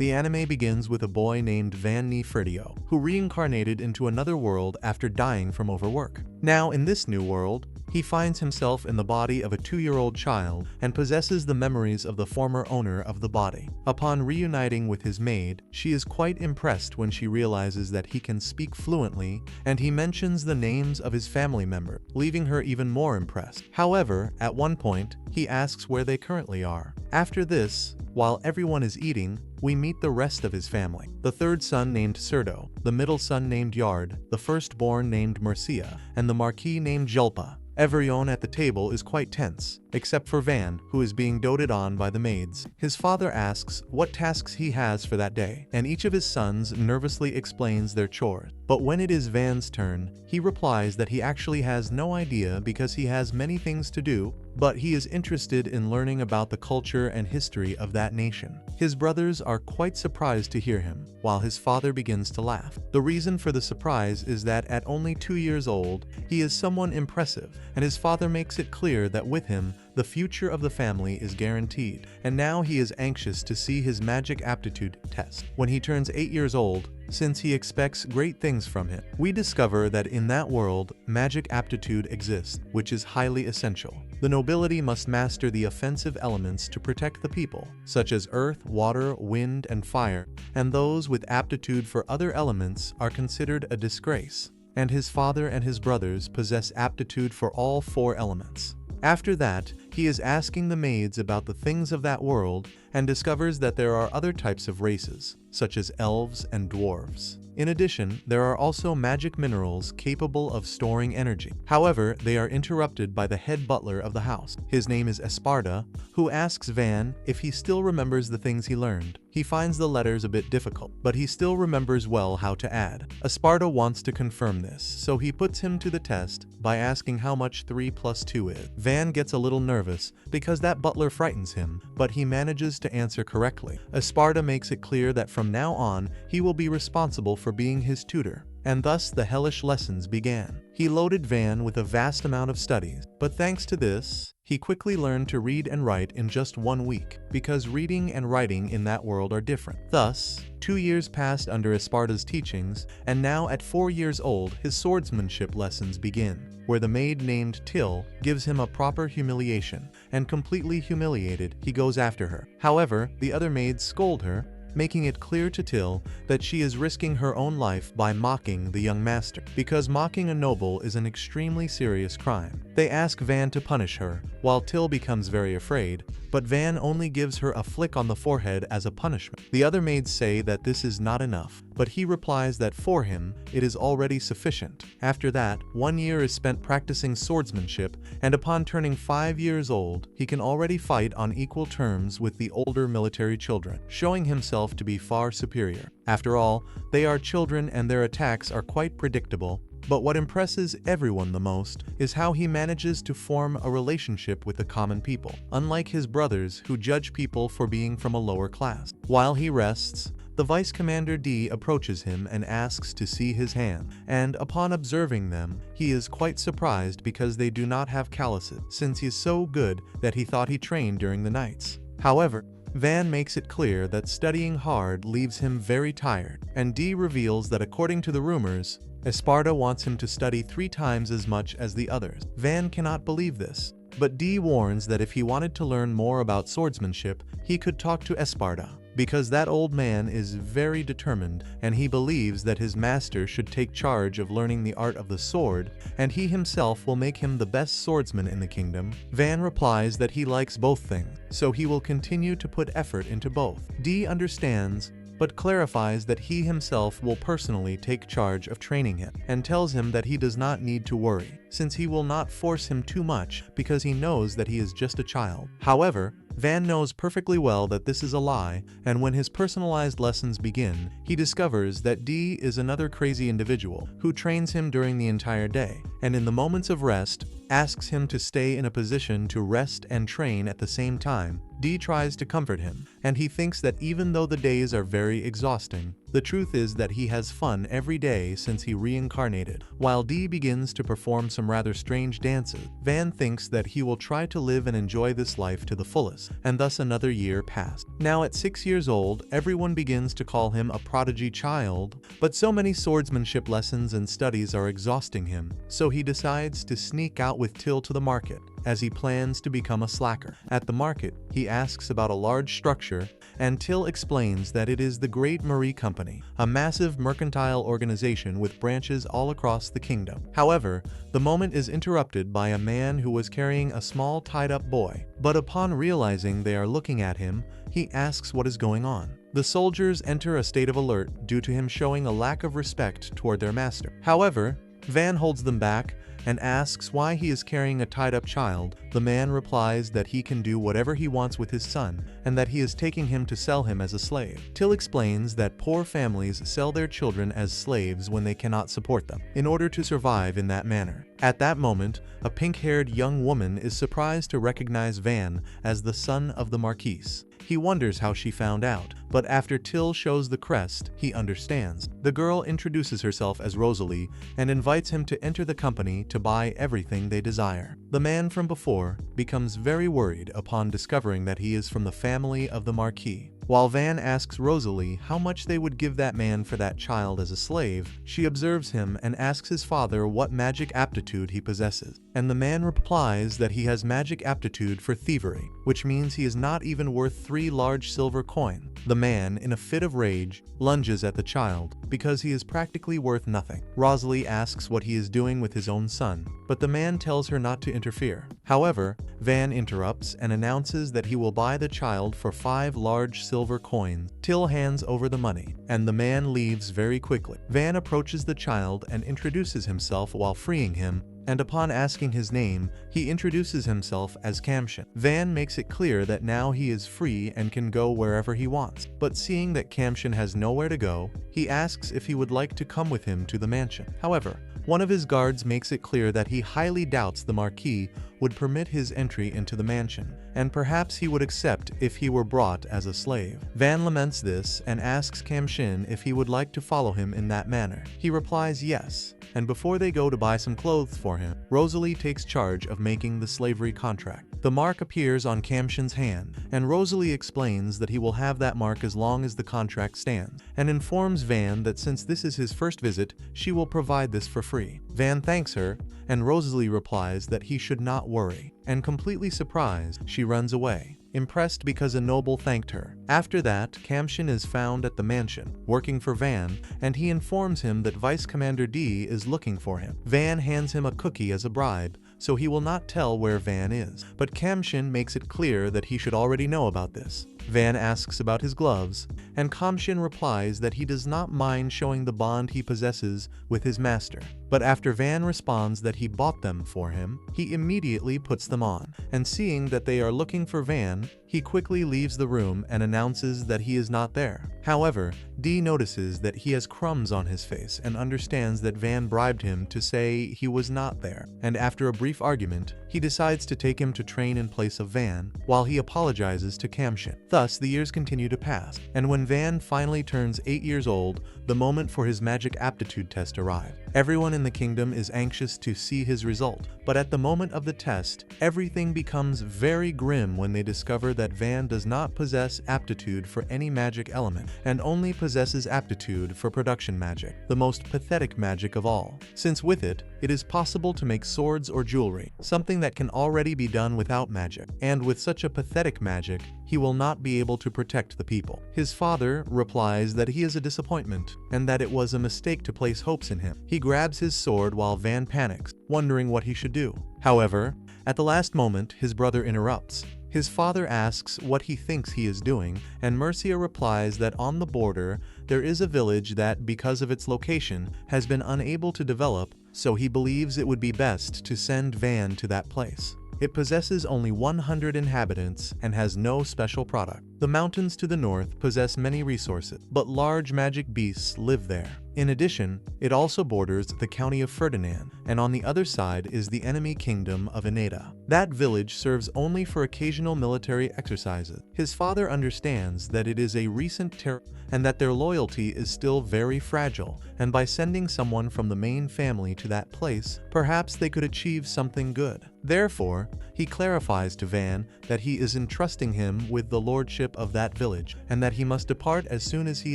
The anime begins with a boy named Van Nefridio, who reincarnated into another world after dying from overwork. Now, in this new world, he finds himself in the body of a 2-year-old child and possesses the memories of the former owner of the body. Upon reuniting with his maid, she is quite impressed when she realizes that he can speak fluently, and he mentions the names of his family members, leaving her even more impressed. However, at one point, he asks where they currently are. After this, while everyone is eating, we meet the rest of his family. The third son named Serdo, the middle son named Yard, the firstborn named Mercia, and the Marquis named Jelpa. Everyone at the table is quite tense, except for Van, who is being doted on by the maids. His father asks what tasks he has for that day, and each of his sons nervously explains their chores. But when it is Van's turn, he replies that he actually has no idea because he has many things to do, but he is interested in learning about the culture and history of that nation. His brothers are quite surprised to hear him, while his father begins to laugh. The reason for the surprise is that at only 2 years old, he is someone impressive, and his father makes it clear that with him, the future of the family is guaranteed, and now he is anxious to see his magic aptitude test. When he turns 8 years old, since he expects great things from him, we discover that in that world, magic aptitude exists, which is highly essential. The nobility must master the offensive elements to protect the people, such as earth, water, wind, and fire, and those with aptitude for other elements are considered a disgrace. And his father and his brothers possess aptitude for all 4 elements. After that, he is asking the maids about the things of that world and discovers that there are other types of races, such as elves and dwarves. In addition, there are also magic minerals capable of storing energy. However, they are interrupted by the head butler of the house. His name is Esparta, who asks Van if he still remembers the things he learned. He finds the letters a bit difficult, but he still remembers well how to add. Esparta wants to confirm this, so he puts him to the test by asking how much 3 plus 2 is. Van gets a little nervous because that butler frightens him, but he manages to answer correctly. Esparta makes it clear that from now on, he will be responsible for being his tutor, and thus the hellish lessons began. He loaded Van with a vast amount of studies, but thanks to this, he quickly learned to read and write in just 1 week, because reading and writing in that world are different. Thus, 2 years passed under Esparta's teachings, and now at 4 years old his swordsmanship lessons begin, where the maid named Till gives him a proper humiliation, and completely humiliated, he goes after her. However, the other maids scold her, making it clear to Till that she is risking her own life by mocking the young master, because mocking a noble is an extremely serious crime. They ask Van to punish her, while Till becomes very afraid, but Van only gives her a flick on the forehead as a punishment. The other maids say that this is not enough, but he replies that for him, it is already sufficient. After that, 1 year is spent practicing swordsmanship, and upon turning 5 years old, he can already fight on equal terms with the older military children, showing himself to be far superior. After all, they are children and their attacks are quite predictable, but what impresses everyone the most is how he manages to form a relationship with the common people, unlike his brothers who judge people for being from a lower class. While he rests, the Vice Commander D approaches him and asks to see his hand, and upon observing them, he is quite surprised because they do not have calluses, since he is so good that he thought he trained during the nights. However, Van makes it clear that studying hard leaves him very tired, and D reveals that according to the rumors, Esparta wants him to study 3 times as much as the others. Van cannot believe this, but D warns that if he wanted to learn more about swordsmanship, he could talk to Esparta, because that old man is very determined and he believes that his master should take charge of learning the art of the sword, and he himself will make him the best swordsman in the kingdom. Van replies that he likes both things, so he will continue to put effort into both. D understands, but clarifies that he himself will personally take charge of training him, and tells him that he does not need to worry, since he will not force him too much because he knows that he is just a child. However, Van knows perfectly well that this is a lie, and when his personalized lessons begin, he discovers that D is another crazy individual who trains him during the entire day, and in the moments of rest, asks him to stay in a position to rest and train at the same time. Dee tries to comfort him, and he thinks that even though the days are very exhausting, the truth is that he has fun every day since he reincarnated. While Dee begins to perform some rather strange dances, Van thinks that he will try to live and enjoy this life to the fullest, and thus another year passed. Now at 6 years old, everyone begins to call him a prodigy child, but so many swordsmanship lessons and studies are exhausting him, so he decides to sneak out with Till to the market, as he plans to become a slacker. At the market, he asks about a large structure, and Till explains that it is the Great Marie Company, a massive mercantile organization with branches all across the kingdom. However, the moment is interrupted by a man who was carrying a small tied-up boy, but upon realizing they are looking at him, he asks what is going on. The soldiers enter a state of alert due to him showing a lack of respect toward their master. However, Van holds them back and asks why he is carrying a tied-up child. The man replies that he can do whatever he wants with his son, and that he is taking him to sell him as a slave. Till explains that poor families sell their children as slaves when they cannot support them, in order to survive in that manner. At that moment, a pink-haired young woman is surprised to recognize Van as the son of the Marquise. He wonders how she found out, but after Till shows the crest, he understands. The girl introduces herself as Rosalie and invites him to enter the company to buy everything they desire. The man from before becomes very worried upon discovering that he is from the family of the Marquis. While Van asks Rosalie how much they would give that man for that child as a slave, she observes him and asks his father what magic aptitude he possesses. And the man replies that he has magic aptitude for thievery, which means he is not even worth 3 large silver coins. The man, in a fit of rage, lunges at the child, because he is practically worth nothing. Rosalie asks what he is doing with his own son, but the man tells her not to interfere. However, Van interrupts and announces that he will buy the child for 5 large silver coins. Till hands over the money, and the man leaves very quickly. Van approaches the child and introduces himself while freeing him, and upon asking his name, he introduces himself as Kamshin. Van makes it clear that now he is free and can go wherever he wants, but seeing that Kamshin has nowhere to go, he asks if he would like to come with him to the mansion. However, one of his guards makes it clear that he highly doubts the Marquis would permit his entry into the mansion, and perhaps he would accept if he were brought as a slave. Van laments this and asks Kamshin if he would like to follow him in that manner. He replies yes, and before they go to buy some clothes for him, Rosalie takes charge of making the slavery contract. The mark appears on Kamshin's hand, and Rosalie explains that he will have that mark as long as the contract stands, and informs Van that since this is his first visit, she will provide this for free. Van thanks her, and Rosalie replies that he should not worry, and completely surprised, she runs away, impressed because a noble thanked her. After that, Kamshin is found at the mansion, working for Van, and he informs him that Vice Commander D is looking for him. Van hands him a cookie as a bribe, so he will not tell where Van is, but Kamshin makes it clear that he should already know about this. Van asks about his gloves, and Kamshin replies that he does not mind showing the bond he possesses with his master. But after Van responds that he bought them for him, he immediately puts them on, and seeing that they are looking for Van, he quickly leaves the room and announces that he is not there. However, Dee notices that he has crumbs on his face and understands that Van bribed him to say he was not there, and after a brief argument, he decides to take him to train in place of Van, while he apologizes to Kamshin. Thus, the years continue to pass, and when Van finally turns 8 years old, the moment for his magic aptitude test arrives. Everyone in the kingdom is anxious to see his result, but at the moment of the test, everything becomes very grim when they discover that Van does not possess aptitude for any magic element, and only possesses aptitude for production magic, the most pathetic magic of all, since with it, it is possible to make swords or jewelry, something that can already be done without magic, and with such a pathetic magic, he will not be able to protect the people. His father replies that he is a disappointment, and that it was a mistake to place hopes in him. He grabs his sword while Van panics, wondering what he should do. However, at the last moment, his brother interrupts. His father asks what he thinks he is doing, and Mercia replies that on the border, there is a village that, because of its location, has been unable to develop, so he believes it would be best to send Van to that place. It possesses only 100 inhabitants and has no special product. The mountains to the north possess many resources, but large magic beasts live there. In addition, it also borders the county of Ferdinand, and on the other side is the enemy kingdom of Ineda. That village serves only for occasional military exercises. His father understands that it is a recent terror and that their loyalty is still very fragile, and by sending someone from the main family to that place, perhaps they could achieve something good. Therefore, he clarifies to Van that he is entrusting him with the lordship of that village, and that he must depart as soon as he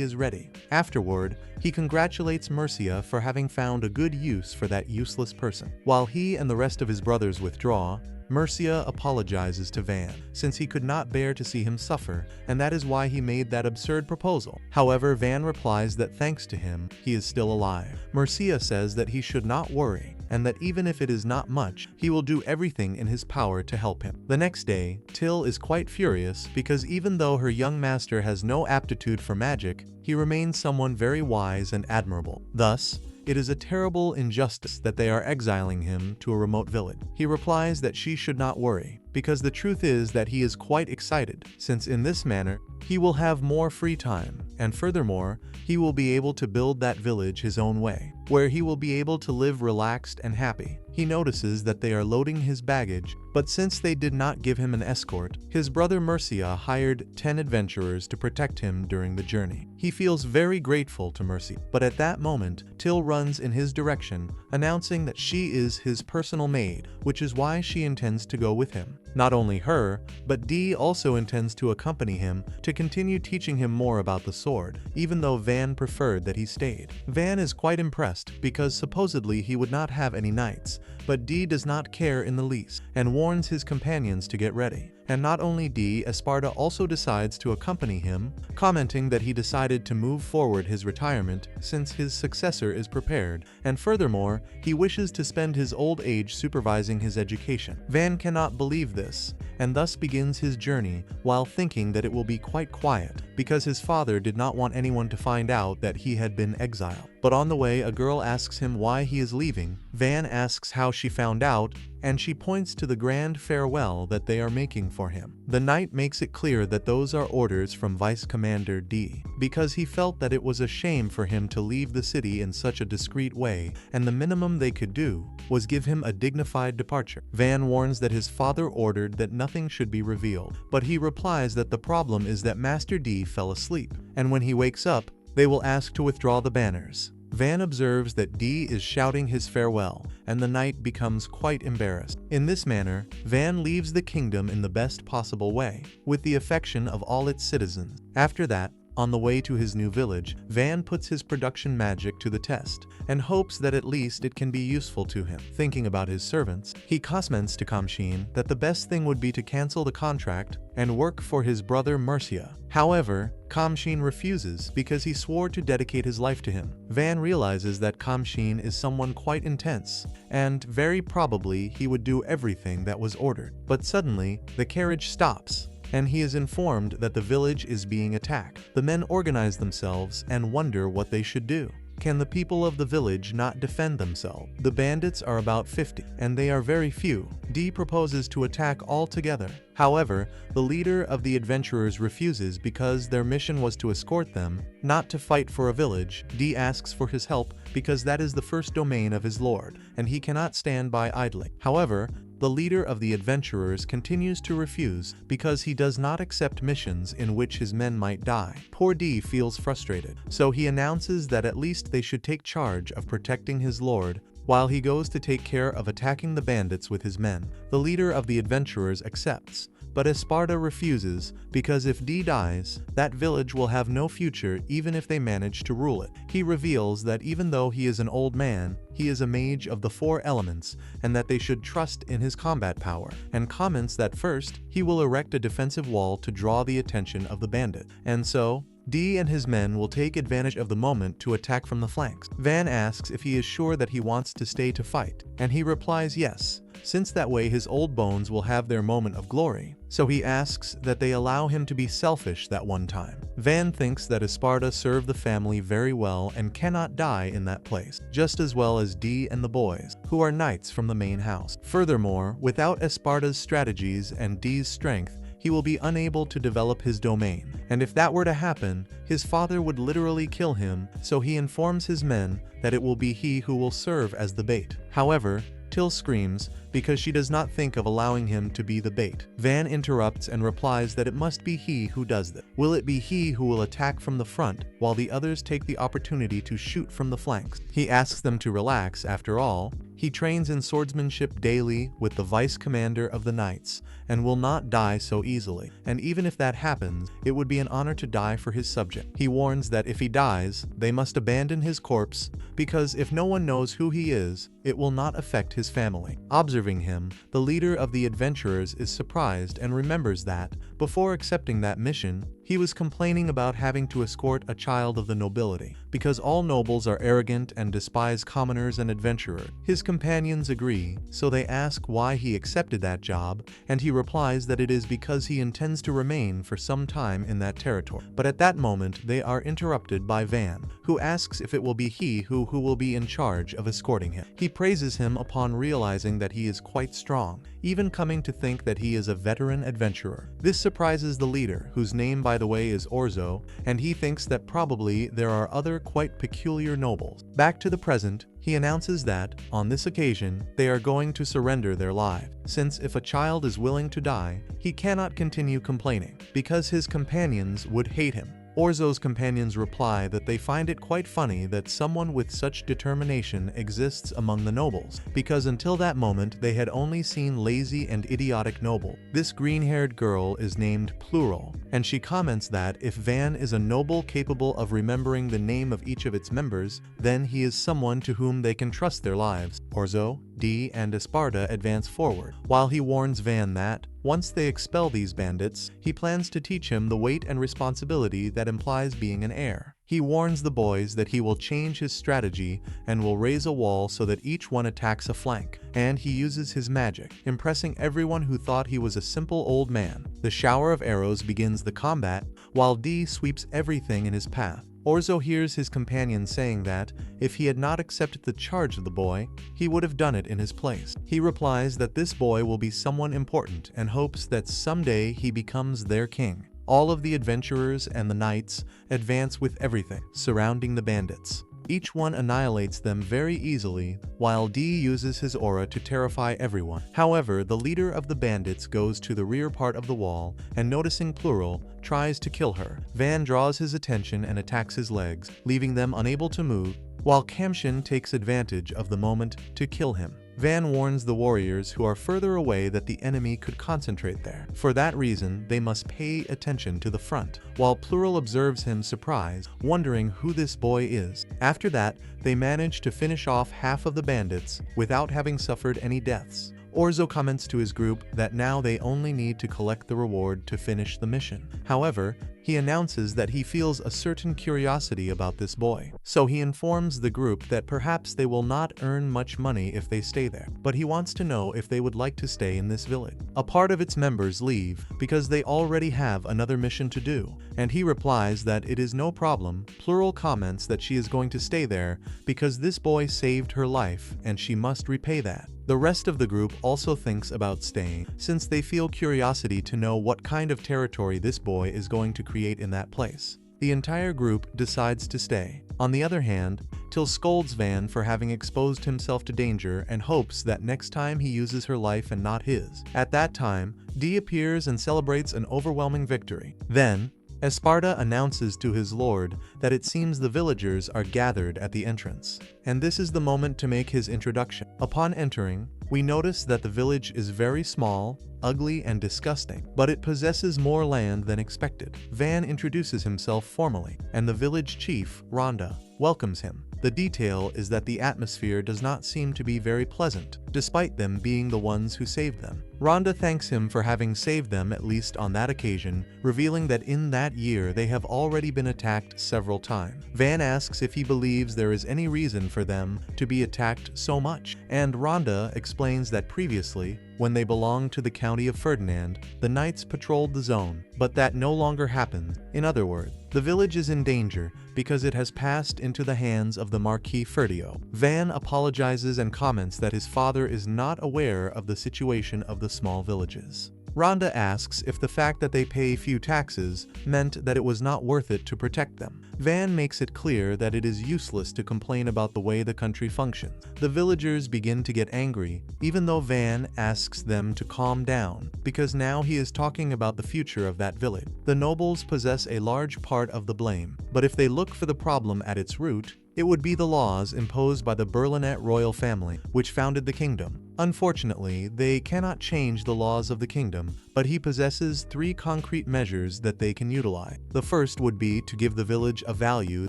is ready. Afterward, he congratulates Mercia for having found a good use for that useless person. While he and the rest of his brothers withdraw, Mercia apologizes to Van, since he could not bear to see him suffer, and that is why he made that absurd proposal. However, Van replies that thanks to him, he is still alive. Mercia says that he should not worry, and that even if it is not much, he will do everything in his power to help him. The next day, Till is quite furious because even though her young master has no aptitude for magic, he remains someone very wise and admirable. Thus, it is a terrible injustice that they are exiling him to a remote village. He replies that she should not worry, because the truth is that he is quite excited, since in this manner, he will have more free time, and furthermore, he will be able to build that village his own way, where he will be able to live relaxed and happy. He notices that they are loading his baggage, but since they did not give him an escort, his brother Mercia hired 10 adventurers to protect him during the journey. He feels very grateful to Mercia, but at that moment, Till runs in his direction, announcing that she is his personal maid, which is why she intends to go with him. Not only her, but Dee also intends to accompany him to continue teaching him more about the sword, even though Van preferred that he stayed. Van is quite impressed because supposedly he would not have any knights, but Dee does not care in the least and warns his companions to get ready. And not only Dee, Esparta also decides to accompany him, commenting that he decided to move forward his retirement since his successor is prepared, and furthermore, he wishes to spend his old age supervising his education. Van cannot believe this, and thus begins his journey while thinking that it will be quite quiet, because his father did not want anyone to find out that he had been exiled. But on the way, a girl asks him why he is leaving. Van asks how she found out, and she points to the grand farewell that they are making for him. The knight makes it clear that those are orders from Vice Commander D, because he felt that it was a shame for him to leave the city in such a discreet way, and the minimum they could do was give him a dignified departure. Van warns that his father ordered that nothing should be revealed, but he replies that the problem is that Master D fell asleep, and when he wakes up, they will ask to withdraw the banners. Van observes that D is shouting his farewell, and the knight becomes quite embarrassed. In this manner, Van leaves the kingdom in the best possible way, with the affection of all its citizens. After that, on the way to his new village, Van puts his production magic to the test, and hopes that at least it can be useful to him. Thinking about his servants, he comments to Kamshin that the best thing would be to cancel the contract and work for his brother Mercia. However, Kamshin refuses because he swore to dedicate his life to him. Van realizes that Kamshin is someone quite intense, and very probably he would do everything that was ordered. But suddenly, the carriage stops, and he is informed that the village is being attacked. The men organize themselves and wonder what they should do. Can the people of the village not defend themselves? The bandits are about 50, and they are very few. D proposes to attack all together. However, the leader of the adventurers refuses because their mission was to escort them, not to fight for a village. D asks for his help because that is the first domain of his lord, and he cannot stand by idly. However, the leader of the adventurers continues to refuse because he does not accept missions in which his men might die. Poor D feels frustrated, so he announces that at least they should take charge of protecting his lord while he goes to take care of attacking the bandits with his men. The leader of the adventurers accepts, but Esparta refuses because if D dies, that village will have no future even if they manage to rule it. He reveals that even though he is an old man, he is a mage of the 4 elements and that they should trust in his combat power, and comments that first, he will erect a defensive wall to draw the attention of the bandit. And so, D and his men will take advantage of the moment to attack from the flanks. Van asks if he is sure that he wants to stay to fight, and he replies yes, since that way his old bones will have their moment of glory. So he asks that they allow him to be selfish that one time. Van thinks that Esparta served the family very well and cannot die in that place, just as well as D and the boys, who are knights from the main house. Furthermore, without Esparta's strategies and D's strength, he will be unable to develop his domain. And if that were to happen, his father would literally kill him, so he informs his men that it will be he who will serve as the bait. However, Till screams because she does not think of allowing him to be the bait. Van interrupts and replies that it must be he who does this. Will it be he who will attack from the front while the others take the opportunity to shoot from the flanks? He asks them to relax. After all, he trains in swordsmanship daily with the vice commander of the knights and will not die so easily. And even if that happens, it would be an honor to die for his subject. He warns that if he dies, they must abandon his corpse because if no one knows who he is, it will not affect his family. Observing him, the leader of the adventurers is surprised and remembers that, before accepting that mission, he was complaining about having to escort a child of the nobility, because all nobles are arrogant and despise commoners and adventurers. His companions agree, so they ask why he accepted that job, and he replies that it is because he intends to remain for some time in that territory. But at that moment, they are interrupted by Van, who asks if it will be he who will be in charge of escorting him. He praises him upon realizing that he is quite strong, even coming to think that he is a veteran adventurer. This surprises the leader, whose name by the way is Orzo, and he thinks that probably there are other quite peculiar nobles. Back to the present, he announces that, on this occasion, they are going to surrender their lives, since if a child is willing to die, he cannot continue complaining, because his companions would hate him. Orzo's companions reply that they find it quite funny that someone with such determination exists among the nobles, because until that moment they had only seen lazy and idiotic noble. This green-haired girl is named Plural, and she comments that if Van is a noble capable of remembering the name of each of its members, then he is someone to whom they can trust their lives. Orzo, Dee, and Esparta advance forward, while he warns Van that, once they expel these bandits, he plans to teach him the weight and responsibility that implies being an heir. He warns the boys that he will change his strategy and will raise a wall so that each one attacks a flank, and he uses his magic, impressing everyone who thought he was a simple old man. The shower of arrows begins the combat, while Dee sweeps everything in his path. Orzo hears his companion saying that, if he had not accepted the charge of the boy, he would have done it in his place. He replies that this boy will be someone important and hopes that someday he becomes their king. All of the adventurers and the knights advance with everything, surrounding the bandits. Each one annihilates them very easily, while Dee uses his aura to terrify everyone. However, the leader of the bandits goes to the rear part of the wall, and noticing Plural, tries to kill her. Van draws his attention and attacks his legs, leaving them unable to move, while Kamshin takes advantage of the moment to kill him. Van warns the warriors who are further away that the enemy could concentrate there. For that reason, they must pay attention to the front, while Plural observes him surprised, wondering who this boy is. After that, they manage to finish off half of the bandits without having suffered any deaths. Orzo comments to his group that now they only need to collect the reward to finish the mission. However, he announces that he feels a certain curiosity about this boy, so he informs the group that perhaps they will not earn much money if they stay there, but he wants to know if they would like to stay in this village. A part of its members leave because they already have another mission to do, and he replies that it is no problem. Plural comments that she is going to stay there because this boy saved her life and she must repay that. The rest of the group also thinks about staying, since they feel curiosity to know what kind of territory this boy is going to create in that place. The entire group decides to stay. On the other hand, Till scolds Van for having exposed himself to danger and hopes that next time he uses her life and not his. At that time, Dee appears and celebrates an overwhelming victory. Then, Esparta announces to his lord that it seems the villagers are gathered at the entrance, and this is the moment to make his introduction. Upon entering, we notice that the village is very small, ugly, and disgusting, but it possesses more land than expected. Van introduces himself formally, and the village chief, Rhonda, welcomes him. The detail is that the atmosphere does not seem to be very pleasant, despite them being the ones who saved them. Rhonda thanks him for having saved them at least on that occasion, revealing that in that year they have already been attacked several times. Van asks if he believes there is any reason for them to be attacked so much, and Rhonda explains that previously, when they belonged to the county of Ferdinand, the knights patrolled the zone, but that no longer happens. In other words, the village is in danger because it has passed into the hands of the Marquis Ferdio. Van apologizes and comments that his father is not aware of the situation of the small villages. Rhonda asks if the fact that they pay few taxes meant that it was not worth it to protect them. Van makes it clear that it is useless to complain about the way the country functions. The villagers begin to get angry, even though Van asks them to calm down, because now he is talking about the future of that village. The nobles possess a large part of the blame, but if they look for the problem at its root, it would be the laws imposed by the Berlinet royal family, which founded the kingdom. Unfortunately, they cannot change the laws of the kingdom, but he possesses 3 concrete measures that they can utilize. The first would be to give the village a value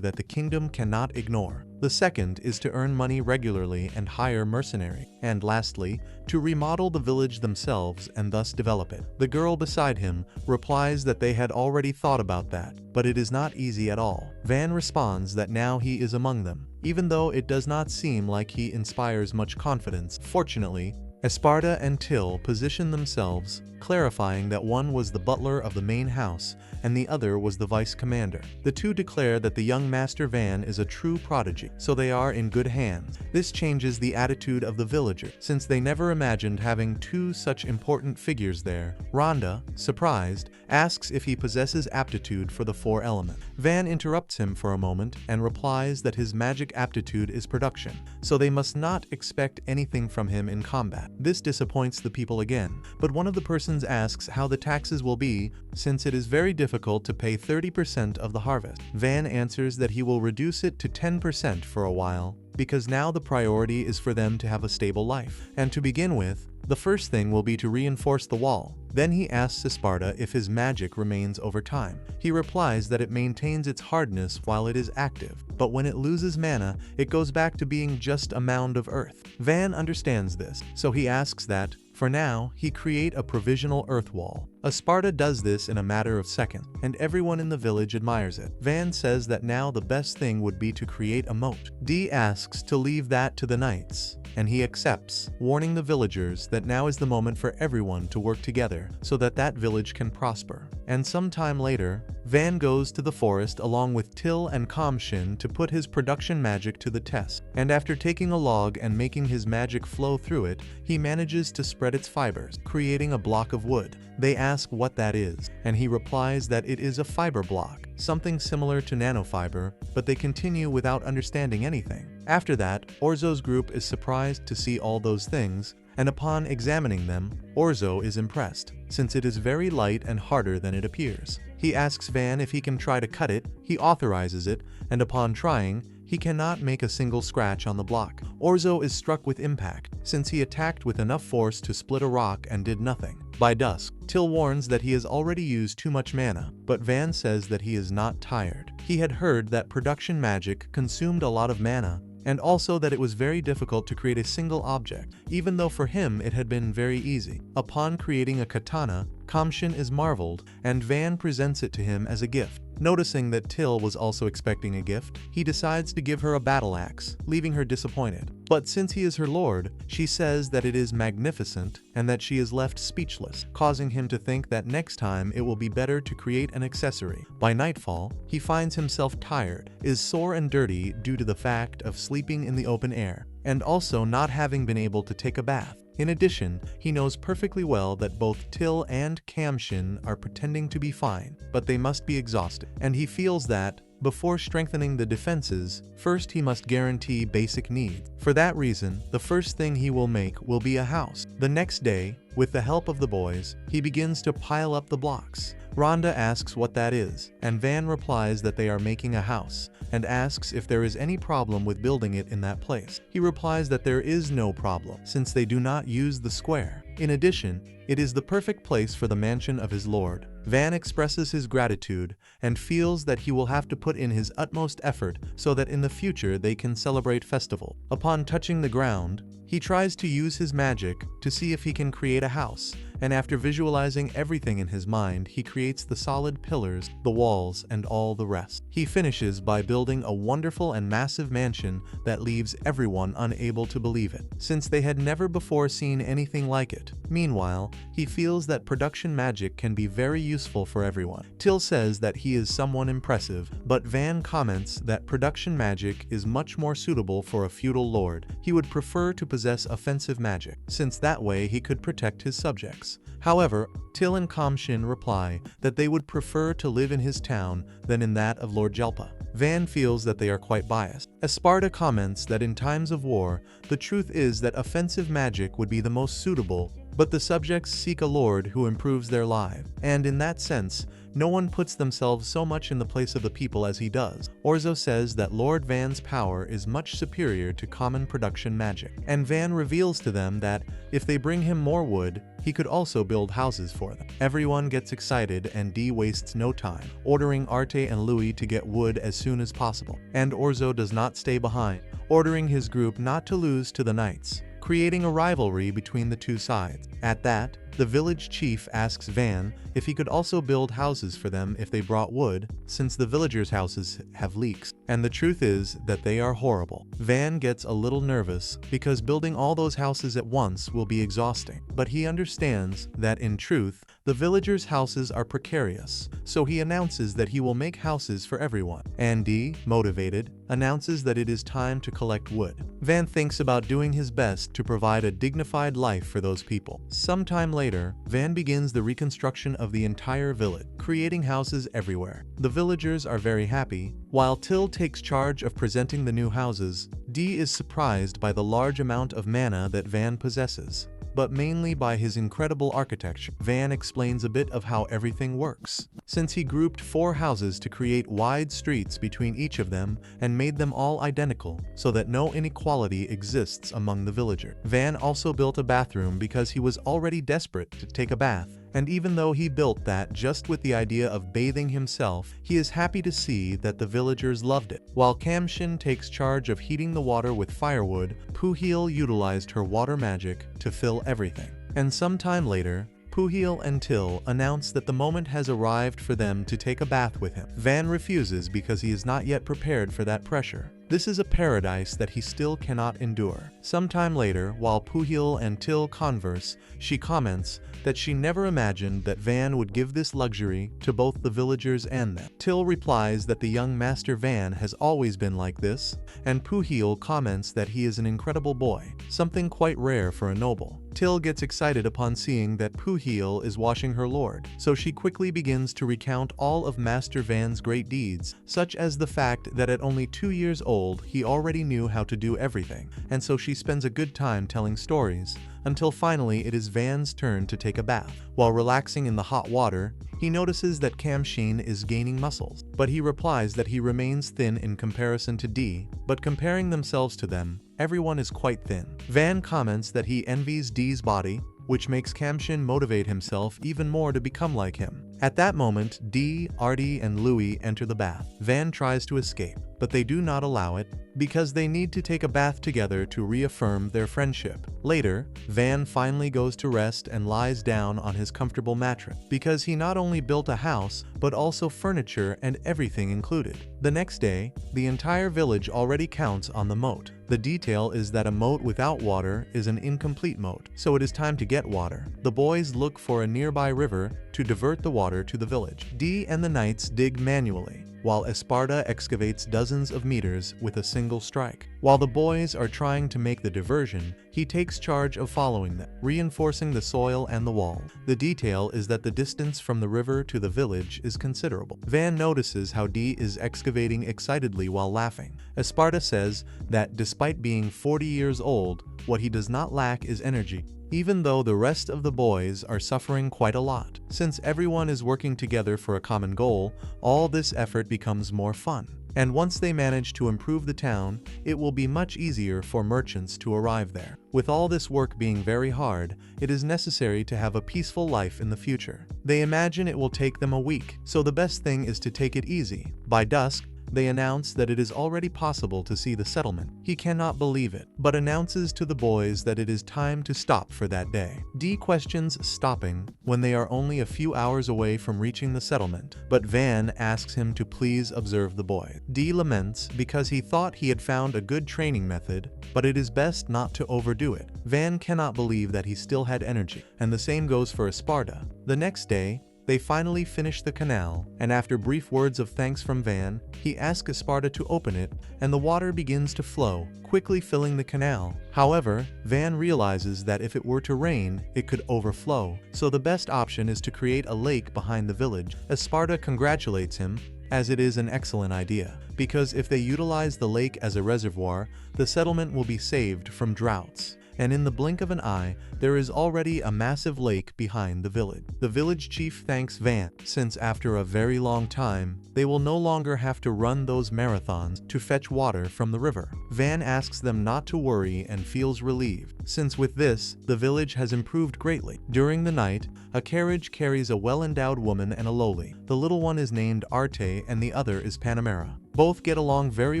that the kingdom cannot ignore. The second is to earn money regularly and hire mercenaries. And lastly, to remodel the village themselves and thus develop it. The girl beside him replies that they had already thought about that, but it is not easy at all. Van responds that now he is among them, even though it does not seem like he inspires much confidence. Fortunately, Esparta and Till position themselves, clarifying that one was the butler of the main house and the other was the vice commander. The two declare that the young Master Van is a true prodigy, so they are in good hands. This changes the attitude of the villagers, since they never imagined having 2 such important figures there. Rhonda, surprised, asks if he possesses aptitude for the 4 elements. Van interrupts him for a moment and replies that his magic aptitude is production, so they must not expect anything from him in combat. This disappoints the people again, but one of the persons asks how the taxes will be, since it is very difficult to pay 30% of the harvest. Van answers that he will reduce it to 10% for a while, because now the priority is for them to have a stable life. And to begin with, the first thing will be to reinforce the wall. Then he asks Esparta if his magic remains over time. He replies that it maintains its hardness while it is active, but when it loses mana, it goes back to being just a mound of earth. Van understands this, so he asks that, for now, he create a provisional earth wall. Esparta does this in a matter of seconds, and everyone in the village admires it. Van says that now the best thing would be to create a moat. Dee asks to leave that to the knights, and he accepts, warning the villagers that now is the moment for everyone to work together so that that village can prosper. And sometime later, Van goes to the forest along with Till and Kamshin to put his production magic to the test, and after taking a log and making his magic flow through it, he manages to spread its fibers, creating a block of wood. They ask what that is, and he replies that it is a fiber block, something similar to nanofiber, but they continue without understanding anything. After that, Orzo's group is surprised to see all those things, and upon examining them, Orzo is impressed, since it is very light and harder than it appears. He asks Van if he can try to cut it, he authorizes it, and upon trying, he cannot make a single scratch on the block. Orzo is struck with impact, since he attacked with enough force to split a rock and did nothing. By dusk, Till warns that he has already used too much mana, but Van says that he is not tired. He had heard that production magic consumed a lot of mana, and also that it was very difficult to create a single object, even though for him it had been very easy. Upon creating a katana, Kamshin is marveled, and Van presents it to him as a gift. Noticing that Till was also expecting a gift, he decides to give her a battle axe, leaving her disappointed. But since he is her lord, she says that it is magnificent and that she is left speechless, causing him to think that next time it will be better to create an accessory. By nightfall, he finds himself tired, is sore and dirty due to the fact of sleeping in the open air, and also not having been able to take a bath. In addition, he knows perfectly well that both Till and Kamshin are pretending to be fine, but they must be exhausted, and he feels that, before strengthening the defenses, first he must guarantee basic needs. For that reason, the first thing he will make will be a house. The next day, with the help of the boys, he begins to pile up the blocks. Rhonda asks what that is, and Van replies that they are making a house, and asks if there is any problem with building it in that place. He replies that there is no problem, since they do not use the square. In addition, it is the perfect place for the mansion of his lord. Van expresses his gratitude and feels that he will have to put in his utmost effort so that in the future they can celebrate festival. Upon touching the ground, he tries to use his magic to see if he can create a house, and after visualizing everything in his mind, he creates the solid pillars, the walls, and all the rest. He finishes by building a wonderful and massive mansion that leaves everyone unable to believe it, since they had never before seen anything like it. Meanwhile, he feels that production magic can be very useful for everyone. Till says that he is someone impressive, but Van comments that production magic is much more suitable for a feudal lord. He would prefer to possess possess offensive magic, since that way he could protect his subjects. However, Till and Kamshin reply that they would prefer to live in his town than in that of Lord Jelpa. Van feels that they are quite biased. Esparta comments that in times of war, the truth is that offensive magic would be the most suitable, but the subjects seek a lord who improves their lives. And in that sense, no one puts themselves so much in the place of the people as he does. Orzo says that Lord Van's power is much superior to common production magic, and Van reveals to them that if they bring him more wood, he could also build houses for them. Everyone gets excited and Dee wastes no time, ordering Arte and Louis to get wood as soon as possible. And Orzo does not stay behind, ordering his group not to lose to the knights, creating a rivalry between the two sides. At that, the village chief asks Van if he could also build houses for them if they brought wood, since the villagers' houses have leaks, and the truth is that they are horrible. Van gets a little nervous because building all those houses at once will be exhausting, but he understands that in truth, the villagers' houses are precarious, so he announces that he will make houses for everyone. And Dee, motivated, announces that it is time to collect wood. Van thinks about doing his best to provide a dignified life for those people. Sometime later, Van begins the reconstruction of the entire village, creating houses everywhere. The villagers are very happy. While Till takes charge of presenting the new houses, Dee is surprised by the large amount of mana that Van possesses, but mainly by his incredible architecture. Van explains a bit of how everything works, since he grouped 4 houses to create wide streets between each of them and made them all identical so that no inequality exists among the villagers. Van also built a bathroom because he was already desperate to take a bath. And even though he built that just with the idea of bathing himself, he is happy to see that the villagers loved it. While Kamshin takes charge of heating the water with firewood, Puhil utilized her water magic to fill everything. And sometime later, Puhil and Till announce that the moment has arrived for them to take a bath with him. Van refuses because he is not yet prepared for that pressure. This is a paradise that he still cannot endure. Sometime later, while Puhil and Till converse, she comments that she never imagined that Van would give this luxury to both the villagers and them. Till replies that the young Master Van has always been like this, and Puhil comments that he is an incredible boy, something quite rare for a noble. Till gets excited upon seeing that Puhil is washing her lord, so she quickly begins to recount all of Master Van's great deeds, such as the fact that at only 2 years old he already knew how to do everything, and so she spends a good time telling stories, until finally it is Van's turn to take a bath. While relaxing in the hot water, he notices that Kamshin is gaining muscles, but he replies that he remains thin in comparison to Dee, but comparing themselves to them, everyone is quite thin. Van comments that he envies Dee's body, which makes Kamshin motivate himself even more to become like him. At that moment, Dee, Artie, and Louis enter the bath. Van tries to escape, but they do not allow it, because they need to take a bath together to reaffirm their friendship. Later, Van finally goes to rest and lies down on his comfortable mattress, because he not only built a house, but also furniture and everything included. The next day, the entire village already counts on the moat. The detail is that a moat without water is an incomplete moat, so it is time to get water. The boys look for a nearby river to divert the water to the village. Dee and the knights dig manually, while Esparta excavates dozens of meters with a single strike. While the boys are trying to make the diversion, he takes charge of following them, reinforcing the soil and the wall. The detail is that the distance from the river to the village is considerable. Van notices how Dee is excavating excitedly while laughing. Esparta says that despite being 40 years old, what he does not lack is energy, even though the rest of the boys are suffering quite a lot. Since everyone is working together for a common goal, all this effort becomes more fun. And once they manage to improve the town, it will be much easier for merchants to arrive there. With all this work being very hard, it is necessary to have a peaceful life in the future. They imagine it will take them a week, so the best thing is to take it easy. By dusk, they announce that it is already possible to see the settlement. He cannot believe it, but announces to the boys that it is time to stop for that day. Dee questions stopping when they are only a few hours away from reaching the settlement, but Van asks him to please observe the boys. Dee laments because he thought he had found a good training method, but it is best not to overdo it. Van cannot believe that he still had energy, and the same goes for Esparta. The next day, They finally finish the canal, and after brief words of thanks from Van, he asks Esparta to open it, and the water begins to flow, quickly filling the canal. However, Van realizes that if it were to rain, it could overflow, so the best option is to create a lake behind the village. Esparta congratulates him, as it is an excellent idea, because if they utilize the lake as a reservoir, the settlement will be saved from droughts. And in the blink of an eye, there is already a massive lake behind the village. The village chief thanks Van, since after a very long time, they will no longer have to run those marathons to fetch water from the river. Van asks them not to worry and feels relieved, since with this, the village has improved greatly. During the night, a carriage carries a well-endowed woman and a lowly. The little one is named Arte and the other is Panamera. Both get along very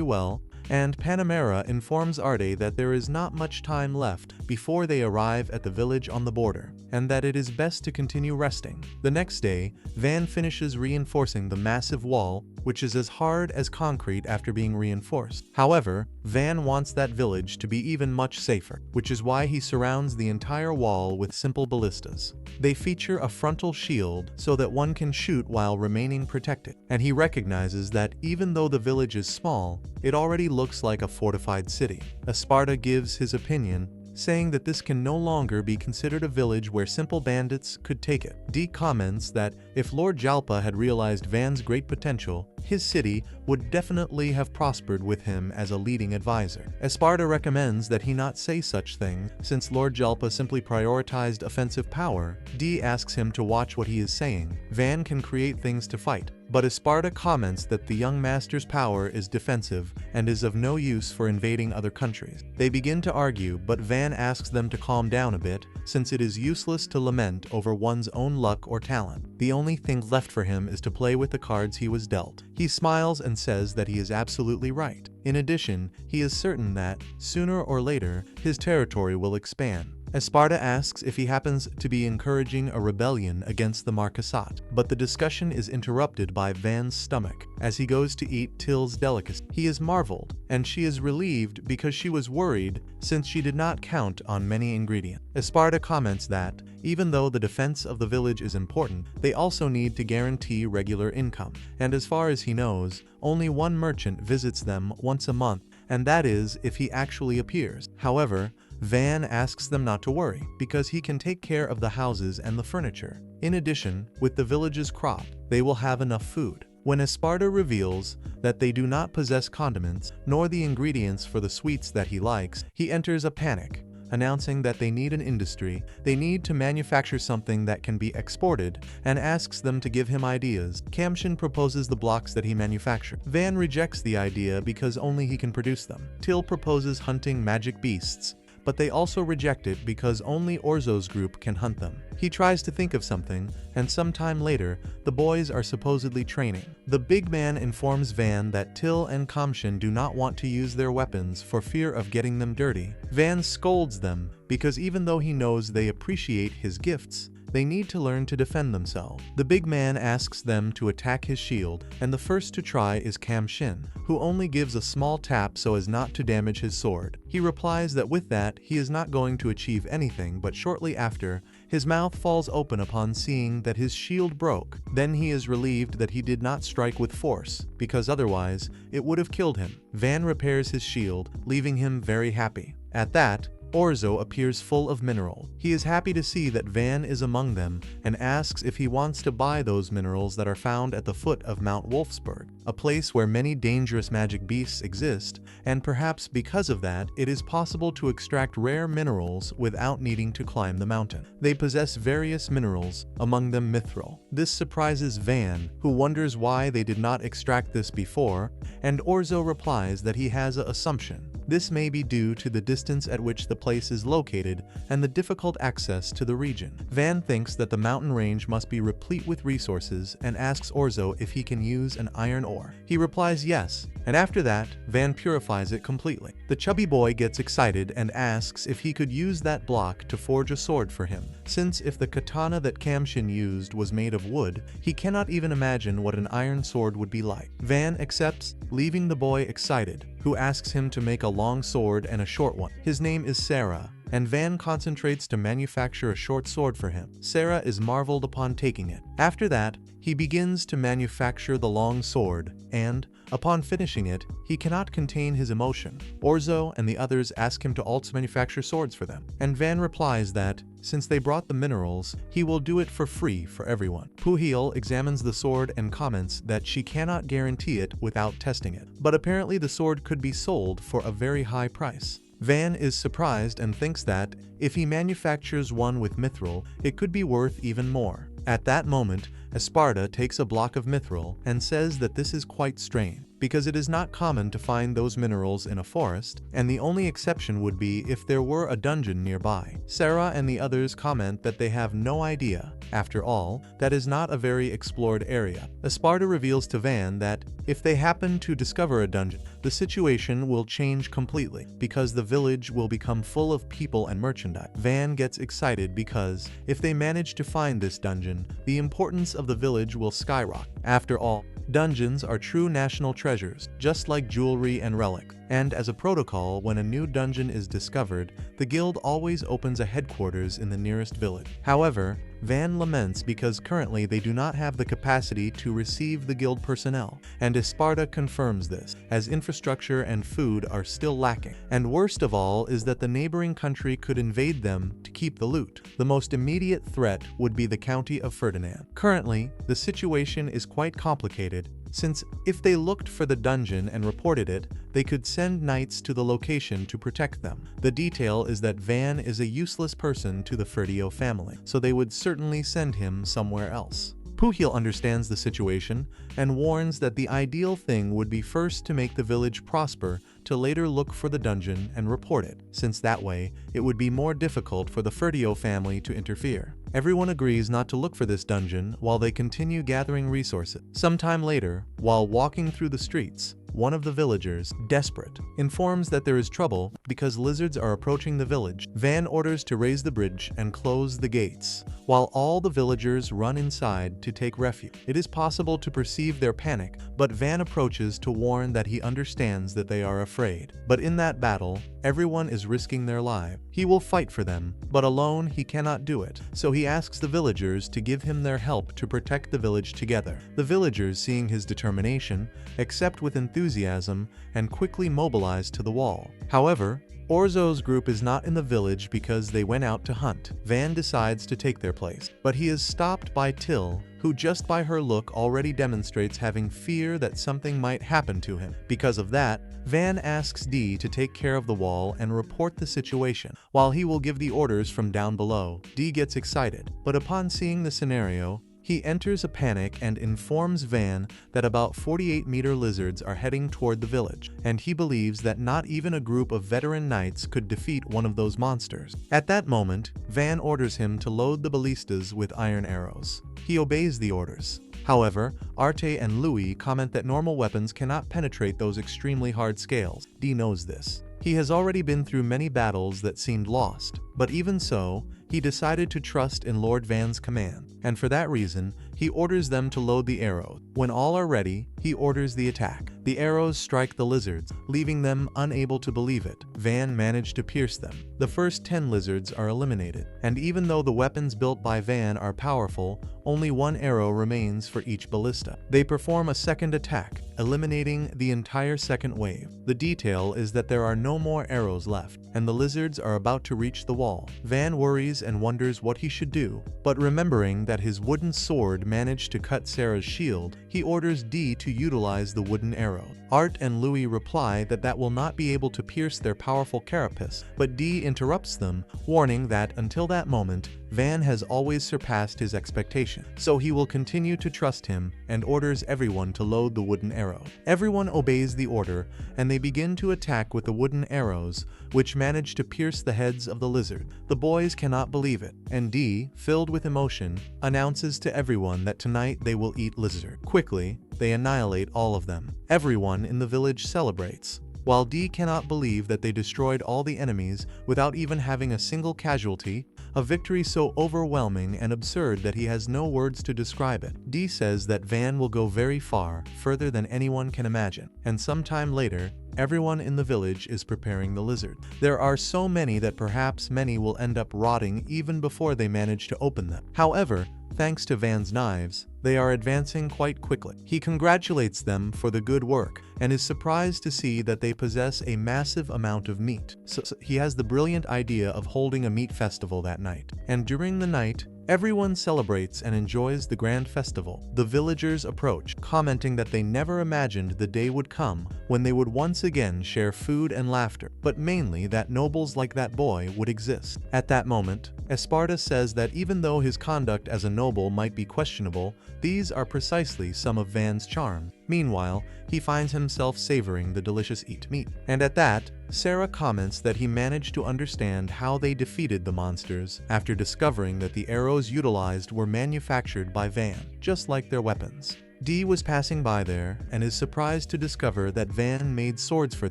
well, and Panamera informs Arte that there is not much time left before they arrive at the village on the border, and that it is best to continue resting. The next day, Van finishes reinforcing the massive wall, which is as hard as concrete after being reinforced. However, Van wants that village to be even much safer, which is why he surrounds the entire wall with simple ballistas. They feature a frontal shield so that one can shoot while remaining protected, and he recognizes that even though the village is small, it already looks like a fortified city. Esparta gives his opinion, saying that this can no longer be considered a village where simple bandits could take it. D comments that if Lord Jalpa had realized Van's great potential, his city would definitely have prospered with him as a leading advisor. Esparta recommends that he not say such things, since Lord Jalpa simply prioritized offensive power. D asks him to watch what he is saying. Van can create things to fight, but Esparta comments that the young master's power is defensive and is of no use for invading other countries. They begin to argue, but Van asks them to calm down a bit, since it is useless to lament over one's own luck or talent. The only thing left for him is to play with the cards he was dealt. He smiles and says that he is absolutely right. In addition, he is certain that, sooner or later, his territory will expand. Esparta asks if he happens to be encouraging a rebellion against the Marquesate, but the discussion is interrupted by Van's stomach as he goes to eat Till's delicacy. He is marveled, and she is relieved because she was worried since she did not count on many ingredients. Esparta comments that, even though the defense of the village is important, they also need to guarantee regular income, and as far as he knows, only one merchant visits them once a month, and that is if he actually appears. However, Van asks them not to worry, because he can take care of the houses and the furniture. In addition, with the village's crop, they will have enough food. When Esparta reveals that they do not possess condiments, nor the ingredients for the sweets that he likes, he enters a panic, announcing that they need an industry, they need to manufacture something that can be exported, and asks them to give him ideas. Kamshin proposes the blocks that he manufactured. Van rejects the idea because only he can produce them. Till proposes hunting magic beasts, but they also reject it because only Orzo's group can hunt them. He tries to think of something, and sometime later, the boys are supposedly training. The big man informs Van that Till and Kamshin do not want to use their weapons for fear of getting them dirty. Van scolds them because even though he knows they appreciate his gifts, they need to learn to defend themselves. The big man asks them to attack his shield, and the first to try is Kamshin, who only gives a small tap so as not to damage his sword. He replies that with that, he is not going to achieve anything, but shortly after, his mouth falls open upon seeing that his shield broke. Then he is relieved that he did not strike with force, because otherwise, it would have killed him. Van repairs his shield, leaving him very happy. At that, Orzo appears full of minerals. He is happy to see that Van is among them and asks if he wants to buy those minerals that are found at the foot of Mount Wolfsburg, a place where many dangerous magic beasts exist, and perhaps because of that, it is possible to extract rare minerals without needing to climb the mountain. They possess various minerals, among them mithril. This surprises Van, who wonders why they did not extract this before, and Orzo replies that he has an assumption. This may be due to the distance at which the place is located and the difficult access to the region. Van thinks that the mountain range must be replete with resources and asks Orzo if he can use an iron ore. He replies yes, and after that, Van purifies it completely. The chubby boy gets excited and asks if he could use that block to forge a sword for him, since if the katana that Kamshin used was made of wood, he cannot even imagine what an iron sword would be like. Van accepts, leaving the boy excited, who asks him to make a long sword and a short one. His name is Sarah, and Van concentrates to manufacture a short sword for him. Sarah is marveled upon taking it. After that, he begins to manufacture the long sword, and, upon finishing it, he cannot contain his emotion. Orzo and the others ask him to also manufacture swords for them, and Van replies that, since they brought the minerals, he will do it for free for everyone. Puhil examines the sword and comments that she cannot guarantee it without testing it, but apparently the sword could be sold for a very high price. Van is surprised and thinks that, if he manufactures one with mithril, it could be worth even more. At that moment, Esparta takes a block of mithril and says that this is quite strange, because it is not common to find those minerals in a forest, and the only exception would be if there were a dungeon nearby. Sarah and the others comment that they have no idea. After all, that is not a very explored area. Esparta reveals to Van that, if they happen to discover a dungeon, the situation will change completely, because the village will become full of people and merchandise. Van gets excited because, if they manage to find this dungeon, the importance of the village will skyrocket. After all, dungeons are true national treasures, just like jewelry and relics. And as a protocol, when a new dungeon is discovered, the guild always opens a headquarters in the nearest village. However, Van laments because currently they do not have the capacity to receive the guild personnel, and Esparta confirms this, as infrastructure and food are still lacking. And worst of all is that the neighboring country could invade them to keep the loot. The most immediate threat would be the county of Ferdinand. Currently, the situation is quite complicated, since if they looked for the dungeon and reported it, they could send knights to the location to protect them. The detail is that Van is a useless person to the Ferdio family, so they would certainly send him somewhere else. Puhil understands the situation and warns that the ideal thing would be first to make the village prosper to later look for the dungeon and report it, since that way it would be more difficult for the Ferdio family to interfere. Everyone agrees not to look for this dungeon while they continue gathering resources. Sometime later, while walking through the streets, one of the villagers, desperate, informs that there is trouble because lizards are approaching the village. Van orders to raise the bridge and close the gates, while all the villagers run inside to take refuge. It is possible to perceive their panic, but Van approaches to warn that he understands that they are afraid. But in that battle, everyone is risking their life. He will fight for them, but alone he cannot do it, so he asks the villagers to give him their help to protect the village together. The villagers, seeing his determination, accept with enthusiasm and quickly mobilize to the wall. However, Orzo's group is not in the village because they went out to hunt. Van decides to take their place, but he is stopped by Till, who just by her look already demonstrates having fear that something might happen to him. Because of that, Van asks Dee to take care of the wall and report the situation, while he will give the orders from down below. Dee gets excited, but upon seeing the scenario, he enters a panic and informs Van that about 48-meter lizards are heading toward the village, and he believes that not even a group of veteran knights could defeat one of those monsters. At that moment, Van orders him to load the ballistas with iron arrows. He obeys the orders. However, Arte and Louis comment that normal weapons cannot penetrate those extremely hard scales. Dee knows this. He has already been through many battles that seemed lost, but even so, he decided to trust in Lord Van's command, and for that reason, he orders them to load the arrows. When all are ready, he orders the attack. The arrows strike the lizards, leaving them unable to believe it. Van managed to pierce them. The first 10 lizards are eliminated, and even though the weapons built by Van are powerful, only one arrow remains for each ballista. They perform a second attack, eliminating the entire second wave. The detail is that there are no more arrows left, and the lizards are about to reach the wall. Van worries and wonders what he should do, but remembering that his wooden sword managed to cut Sarah's shield, he orders Dee to utilize the wooden arrow. Art and Louis reply that that will not be able to pierce their powerful carapace, but Dee interrupts them, warning that until that moment, Van has always surpassed his expectation, so he will continue to trust him and orders everyone to load the wooden arrow. Everyone obeys the order, and they begin to attack with the wooden arrows, which manage to pierce the heads of the lizard. The boys cannot believe it, and Dee, filled with emotion, announces to everyone that tonight they will eat lizard. Quickly, they annihilate all of them. Everyone in the village celebrates, while Dee cannot believe that they destroyed all the enemies without even having a single casualty. a victory so overwhelming and absurd that he has no words to describe it. D says that Van will go very far, further than anyone can imagine, and sometime later, everyone in the village is preparing the lizard. There are so many that perhaps many will end up rotting even before they manage to open them. However, thanks to Van's knives, they are advancing quite quickly. He congratulates them for the good work and is surprised to see that they possess a massive amount of meat. So he has the brilliant idea of holding a meat festival that night. And during the night, everyone celebrates and enjoys the grand festival. The villagers approach, commenting that they never imagined the day would come when they would once again share food and laughter, but mainly that nobles like that boy would exist. At that moment, Esparta says that even though his conduct as a noble might be questionable, these are precisely some of Van's charms. Meanwhile, he finds himself savoring the delicious meat. And at that, Sarah comments that he managed to understand how they defeated the monsters after discovering that the arrows utilized were manufactured by Van, just like their weapons. D was passing by there and is surprised to discover that Van made swords for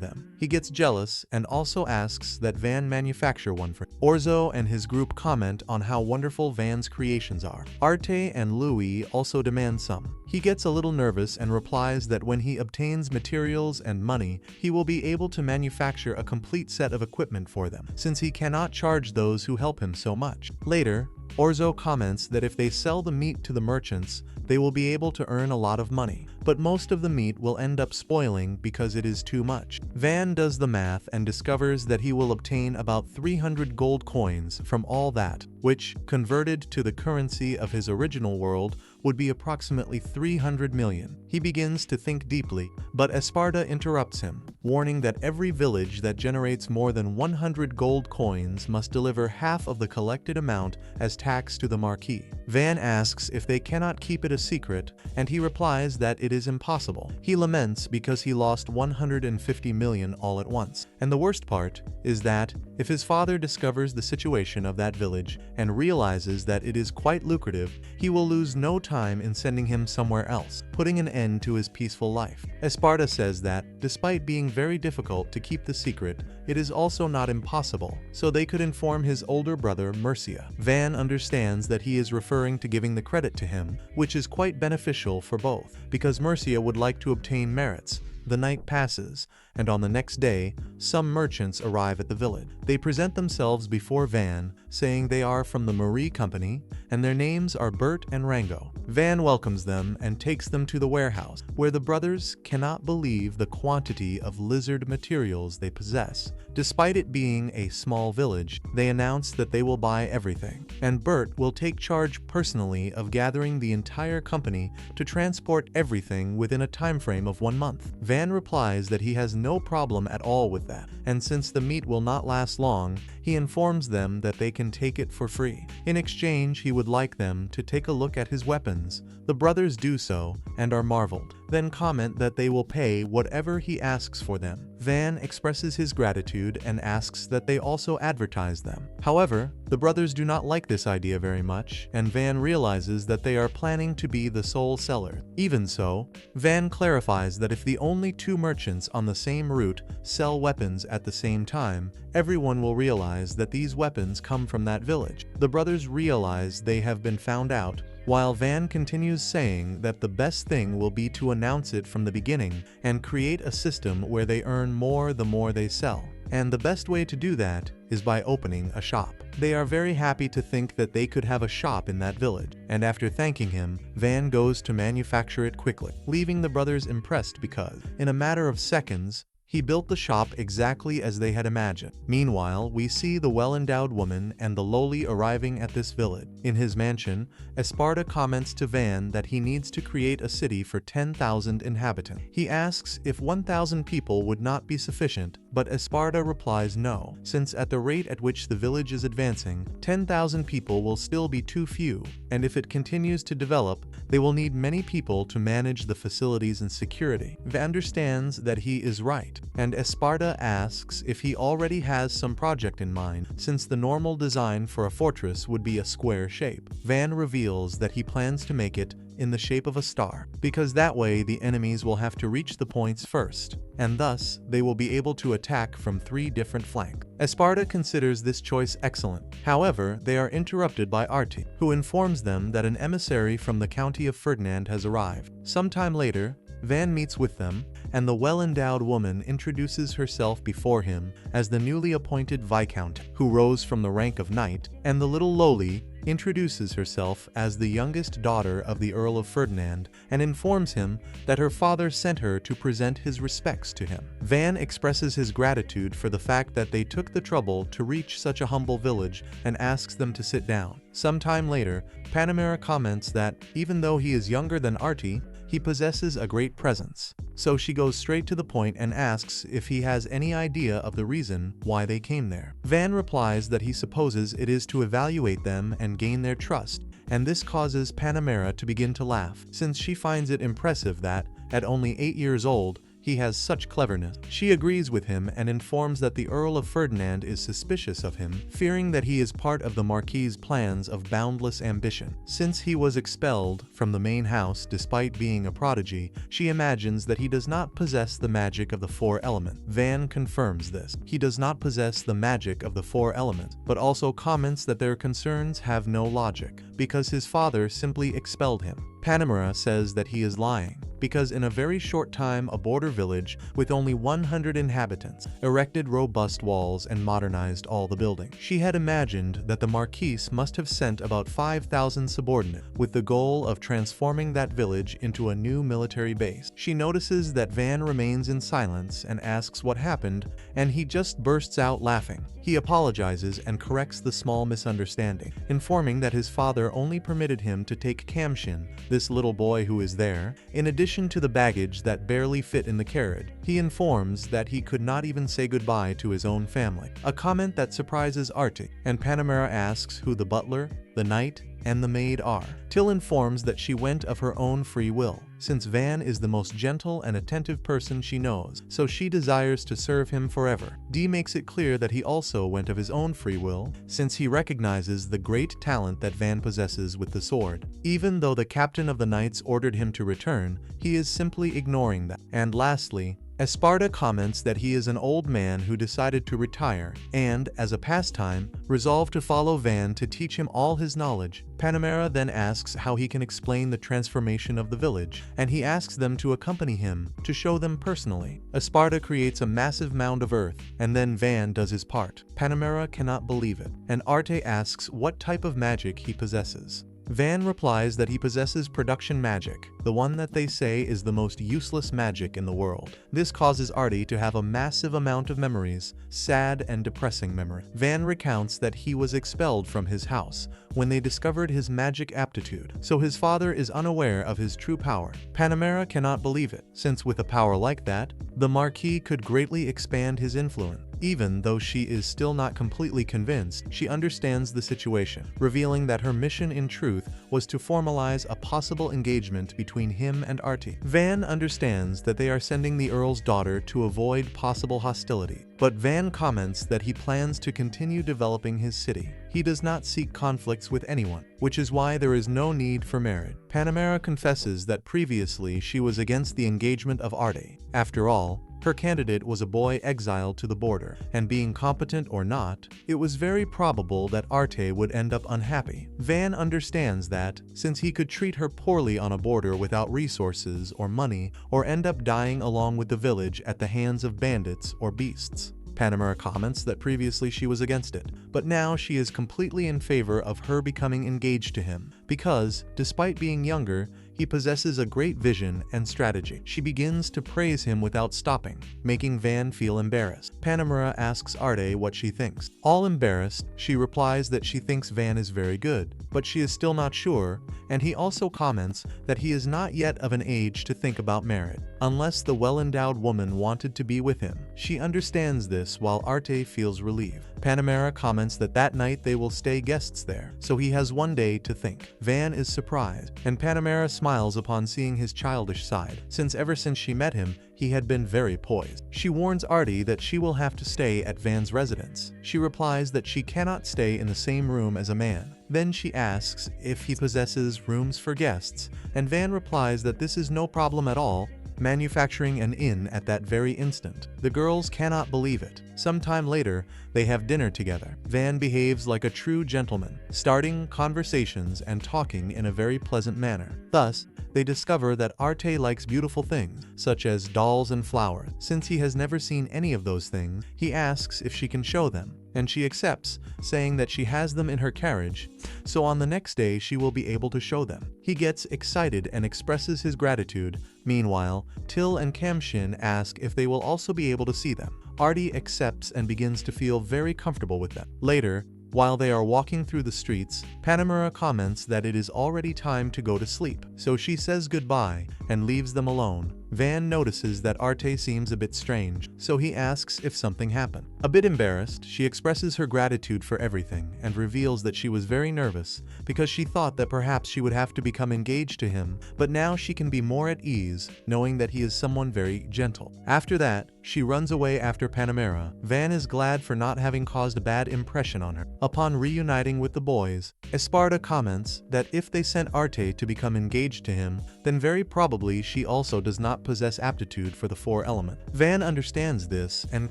them. He gets jealous and also asks that Van manufacture one for him. Orzo and his group comment on how wonderful Van's creations are. Arte and Louis also demand some. He gets a little nervous and replies that when he obtains materials and money, he will be able to manufacture a complete set of equipment for them, since he cannot charge those who help him so much. Later, Orzo comments that if they sell the meat to the merchants, they will be able to earn a lot of money, but most of the meat will end up spoiling because it is too much. Van does the math and discovers that he will obtain about 300 gold coins from all that, which, converted to the currency of his original world, would be approximately 300 million. He begins to think deeply, but Esparta interrupts him, warning that every village that generates more than 100 gold coins must deliver half of the collected amount as tax to the marquis. Van asks if they cannot keep it a secret, and he replies that it is impossible. He laments because he lost 150 million all at once. And the worst part is that, if his father discovers the situation of that village and realizes that it is quite lucrative, he will lose no time in sending him somewhere else, putting an end to his peaceful life. Esparta says that, despite being very difficult to keep the secret, it is also not impossible, so they could inform his older brother Mercia. Van understands that he is referring to giving the credit to him, which is quite beneficial for both, because Mercia would like to obtain merits. The night passes, and on the next day, some merchants arrive at the village. They present themselves before Van, saying they are from the Marie Company, and their names are Bert and Rango. Van welcomes them and takes them to the warehouse, where the brothers cannot believe the quantity of lizard materials they possess. Despite it being a small village, they announce that they will buy everything, and Bert will take charge personally of gathering the entire company to transport everything within a time frame of 1 month. Van replies that he has no problem at all with that, and since the meat will not last long, he informs them that they can take it for free. In exchange, he would like them to take a look at his weapons. The brothers do so and are marveled, then comment that they will pay whatever he asks for them. Van expresses his gratitude and asks that they also advertise them. However, the brothers do not like this idea very much, and Van realizes that they are planning to be the sole seller. Even so, Van clarifies that if the only 2 merchants on the same route sell weapons at the same time, everyone will realize that these weapons come from that village. The brothers realize they have been found out, while Van continues saying that the best thing will be to announce it from the beginning and create a system where they earn more the more they sell. And the best way to do that is by opening a shop. They are very happy to think that they could have a shop in that village, and after thanking him, Van goes to manufacture it quickly, leaving the brothers impressed because, in a matter of seconds, he built the shop exactly as they had imagined. Meanwhile, we see the well-endowed woman and the lowly arriving at this village. In his mansion, Esparta comments to Van that he needs to create a city for 10,000 inhabitants. He asks if 1,000 people would not be sufficient, but Esparta replies no, since at the rate at which the village is advancing, 10,000 people will still be too few, and if it continues to develop, they will need many people to manage the facilities and security. Van understands that he is right, and Esparta asks if he already has some project in mind, since the normal design for a fortress would be a square shape. Van reveals that he plans to make it in the shape of a star, because that way the enemies will have to reach the points first, and thus they will be able to attack from 3 different flanks. Esparta considers this choice excellent. However, they are interrupted by Arti, who informs them that an emissary from the county of Ferdinand has arrived. Sometime later, Van meets with them, and the well-endowed woman introduces herself before him as the newly appointed Viscount, who rose from the rank of knight, and the little Loli introduces herself as the youngest daughter of the Earl of Ferdinand and informs him that her father sent her to present his respects to him. Van expresses his gratitude for the fact that they took the trouble to reach such a humble village and asks them to sit down. Sometime later, Panamera comments that, even though he is younger than Arti, he possesses a great presence. So she goes straight to the point and asks if he has any idea of the reason why they came there. Van replies that he supposes it is to evaluate them and gain their trust, and this causes Panamera to begin to laugh, since she finds it impressive that, at only 8 years old, he has such cleverness. She agrees with him and informs that the Earl of Ferdinand is suspicious of him, fearing that he is part of the Marquis's plans of boundless ambition. Since he was expelled from the main house despite being a prodigy, she imagines that he does not possess the magic of the 4 elements. Van confirms this. He does not possess the magic of the 4 elements, but also comments that their concerns have no logic, because his father simply expelled him. Panamera says that he is lying, because in a very short time a border village with only 100 inhabitants erected robust walls and modernized all the buildings. She had imagined that the Marquis must have sent about 5,000 subordinates with the goal of transforming that village into a new military base. She notices that Van remains in silence and asks what happened, and he just bursts out laughing. He apologizes and corrects the small misunderstanding, informing that his father only permitted him to take Kamshin, this little boy who is there, in addition to the baggage that barely fit in the carriage. He informs that he could not even say goodbye to his own family, a comment that surprises Arti, and Panamera asks who the butler, the knight, and the maid are. Till informs that she went of her own free will, since Van is the most gentle and attentive person she knows, so she desires to serve him forever. Dee makes it clear that he also went of his own free will, since he recognizes the great talent that Van possesses with the sword. Even though the captain of the knights ordered him to return, he is simply ignoring that. And lastly, Esparta comments that he is an old man who decided to retire and, as a pastime, resolved to follow Van to teach him all his knowledge. Panamera then asks how he can explain the transformation of the village, and he asks them to accompany him to show them personally. Esparta creates a massive mound of earth, and then Van does his part. Panamera cannot believe it, and Arte asks what type of magic he possesses. Van replies that he possesses production magic, the one that they say is the most useless magic in the world. This causes Artie to have a massive amount of memories, sad and depressing memories. Van recounts that he was expelled from his house when they discovered his magic aptitude, so his father is unaware of his true power. Panamera cannot believe it, since with a power like that, the Marquis could greatly expand his influence. Even though she is still not completely convinced, she understands the situation, revealing that her mission in truth was to formalize a possible engagement between him and Artie. Van understands that they are sending the Earl's daughter to avoid possible hostility, but Van comments that he plans to continue developing his city. He does not seek conflicts with anyone, which is why there is no need for marriage. Panamera confesses that previously she was against the engagement of Artie. After all, her candidate was a boy exiled to the border, and being competent or not, it was very probable that Arte would end up unhappy. Van understands that, since he could treat her poorly on a border without resources or money, or end up dying along with the village at the hands of bandits or beasts. Panamera comments that previously she was against it, but now she is completely in favor of her becoming engaged to him, because, despite being younger, he possesses a great vision and strategy. She begins to praise him without stopping, making Van feel embarrassed. Panamera asks Arte what she thinks. All embarrassed, she replies that she thinks Van is very good, but she is still not sure, and he also comments that he is not yet of an age to think about marriage, unless the well-endowed woman wanted to be with him. She understands this while Arte feels relieved. Panamera comments that that night they will stay guests there, so he has one day to think. Van is surprised, and Panamera smiles upon seeing his childish side, since ever since she met him, he had been very poised. She warns Artie that she will have to stay at Van's residence. She replies that she cannot stay in the same room as a man. Then she asks if he possesses rooms for guests, and Van replies that this is no problem at all, manufacturing an inn at that very instant. The girls cannot believe it. Sometime later, they have dinner together. Van behaves like a true gentleman, starting conversations and talking in a very pleasant manner. Thus, they discover that Artie likes beautiful things, such as dolls and flowers. Since he has never seen any of those things, he asks if she can show them, and she accepts, saying that she has them in her carriage, so on the next day she will be able to show them. He gets excited and expresses his gratitude. Meanwhile, Till and Kamshin ask if they will also be able to see them. Artie accepts and begins to feel very comfortable with them. Later, while they are walking through the streets, Panamera comments that it is already time to go to sleep, so she says goodbye and leaves them alone. Van notices that Artie seems a bit strange, so he asks if something happened. A bit embarrassed, she expresses her gratitude for everything and reveals that she was very nervous because she thought that perhaps she would have to become engaged to him, but now she can be more at ease knowing that he is someone very gentle. After that, she runs away after Panamera. Van is glad for not having caused a bad impression on her. Upon reuniting with the boys, Esparta comments that if they sent Artie to become engaged to him, then very probably she also does not possess aptitude for the four elements. Van understands this and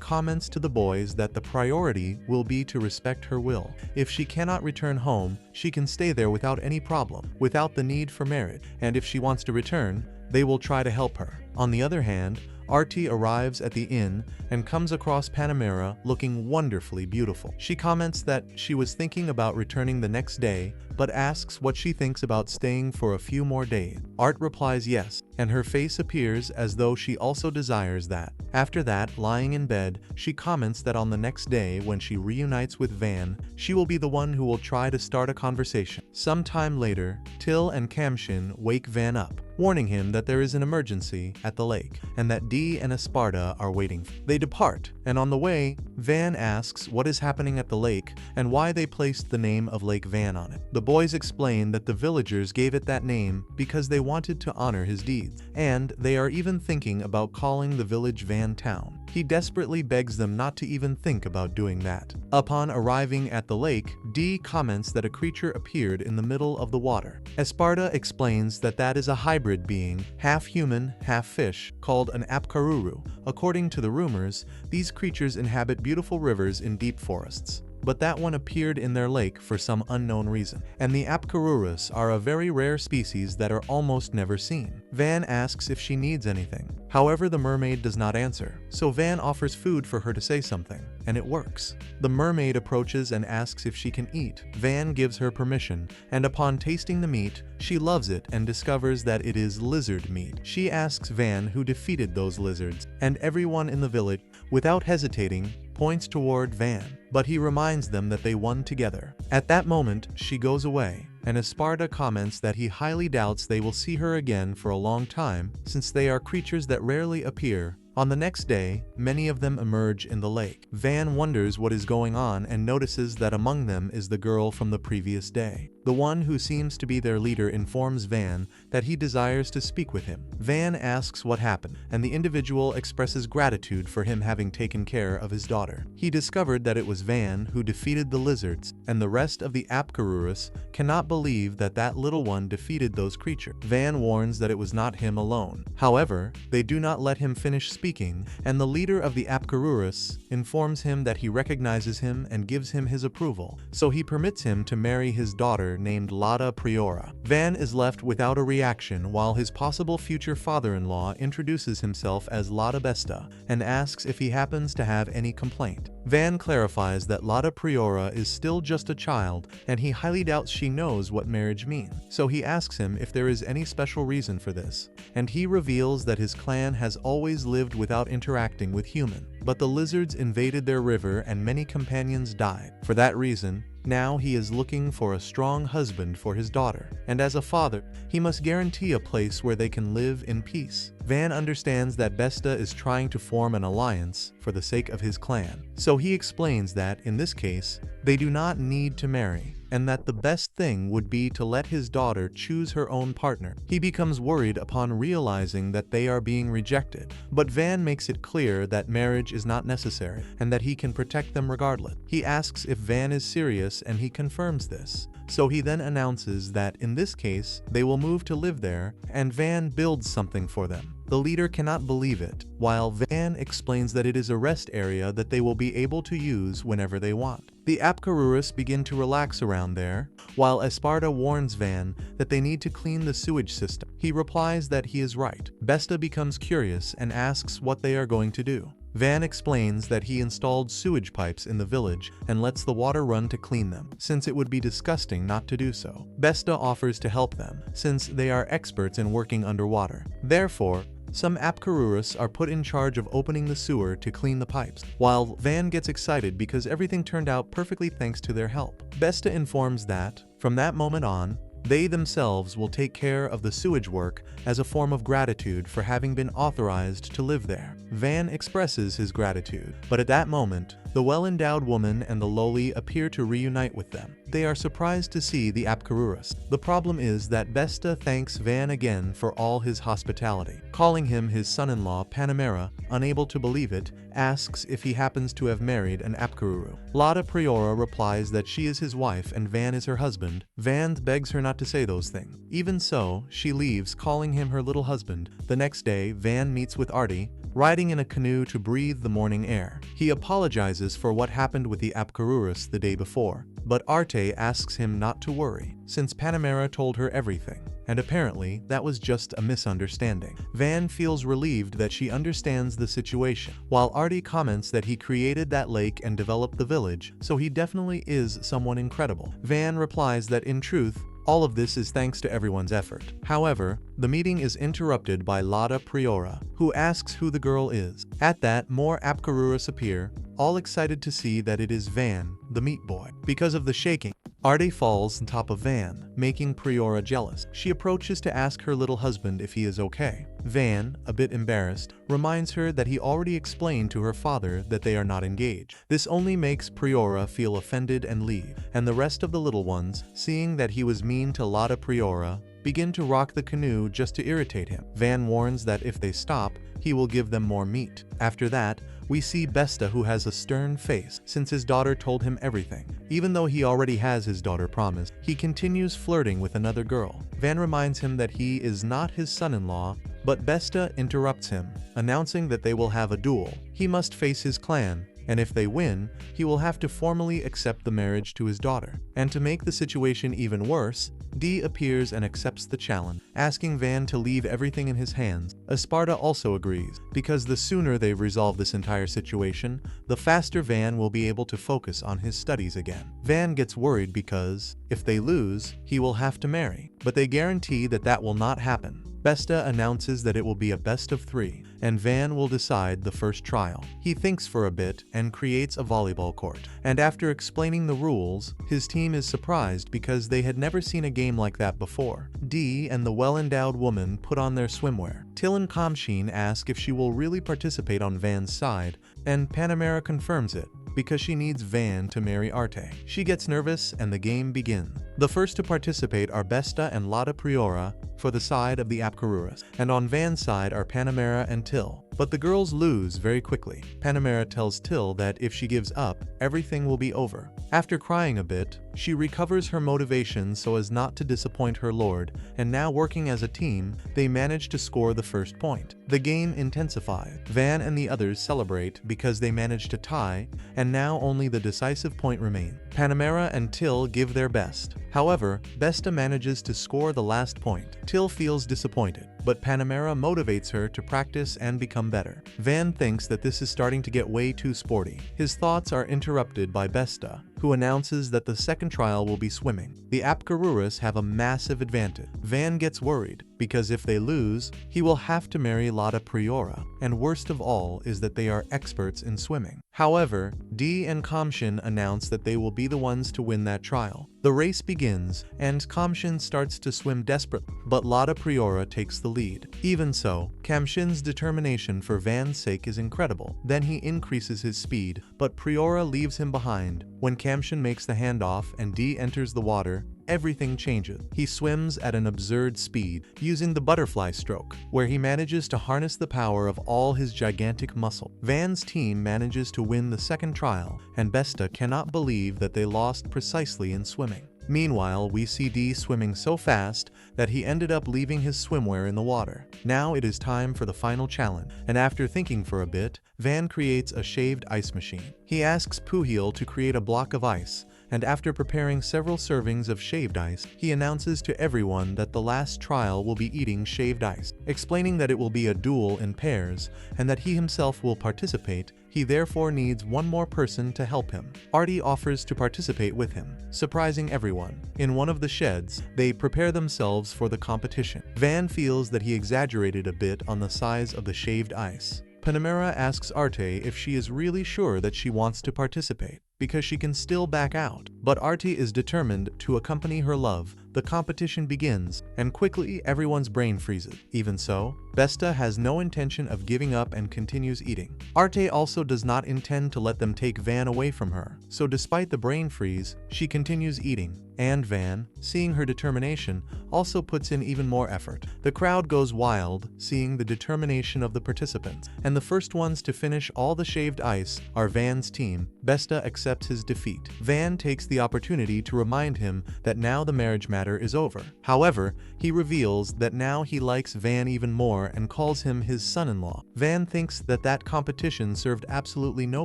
comments to the boys that the priority will be to respect her will. If she cannot return home, she can stay there without any problem, without the need for marriage, and if she wants to return, they will try to help her. On the other hand, Artie arrives at the inn and comes across Panamera looking wonderfully beautiful. She comments that she was thinking about returning the next day, but asks what she thinks about staying for a few more days. Art replies yes, and her face appears as though she also desires that. After that, lying in bed, she comments that on the next day when she reunites with Van, she will be the one who will try to start a conversation. Sometime later, Till and Kamshin wake Van up, warning him that there is an emergency at the lake, and that Dee and Esparta are waiting. They depart, and on the way, Van asks what is happening at the lake and why they placed the name of Lake Van on it. The boys explain that the villagers gave it that name because they wanted to honor his deeds, and they are even thinking about calling the village Van Town. He desperately begs them not to even think about doing that. Upon arriving at the lake, Dee comments that a creature appeared in the middle of the water. Esparta explains that that is a hybrid being, half human, half fish, called an apkaruru. According to the rumors, these creatures inhabit beautiful rivers in deep forests. But that one appeared in their lake for some unknown reason, and the apkarurus are a very rare species that are almost never seen. Van asks if she needs anything. However, the mermaid does not answer, so Van offers food for her to say something, and it works. The mermaid approaches and asks if she can eat. Van gives her permission, and upon tasting the meat, she loves it and discovers that it is lizard meat. She asks Van who defeated those lizards, and everyone in the village, without hesitating, points toward Van, but he reminds them that they won together. At that moment, she goes away, and Esparta comments that he highly doubts they will see her again for a long time, since they are creatures that rarely appear. On the next day, many of them emerge in the lake. Van wonders what is going on and notices that among them is the girl from the previous day. The one who seems to be their leader informs Van that he desires to speak with him. Van asks what happened, and the individual expresses gratitude for him having taken care of his daughter. He discovered that it was Van who defeated the lizards, and the rest of the apkarurus cannot believe that that little one defeated those creatures. Van warns that it was not him alone. However, they do not let him finish speaking, and the leader of the apkarurus informs him that he recognizes him and gives him his approval, so he permits him to marry his daughter named Lada Priora. Van is left without a reaction while his possible future father-in-law introduces himself as Lada Besta and asks if he happens to have any complaint. Van clarifies that Lada Priora is still just a child and he highly doubts she knows what marriage means, so he asks him if there is any special reason for this, and he reveals that his clan has always lived without interacting with humans. But the lizards invaded their river and many companions died. For that reason, Now he is looking for a strong husband for his daughter, and as a father, he must guarantee a place where they can live in peace. Van understands that Besta is trying to form an alliance for the sake of his clan, so he explains that, in this case, they do not need to marry, and that the best thing would be to let his daughter choose her own partner. He becomes worried upon realizing that they are being rejected, but Van makes it clear that marriage is not necessary and that he can protect them regardless. He asks if Van is serious and he confirms this. So he then announces that in this case, they will move to live there, and Van builds something for them. The leader cannot believe it, while Van explains that it is a rest area that they will be able to use whenever they want. The Apkarurus begin to relax around there, while Esparta warns Van that they need to clean the sewage system. He replies that he is right. Besta becomes curious and asks what they are going to do. Van explains that he installed sewage pipes in the village and lets the water run to clean them, since it would be disgusting not to do so. Besta offers to help them, since they are experts in working underwater. Therefore, some Apkarurus are put in charge of opening the sewer to clean the pipes, while Van gets excited because everything turned out perfectly thanks to their help. Besta informs that, from that moment on, they themselves will take care of the sewage work as a form of gratitude for having been authorized to live there. Van expresses his gratitude, but at that moment, the well-endowed woman and the lowly appear to reunite with them. They are surprised to see the Apkarurus. The problem is that Besta thanks Van again for all his hospitality. Calling him his son-in-law, Panamera, unable to believe it, asks if he happens to have married an Apkaruru. Lada Priora replies that she is his wife and Van is her husband. Van begs her not to say those things. Even so, she leaves, calling him her little husband. The next day, Van meets with Artie, riding in a canoe to breathe the morning air. He apologizes for what happened with the Apkarurus the day before, but Arte asks him not to worry, since Panamera told her everything, and apparently that was just a misunderstanding. Van feels relieved that she understands the situation, while Artie comments that he created that lake and developed the village, so he definitely is someone incredible. Van replies that in truth, all of this is thanks to everyone's effort. However, the meeting is interrupted by Lada Priora, who asks who the girl is. At that, more Apkarurus appear, all excited to see that it is Van, the meat boy. Because of the shaking, Arte falls on top of Van, making Priora jealous. She approaches to ask her little husband if he is okay. Van, a bit embarrassed, reminds her that he already explained to her father that they are not engaged. This only makes Priora feel offended and leave, and the rest of the little ones, seeing that he was mean to Lada Priora, begin to rock the canoe just to irritate him. Van warns that if they stop, he will give them more meat. After that, we see Besta, who has a stern face since his daughter told him everything. Even though he already has his daughter promised, he continues flirting with another girl. Van reminds him that he is not his son-in-law, but Besta interrupts him, announcing that they will have a duel. He must face his clan, and if they win, he will have to formally accept the marriage to his daughter. And to make the situation even worse, Dee appears and accepts the challenge, asking Van to leave everything in his hands. Esparta also agrees, because the sooner they resolve this entire situation, the faster Van will be able to focus on his studies again. Van gets worried because, if they lose, he will have to marry, but they guarantee that that will not happen. Besta announces that it will be a best of 3, and Van will decide the first trial. He thinks for a bit and creates a volleyball court. And after explaining the rules, his team is surprised because they had never seen a game like that before. Dee and the well-endowed woman put on their swimwear. Till and Kamshin ask if she will really participate on Van's side, and Panamera confirms it, because she needs Van to marry Arte. She gets nervous and the game begins. The first to participate are Besta and Lada Priora for the side of the Apkarurus, and on Van's side are Panamera and Till. But the girls lose very quickly. Panamera tells Till that if she gives up, everything will be over. After crying a bit, she recovers her motivation so as not to disappoint her lord, and now working as a team, they manage to score the first point. The game intensifies. Van and the others celebrate because they managed to tie, and now only the decisive point remains. Panamera and Till give their best. However, Besta manages to score the last point. Till feels disappointed, but Panamera motivates her to practice and become better. Van thinks that this is starting to get way too sporty. His thoughts are interrupted by Besta, who announces that the second trial will be swimming. The Apkaruras have a massive advantage. Van gets worried, because if they lose, he will have to marry Lotta Priora, and worst of all is that they are experts in swimming. However, Dee and Kamshin announce that they will be the ones to win that trial. The race begins, and Kamshin starts to swim desperately, but Lotta Priora takes the lead. Even so, Kamshin's determination for Van's sake is incredible. Then he increases his speed, but Priora leaves him behind. When Kamshin makes the handoff and Dee enters the water, everything changes. He swims at an absurd speed, using the butterfly stroke, where he manages to harness the power of all his gigantic muscle. Van's team manages to win the second trial, and Besta cannot believe that they lost precisely in swimming. Meanwhile, we see Dee swimming so fast that he ended up leaving his swimwear in the water. Now it is time for the final challenge, and after thinking for a bit, Van creates a shaved ice machine. He asks Puhil to create a block of ice, and after preparing several servings of shaved ice, he announces to everyone that the last trial will be eating shaved ice. Explaining that it will be a duel in pairs, and that he himself will participate, he therefore needs one more person to help him. Artie offers to participate with him, surprising everyone. In one of the sheds, they prepare themselves for the competition. Van feels that he exaggerated a bit on the size of the shaved ice. Panamera asks Arte if she is really sure that she wants to participate, because she can still back out. But Arte is determined to accompany her love. The competition begins, and quickly everyone's brain freezes. Even so, Besta has no intention of giving up and continues eating. Arte also does not intend to let them take Van away from her, so despite the brain freeze, she continues eating. And Van, seeing her determination, also puts in even more effort. The crowd goes wild, seeing the determination of the participants, and the first ones to finish all the shaved ice are Van's team. Besta accepts his defeat. Van takes the opportunity to remind him that now the marriage matter is over. However, he reveals that now he likes Van even more and calls him his son-in-law. Van thinks that that competition served absolutely no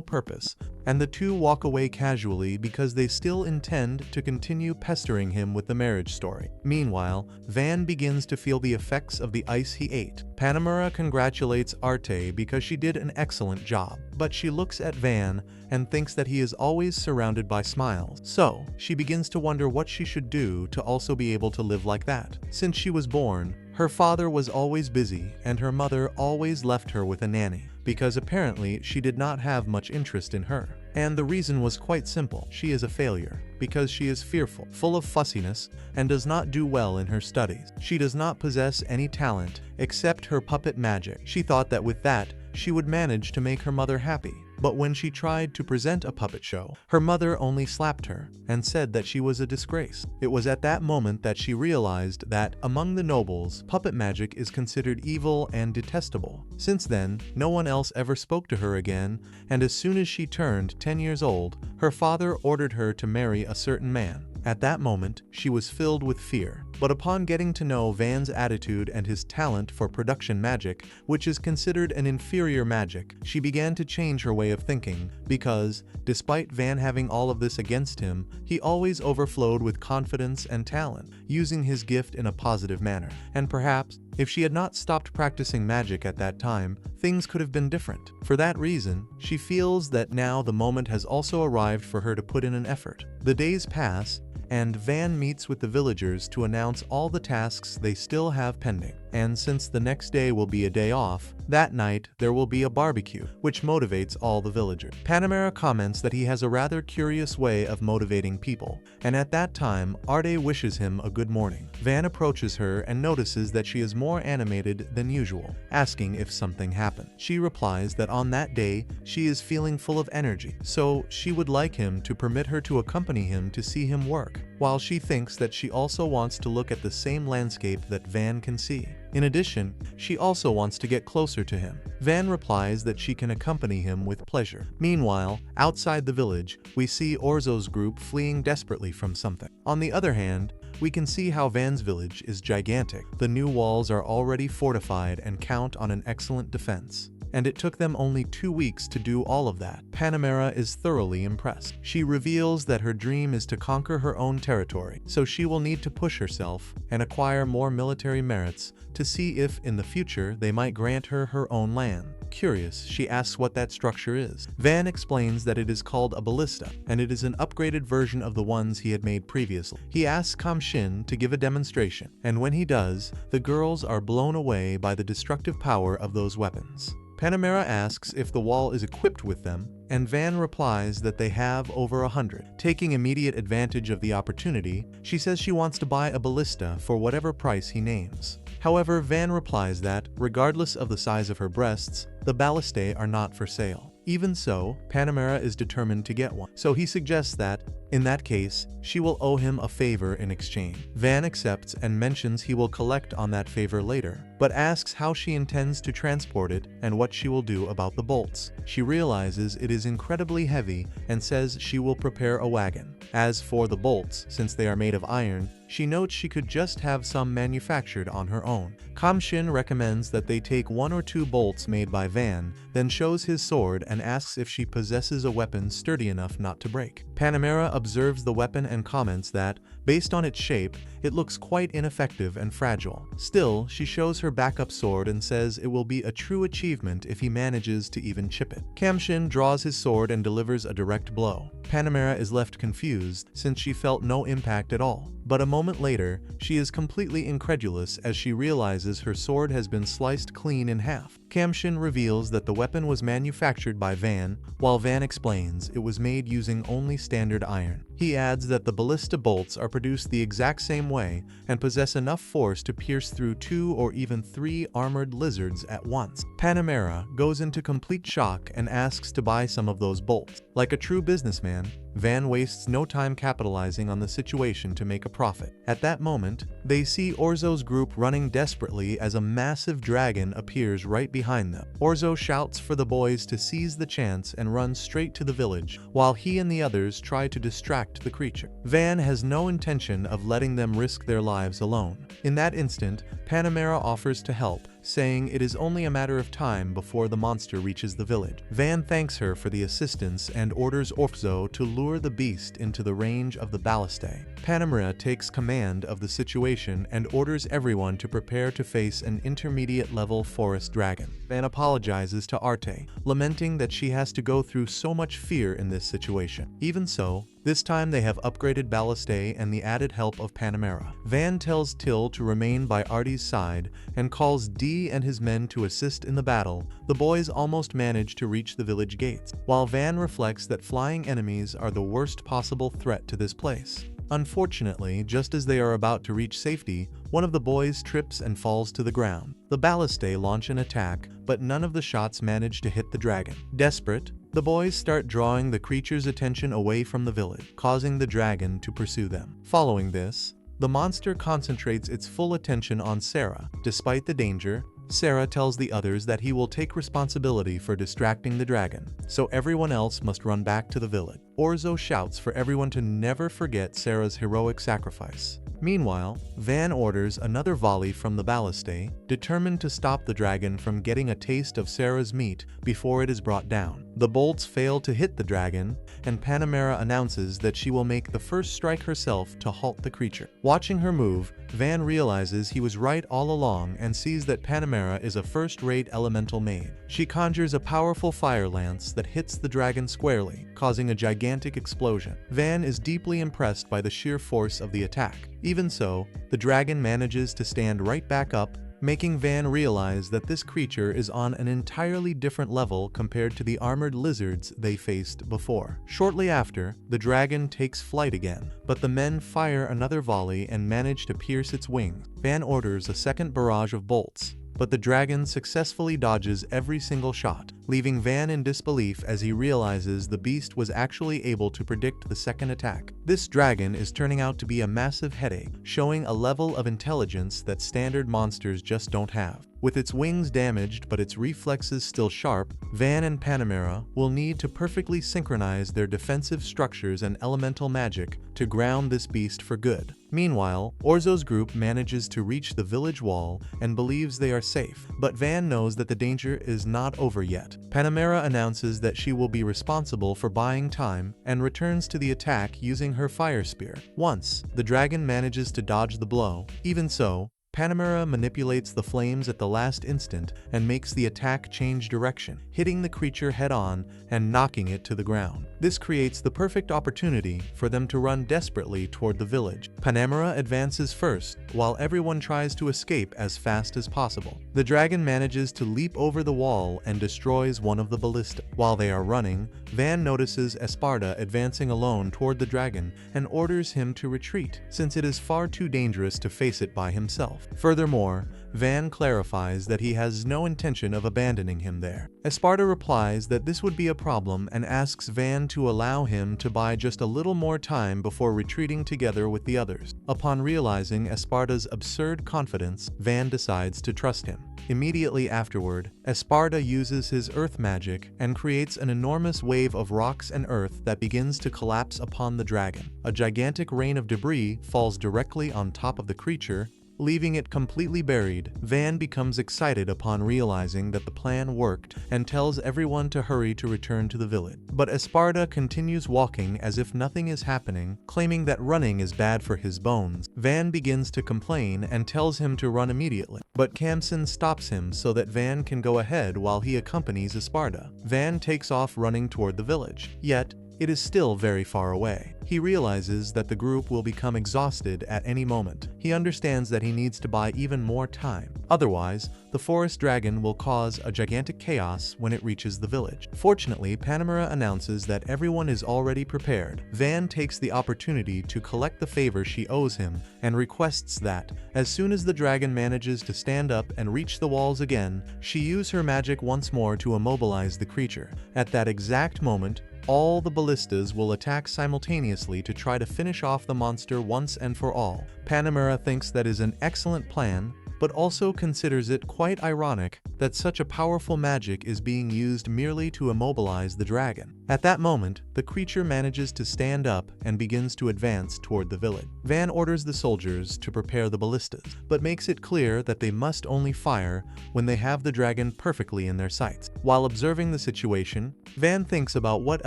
purpose, and the two walk away casually because they still intend to continue pestering him with the marriage story. Meanwhile, Van begins to feel the effects of the ice he ate. Panamera congratulates Arte because she did an excellent job, but she looks at Van and thinks that he is always surrounded by smiles. So, she begins to wonder what she should do to also be able to live like that. Since she was born, her father was always busy and her mother always left her with a nanny, because apparently she did not have much interest in her. And the reason was quite simple. She is a failure, because she is fearful, full of fussiness, and does not do well in her studies. She does not possess any talent except her puppet magic. She thought that with that, she would manage to make her mother happy. But when she tried to present a puppet show, her mother only slapped her and said that she was a disgrace. It was at that moment that she realized that, among the nobles, puppet magic is considered evil and detestable. Since then, no one else ever spoke to her again, and as soon as she turned 10 years old, her father ordered her to marry a certain man. At that moment, she was filled with fear. But upon getting to know Van's attitude and his talent for production magic, which is considered an inferior magic, she began to change her way of thinking, because, despite Van having all of this against him, he always overflowed with confidence and talent, using his gift in a positive manner. And perhaps, if she had not stopped practicing magic at that time, things could have been different. For that reason, she feels that now the moment has also arrived for her to put in an effort. The days pass, and Van meets with the villagers to announce all the tasks they still have pending. And since the next day will be a day off, that night there will be a barbecue, which motivates all the villagers. Panamera comments that he has a rather curious way of motivating people, and at that time, Arte wishes him a good morning. Van approaches her and notices that she is more animated than usual, asking if something happened. She replies that on that day, she is feeling full of energy, so she would like him to permit her to accompany him to see him work, while she thinks that she also wants to look at the same landscape that Van can see. In addition, she also wants to get closer to him. Van replies that she can accompany him with pleasure. Meanwhile, outside the village, we see Orzo's group fleeing desperately from something. On the other hand, we can see how Van's village is gigantic. The new walls are already fortified and count on an excellent defense. and it took them only 2 weeks to do all of that. Panamera is thoroughly impressed. She reveals that her dream is to conquer her own territory, so she will need to push herself and acquire more military merits to see if, in the future, they might grant her her own land. Curious, she asks what that structure is. Van explains that it is called a ballista, and it is an upgraded version of the ones he had made previously. He asks Kam-shin to give a demonstration, and when he does, the girls are blown away by the destructive power of those weapons. Panamera asks if the wall is equipped with them, and Van replies that they have over 100. Taking immediate advantage of the opportunity, she says she wants to buy a ballista for whatever price he names. However, Van replies that, regardless of the size of her breasts, the ballistae are not for sale. Even so, Panamera is determined to get one, so he suggests that, in that case, she will owe him a favor in exchange. Van accepts and mentions he will collect on that favor later, but asks how she intends to transport it and what she will do about the bolts. She realizes it is incredibly heavy and says she will prepare a wagon. As for the bolts, since they are made of iron, she notes she could just have some manufactured on her own. Kam-shin recommends that they take 1 or 2 bolts made by Van, then shows his sword and asks if she possesses a weapon sturdy enough not to break. Panamera observes the weapon and comments that, based on its shape, it looks quite ineffective and fragile. Still, she shows her backup sword and says it will be a true achievement if he manages to even chip it. Kam-shin draws his sword and delivers a direct blow. Panamera is left confused since she felt no impact at all. But a moment later, she is completely incredulous as she realizes her sword has been sliced clean in half. Kam-shin reveals that the weapon was manufactured by Van, while Van explains it was made using only standard iron. He adds that the ballista bolts are produced the exact same way and possess enough force to pierce through 2 or even 3 armored lizards at once. Panamera goes into complete shock and asks to buy some of those bolts. Like a true businessman, Van wastes no time capitalizing on the situation to make a profit. At that moment, they see Orzo's group running desperately as a massive dragon appears right behind them. Orzo shouts for the boys to seize the chance and run straight to the village, while he and the others try to distract the creature. Van has no intention of letting them risk their lives alone. In that instant, Panamera offers to help, saying it is only a matter of time before the monster reaches the village. Van thanks her for the assistance and orders Orzo to lure the beast into the range of the ballistae. Panamera takes command of the situation and orders everyone to prepare to face an intermediate-level forest dragon. Van apologizes to Arte, lamenting that she has to go through so much fear in this situation. Even so, this time they have upgraded ballistae and the added help of Panamera. Van tells Till to remain by Artie's side and calls D and his men to assist in the battle. The boys almost manage to reach the village gates, while Van reflects that flying enemies are the worst possible threat to this place. Unfortunately, just as they are about to reach safety, one of the boys trips and falls to the ground. The ballistae launch an attack, but none of the shots manage to hit the dragon. Desperate, the boys start drawing the creature's attention away from the village, causing the dragon to pursue them. Following this, the monster concentrates its full attention on Sarah. Despite the danger, Sarah tells the others that he will take responsibility for distracting the dragon, so everyone else must run back to the village. Orzo shouts for everyone to never forget Sarah's heroic sacrifice. Meanwhile, Van orders another volley from the ballistae, determined to stop the dragon from getting a taste of Sarah's meat before it is brought down. The bolts fail to hit the dragon, and Panamera announces that she will make the first strike herself to halt the creature. Watching her move, Van realizes he was right all along and sees that Panamera is a first-rate elemental maid. She conjures a powerful fire lance that hits the dragon squarely, causing a gigantic explosion. Van is deeply impressed by the sheer force of the attack. Even so, the dragon manages to stand right back up, making Van realize that this creature is on an entirely different level compared to the armored lizards they faced before. Shortly after, the dragon takes flight again, but the men fire another volley and manage to pierce its wings. Van orders a second barrage of bolts, but the dragon successfully dodges every single shot. leaving Van in disbelief as he realizes the beast was actually able to predict the second attack. This dragon is turning out to be a massive headache, showing a level of intelligence that standard monsters just don't have. With its wings damaged but its reflexes still sharp, Van and Panamera will need to perfectly synchronize their defensive structures and elemental magic to ground this beast for good. Meanwhile, Orzo's group manages to reach the village wall and believes they are safe, but Van knows that the danger is not over yet. Panamera announces that she will be responsible for buying time and returns to the attack using her fire spear. Once the dragon manages to dodge the blow, even so, Panamera manipulates the flames at the last instant and makes the attack change direction, hitting the creature head-on and knocking it to the ground. This creates the perfect opportunity for them to run desperately toward the village. Panamera advances first, while everyone tries to escape as fast as possible. The dragon manages to leap over the wall and destroys one of the ballistas. While they are running, Van notices Esparta advancing alone toward the dragon and orders him to retreat, since it is far too dangerous to face it by himself. Furthermore, Van clarifies that he has no intention of abandoning him there. Esparta replies that this would be a problem and asks Van to allow him to buy just a little more time before retreating together with the others. Upon realizing Esparta's absurd confidence, Van decides to trust him. Immediately afterward, Esparta uses his earth magic and creates an enormous wave of rocks and earth that begins to collapse upon the dragon. A gigantic rain of debris falls directly on top of the creature, leaving it completely buried. Van becomes excited upon realizing that the plan worked and tells everyone to hurry to return to the village. But Esparta continues walking as if nothing is happening, claiming that running is bad for his bones. Van begins to complain and tells him to run immediately, but Kamsin stops him so that Van can go ahead while he accompanies Esparta. Van takes off running toward the village, yet it is still very far away. He realizes that the group will become exhausted at any moment. He understands that he needs to buy even more time. Otherwise, the forest dragon will cause a gigantic chaos when it reaches the village. Fortunately, Panamera announces that everyone is already prepared. Van takes the opportunity to collect the favor she owes him and requests that, as soon as the dragon manages to stand up and reach the walls again, she use her magic once more to immobilize the creature. At that exact moment, all the ballistas will attack simultaneously to try to finish off the monster once and for all. Panamera thinks that is an excellent plan, but also considers it quite ironic that such a powerful magic is being used merely to immobilize the dragon. At that moment, the creature manages to stand up and begins to advance toward the village. Van orders the soldiers to prepare the ballistas, but makes it clear that they must only fire when they have the dragon perfectly in their sights. While observing the situation, Van thinks about what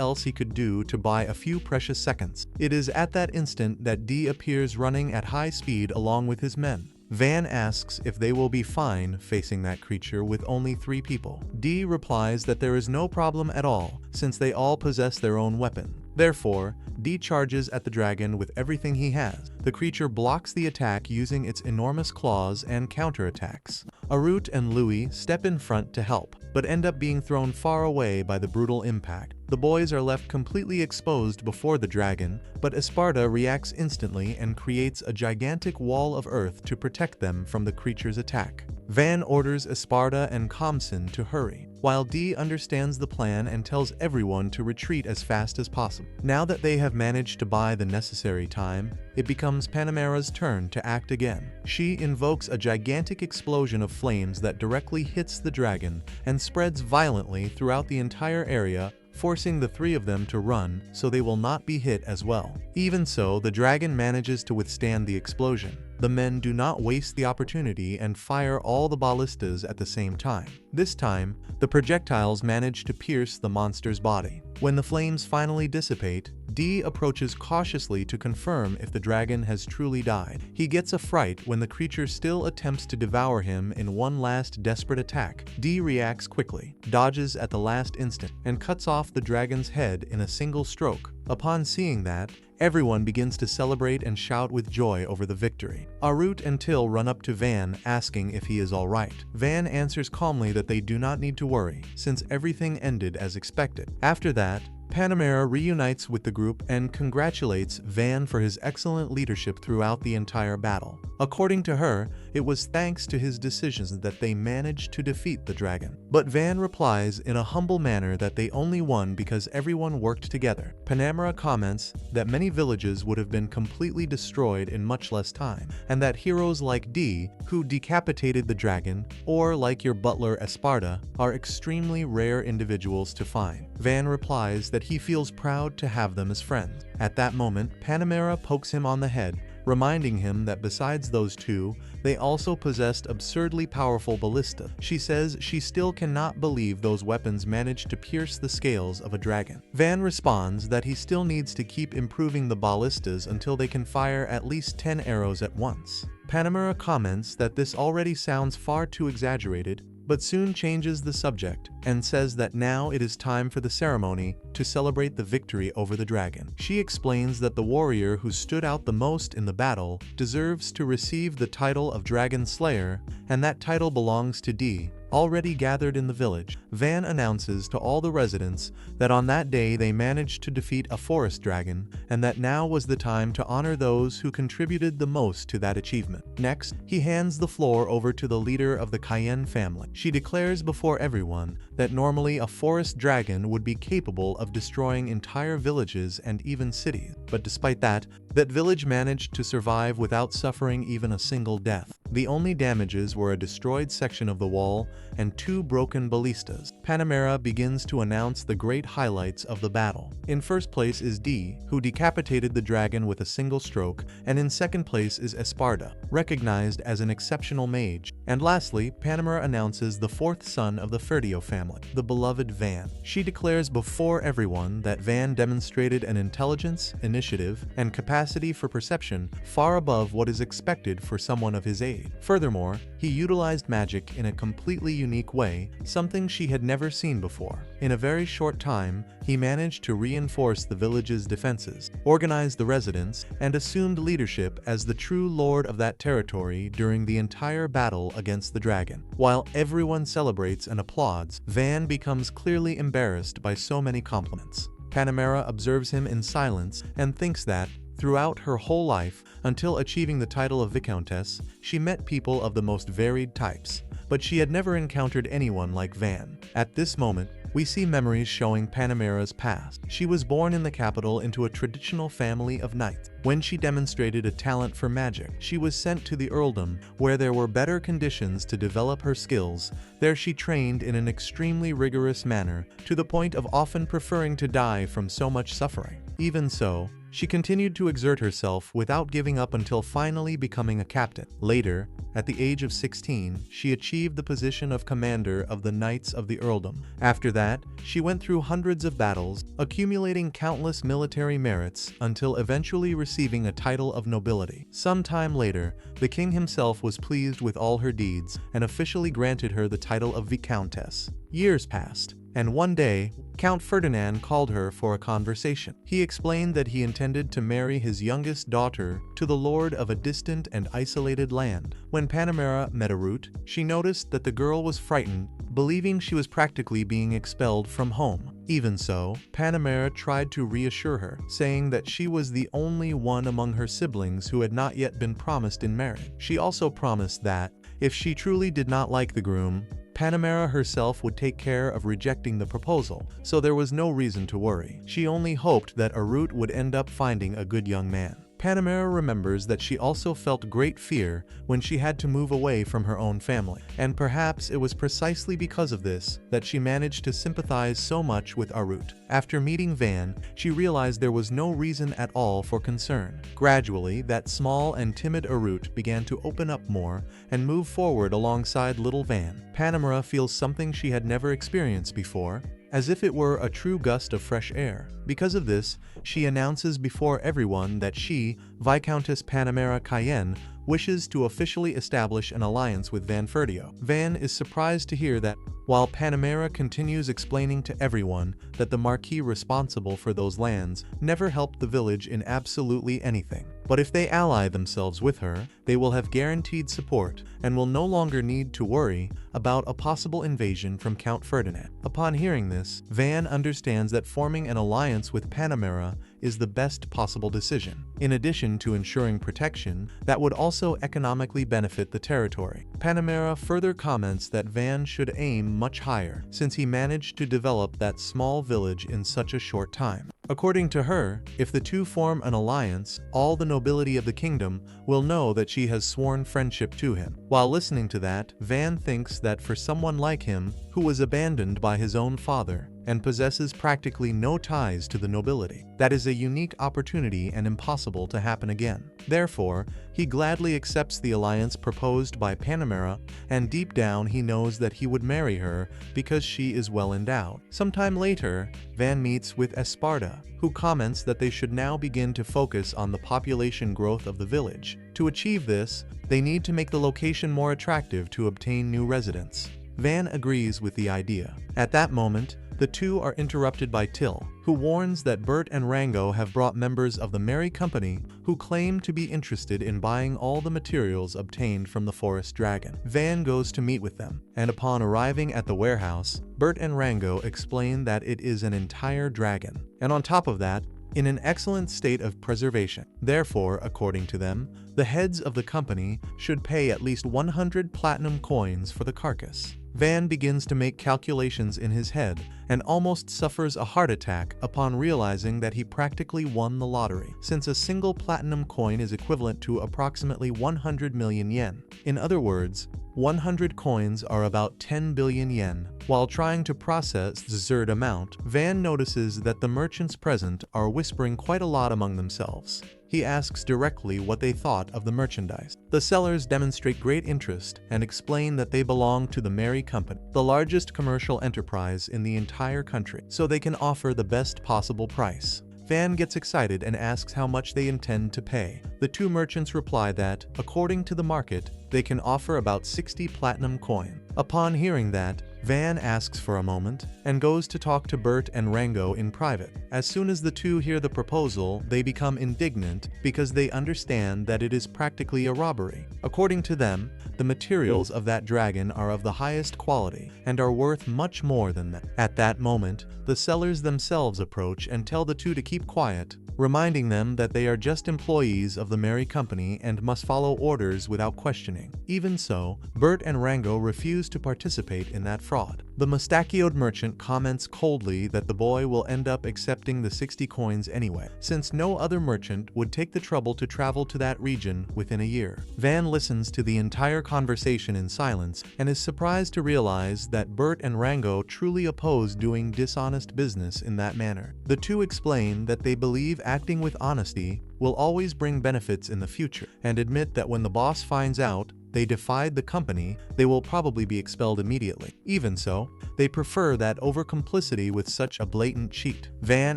else he could do to buy a few precious seconds. It is at that instant that D appears running at high speed along with his men. Van asks if they will be fine facing that creature with only 3 people. D replies that there is no problem at all, since they all possess their own weapon. Therefore, D charges at the dragon with everything he has. The creature blocks the attack using its enormous claws and counterattacks. Arut and Louis step in front to help, but end up being thrown far away by the brutal impact. The boys are left completely exposed before the dragon, but Esparta reacts instantly and creates a gigantic wall of earth to protect them from the creature's attack. Van orders Esparta and Kamsin to hurry, while D understands the plan and tells everyone to retreat as fast as possible. Now that they have managed to buy the necessary time, it becomes Panamera's turn to act again. She invokes a gigantic explosion of flames that directly hits the dragon and spreads violently throughout the entire area, forcing the 3 of them to run so they will not be hit as well. Even so, the dragon manages to withstand the explosion. The men do not waste the opportunity and fire all the ballistas at the same time. This time, the projectiles manage to pierce the monster's body. When the flames finally dissipate, D approaches cautiously to confirm if the dragon has truly died. He gets a fright when the creature still attempts to devour him in one last desperate attack. D reacts quickly, dodges at the last instant, and cuts off the dragon's head in a single stroke. Upon seeing that, everyone begins to celebrate and shout with joy over the victory. Arut and Till run up to Van asking if he is alright. Van answers calmly that they do not need to worry, since everything ended as expected. After that, Panamera reunites with the group and congratulates Van for his excellent leadership throughout the entire battle. According to her, it was thanks to his decisions that they managed to defeat the dragon. But Van replies in a humble manner that they only won because everyone worked together. Panamera comments that many villages would have been completely destroyed in much less time, and that heroes like D, who decapitated the dragon, or like your butler Esparta, are extremely rare individuals to find. Van replies that he feels proud to have them as friends. At that moment, Panamera pokes him on the head, reminding him that besides those two, they also possessed absurdly powerful ballistas. She says she still cannot believe those weapons managed to pierce the scales of a dragon. Van responds that he still needs to keep improving the ballistas until they can fire at least 10 arrows at once. Panamera comments that this already sounds far too exaggerated, but soon changes the subject and says that now it is time for the ceremony to celebrate the victory over the dragon. She explains that the warrior who stood out the most in the battle deserves to receive the title of Dragon Slayer, and that title belongs to D, already gathered in the village. Van announces to all the residents that on that day they managed to defeat a forest dragon, and that now was the time to honor those who contributed the most to that achievement. Next, he hands the floor over to the leader of the Cayenne family. She declares before everyone that normally a forest dragon would be capable of destroying entire villages and even cities, but despite that village managed to survive without suffering even a single death. The only damages were a destroyed section of the wall and 2 broken ballistas. Panamera begins to announce the great highlights of the battle. In first place is D, who decapitated the dragon with a single stroke, and in second place is Esparta, recognized as an exceptional mage. And lastly, Panamera announces the 4th son of the Ferdio family, the beloved Van. She declares before everyone that Van demonstrated an intelligence, initiative, and capacity for perception far above what is expected for someone of his age. Furthermore, he utilized magic in a completely unique way, something she had never seen before. In a very short time, he managed to reinforce the village's defenses, organize the residents, and assumed leadership as the true lord of that territory during the entire battle against the dragon. While everyone celebrates and applauds, Van becomes clearly embarrassed by so many compliments. Panamera observes him in silence and thinks that, throughout her whole life, until achieving the title of Viscountess, she met people of the most varied types, but she had never encountered anyone like Van. At this moment, we see memories showing Panamera's past. She was born in the capital into a traditional family of knights. When she demonstrated a talent for magic, she was sent to the earldom, where there were better conditions to develop her skills. There she trained in an extremely rigorous manner, to the point of often preferring to die from so much suffering. Even so, she continued to exert herself without giving up until finally becoming a captain. Later, at the age of 16, she achieved the position of commander of the Knights of the Earldom. After that, she went through hundreds of battles, accumulating countless military merits until eventually receiving a title of nobility. Some time later, the king himself was pleased with all her deeds and officially granted her the title of Viscountess. Years passed, and one day, Count Ferdinand called her for a conversation. He explained that he intended to marry his youngest daughter to the lord of a distant and isolated land. When Panamera met Arut, she noticed that the girl was frightened, believing she was practically being expelled from home. Even so, Panamera tried to reassure her, saying that she was the only one among her siblings who had not yet been promised in marriage. She also promised that, if she truly did not like the groom, Panamera herself would take care of rejecting the proposal, so there was no reason to worry. She only hoped that Arut would end up finding a good young man. Panamera remembers that she also felt great fear when she had to move away from her own family, and perhaps it was precisely because of this that she managed to sympathize so much with Arut. After meeting Van, she realized there was no reason at all for concern. Gradually, that small and timid Arut began to open up more and move forward alongside little Van. Panamera feels something she had never experienced before, as if it were a true gust of fresh air. Because of this, she announces before everyone that she, Viscountess Panamera Cayenne, wishes to officially establish an alliance with Van Ferdio. Van is surprised to hear that, while Panamera continues explaining to everyone that the marquis responsible for those lands never helped the village in absolutely anything. But if they ally themselves with her, they will have guaranteed support and will no longer need to worry about a possible invasion from Count Ferdinand. Upon hearing this, Van understands that forming an alliance with Panamera is the best possible decision. In addition to ensuring protection, that would also economically benefit the territory. Panamera further comments that Van should aim much higher, since he managed to develop that small village in such a short time. According to her, if the two form an alliance, all the nobility of the kingdom will know that she has sworn friendship to him. While listening to that, Van thinks that for someone like him, who was abandoned by his own father, and possesses practically no ties to the nobility, that is a unique opportunity and impossible to happen again. Therefore, he gladly accepts the alliance proposed by Panamera, and deep down he knows that he would marry her because she is well endowed. Sometime later, Van meets with Esparta, who comments that they should now begin to focus on the population growth of the village. To achieve this, they need to make the location more attractive to obtain new residents. Van agrees with the idea. At that moment, the two are interrupted by Till, who warns that Bert and Rango have brought members of the Merry Company who claim to be interested in buying all the materials obtained from the forest dragon. Van goes to meet with them, and upon arriving at the warehouse, Bert and Rango explain that it is an entire dragon, and on top of that, in an excellent state of preservation. Therefore, according to them, the heads of the company should pay at least 100 platinum coins for the carcass. Van begins to make calculations in his head and almost suffers a heart attack upon realizing that he practically won the lottery, since a single platinum coin is equivalent to approximately 100 million yen. In other words, 100 coins are about 10 billion yen. While trying to process the desired amount, Van notices that the merchants present are whispering quite a lot among themselves. He asks directly what they thought of the merchandise. The sellers demonstrate great interest and explain that they belong to the Merry Company, the largest commercial enterprise in the entire country, so they can offer the best possible price. Van gets excited and asks how much they intend to pay. The two merchants reply that, according to the market, they can offer about 60 platinum coin. Upon hearing that, Van asks for a moment and goes to talk to Bert and Rango in private. As soon as the two hear the proposal, they become indignant because they understand that it is practically a robbery. According to them, the materials of that dragon are of the highest quality and are worth much more than that. At that moment, the sellers themselves approach and tell the two to keep quiet, reminding them that they are just employees of the Merry Company and must follow orders without questioning. Even so, Bert and Rango refuse to participate in that fraud. The mustachioed merchant comments coldly that the boy will end up accepting the 60 coins anyway, since no other merchant would take the trouble to travel to that region within a year. Van listens to the entire conversation in silence and is surprised to realize that Bert and Rango truly oppose doing dishonest business in that manner. The two explain that they believe acting with honesty will always bring benefits in the future, and admit that when the boss finds out they defied the company, they will probably be expelled immediately. Even so, they prefer that over complicity with such a blatant cheat. Van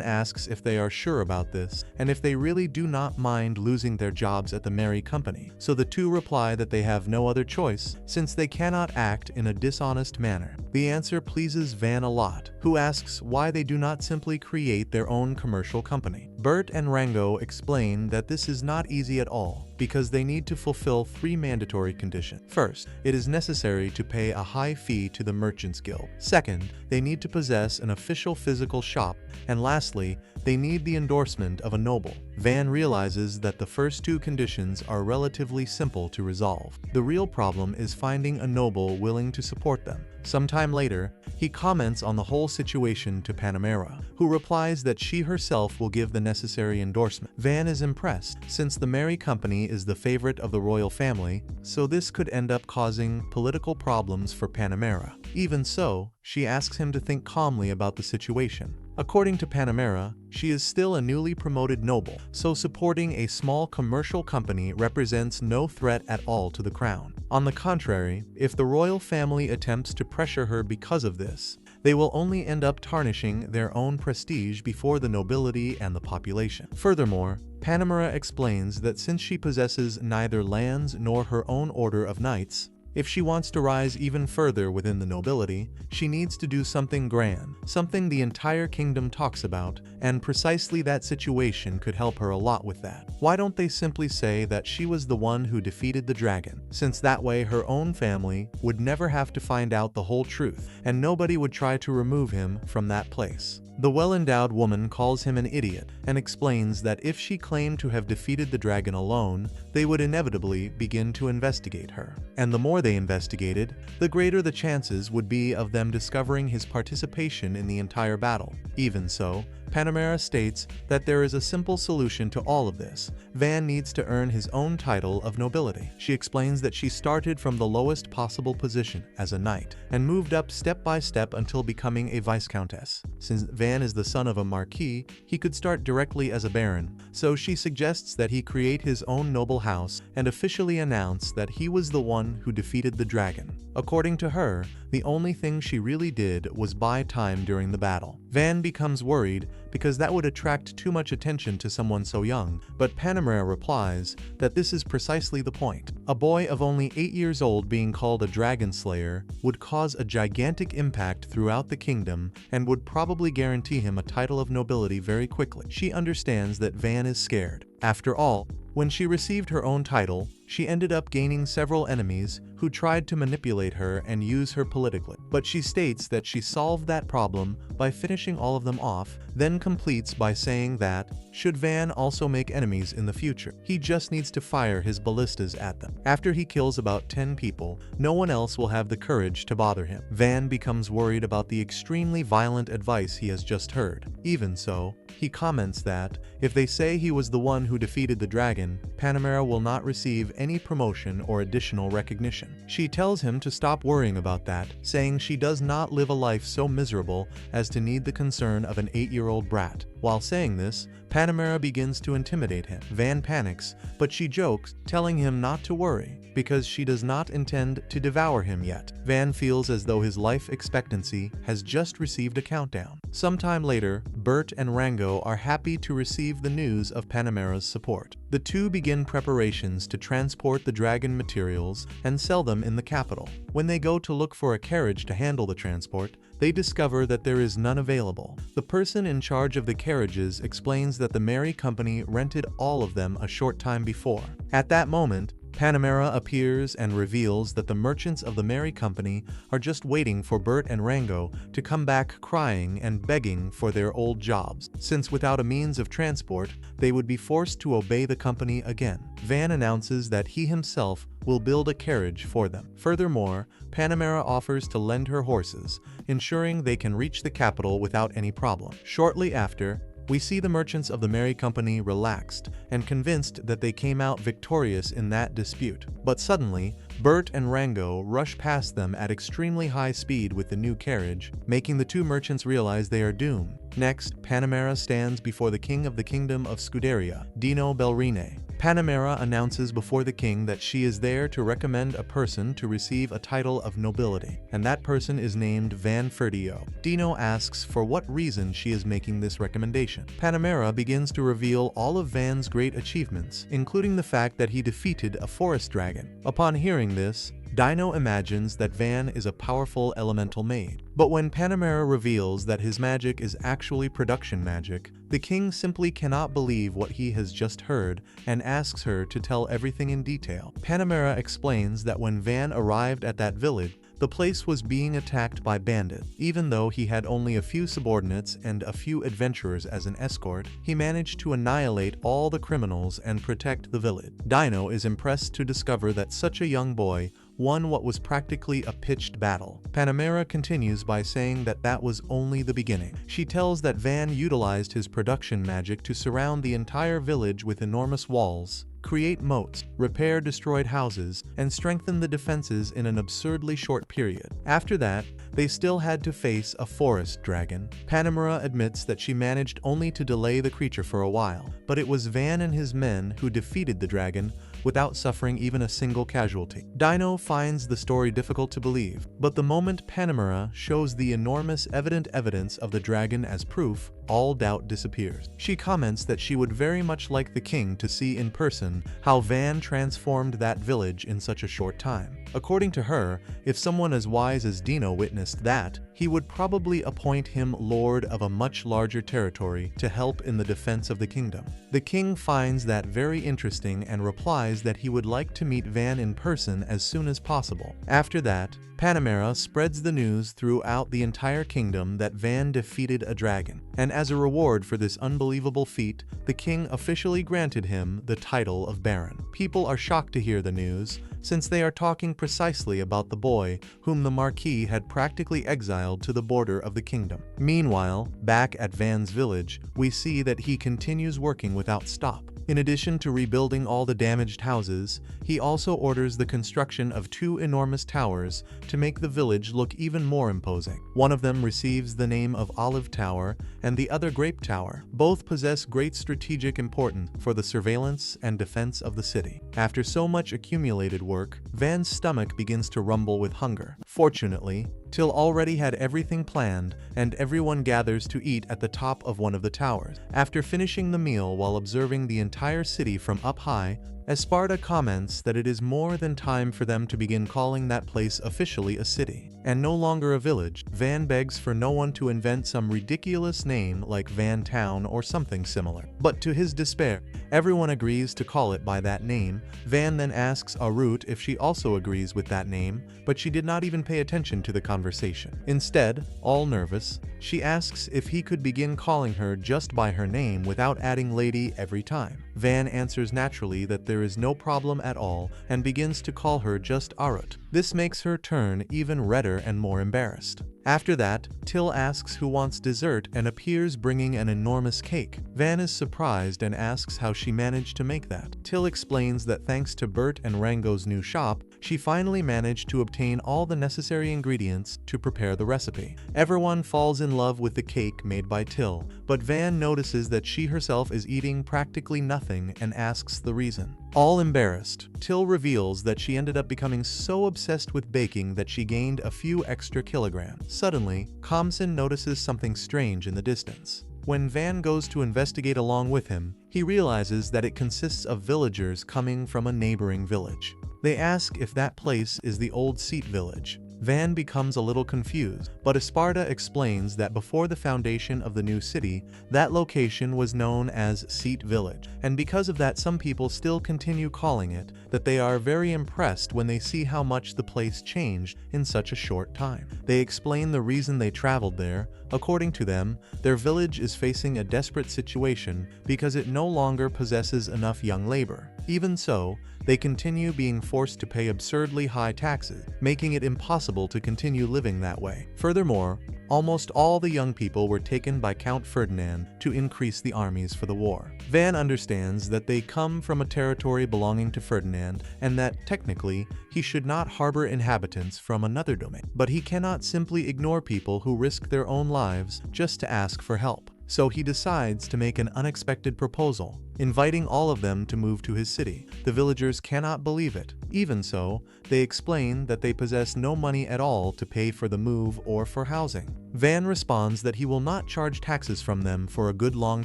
asks if they are sure about this, and if they really do not mind losing their jobs at the Merry Company. So the two reply that they have no other choice, since they cannot act in a dishonest manner. The answer pleases Van a lot, who asks why they do not simply create their own commercial company. Bert and Rango explain that this is not easy at all, because they need to fulfill 3 mandatory conditions. First, it is necessary to pay a high fee to the Merchants Guild. Second, they need to possess an official physical shop. And lastly, they need the endorsement of a noble. Van realizes that the first 2 conditions are relatively simple to resolve. The real problem is finding a noble willing to support them. Sometime later, he comments on the whole situation to Panamera, who replies that she herself will give the necessary endorsement. Van is impressed, since the Merry Company is the favorite of the royal family, so this could end up causing political problems for Panamera. Even so, she asks him to think calmly about the situation. According to Panamera, she is still a newly promoted noble, so supporting a small commercial company represents no threat at all to the crown. On the contrary, if the royal family attempts to pressure her because of this, they will only end up tarnishing their own prestige before the nobility and the population. Furthermore, Panamera explains that since she possesses neither lands nor her own order of knights, If she wants to rise even further within the nobility, she needs to do something grand, something the entire kingdom talks about, and precisely that situation could help her a lot with that. Why don't they simply say that she was the one who defeated the dragon, since that way her own family would never have to find out the whole truth, and nobody would try to remove him from that place. The well-endowed woman calls him an idiot and explains that if she claimed to have defeated the dragon alone, they would inevitably begin to investigate her. And the more they investigated, the greater the chances would be of them discovering his participation in the entire battle. Even so, Panamera states that there is a simple solution to all of this. Van needs to earn his own title of nobility. She explains that she started from the lowest possible position as a knight and moved up step by step until becoming a viscountess. Since Van is the son of a marquis, he could start directly as a baron, so she suggests that he create his own noble house and officially announce that he was the one who defeated the dragon. According to her, the only thing she really did was buy time during the battle. Van becomes worried because that would attract too much attention to someone so young, but Panamera replies that this is precisely the point. A boy of only 8 years old being called a dragon slayer would cause a gigantic impact throughout the kingdom and would probably guarantee him a title of nobility very quickly. She understands that Van is scared. After all, when she received her own title, she ended up gaining several enemies who tried to manipulate her and use her politically. But she states that she solved that problem by finishing all of them off, then completes by saying that, should Van also make enemies in the future, he just needs to fire his ballistas at them. After he kills about 10 people, no one else will have the courage to bother him. Van becomes worried about the extremely violent advice he has just heard. Even so, he comments that, if they say he was the one who defeated the dragon, Panamera will not receive any promotion or additional recognition. She tells him to stop worrying about that, saying she does not live a life so miserable as to need the concern of an 8-year-old brat. While saying this, Panamera begins to intimidate him. Van panics, but she jokes, telling him not to worry, because she does not intend to devour him yet. Van feels as though his life expectancy has just received a countdown. Sometime later, Bert and Rango are happy to receive the news of Panamera's support. The two begin preparations to transport the dragon materials and sell them in the capital. When they go to look for a carriage to handle the transport, they discover that there is none available. The person in charge of the carriages explains that the Merry Company rented all of them a short time before. At that moment, Panamera appears and reveals that the merchants of the Merry Company are just waiting for Bert and Rango to come back crying and begging for their old jobs, since without a means of transport, they would be forced to obey the company again. Van announces that he himself will build a carriage for them. Furthermore, Panamera offers to lend her horses, ensuring they can reach the capital without any problem. Shortly after, we see the merchants of the Merry Company relaxed and convinced that they came out victorious in that dispute. But suddenly, Bert and Rango rush past them at extremely high speed with the new carriage, making the two merchants realize they are doomed. Next, Panamera stands before the king of the kingdom of Scuderia, Dino Belrine. Panamera announces before the king that she is there to recommend a person to receive a title of nobility, and that person is named Van Ferdio. Dino asks for what reason she is making this recommendation. Panamera begins to reveal all of Van's great achievements, including the fact that he defeated a forest dragon. Upon hearing this, Dino imagines that Van is a powerful elemental maid. But when Panamera reveals that his magic is actually production magic, the king simply cannot believe what he has just heard and asks her to tell everything in detail. Panamera explains that when Van arrived at that village, the place was being attacked by bandits. Even though he had only a few subordinates and a few adventurers as an escort, he managed to annihilate all the criminals and protect the village. Dino is impressed to discover that such a young boy won what was practically a pitched battle. Panamera continues by saying that that was only the beginning. She tells that Van utilized his production magic to surround the entire village with enormous walls, create moats, repair destroyed houses, and strengthen the defenses in an absurdly short period. After that, they still had to face a forest dragon. Panamera admits that she managed only to delay the creature for a while, but it was Van and his men who defeated the dragon, without suffering even a single casualty. Dino finds the story difficult to believe, but the moment Panamera shows the enormous evidence of the dragon as proof, all doubt disappears. She comments that she would very much like the king to see in person how Van transformed that village in such a short time. According to her, if someone as wise as Dino witnessed that, he would probably appoint him lord of a much larger territory to help in the defense of the kingdom. The king finds that very interesting and replies that he would like to meet Van in person as soon as possible. After that, Panamera spreads the news throughout the entire kingdom that Van defeated a dragon, and as a reward for this unbelievable feat, the king officially granted him the title of Baron. People are shocked to hear the news, since they are talking precisely about the boy whom the Marquis had practically exiled to the border of the kingdom. Meanwhile, back at Van's village, we see that he continues working without stop. In addition to rebuilding all the damaged houses, he also orders the construction of 2 enormous towers to make the village look even more imposing. One of them receives the name of Olive Tower and the other Grape Tower. Both possess great strategic importance for the surveillance and defense of the city. After so much accumulated work, Van's stomach begins to rumble with hunger. Fortunately, Till already had everything planned, and everyone gathers to eat at the top of one of the towers. After finishing the meal while observing the entire city from up high, Esparta comments that it is more than time for them to begin calling that place officially a city, and no longer a village. Van begs for no one to invent some ridiculous name like Van Town or something similar. But to his despair, everyone agrees to call it by that name. Van then asks Arut if she also agrees with that name, but she did not even pay attention to the conversation. Instead, all nervous, she asks if he could begin calling her just by her name without adding lady every time. Van answers naturally that there is no problem at all and begins to call her just Arut. This makes her turn even redder and more embarrassed. After that, Till asks who wants dessert and appears bringing an enormous cake. Van is surprised and asks how she managed to make that. Till explains that thanks to Bert and Rango's new shop, she finally managed to obtain all the necessary ingredients to prepare the recipe. Everyone falls in love with the cake made by Till, but Van notices that she herself is eating practically nothing and asks the reason. All embarrassed, Till reveals that she ended up becoming so obsessed with baking that she gained a few extra kilograms. Suddenly, Khamsin notices something strange in the distance. When Van goes to investigate along with him, he realizes that it consists of villagers coming from a neighboring village. They ask if that place is the old Seat village. Van becomes a little confused, but Esparta explains that before the foundation of the new city, that location was known as Seat Village, and because of that some people still continue calling it that. They are very impressed when they see how much the place changed in such a short time. They explain the reason they traveled there. According to them, their village is facing a desperate situation because it no longer possesses enough young labor. Even so, they continue being forced to pay absurdly high taxes, making it impossible to continue living that way. Furthermore, almost all the young people were taken by Count Ferdinand to increase the armies for the war. Van understands that they come from a territory belonging to Ferdinand and that, technically, he should not harbor inhabitants from another domain. But he cannot simply ignore people who risk their own lives just to ask for help. So he decides to make an unexpected proposal, inviting all of them to move to his city. The villagers cannot believe it. Even so, they explain that they possess no money at all to pay for the move or for housing. Van responds that he will not charge taxes from them for a good long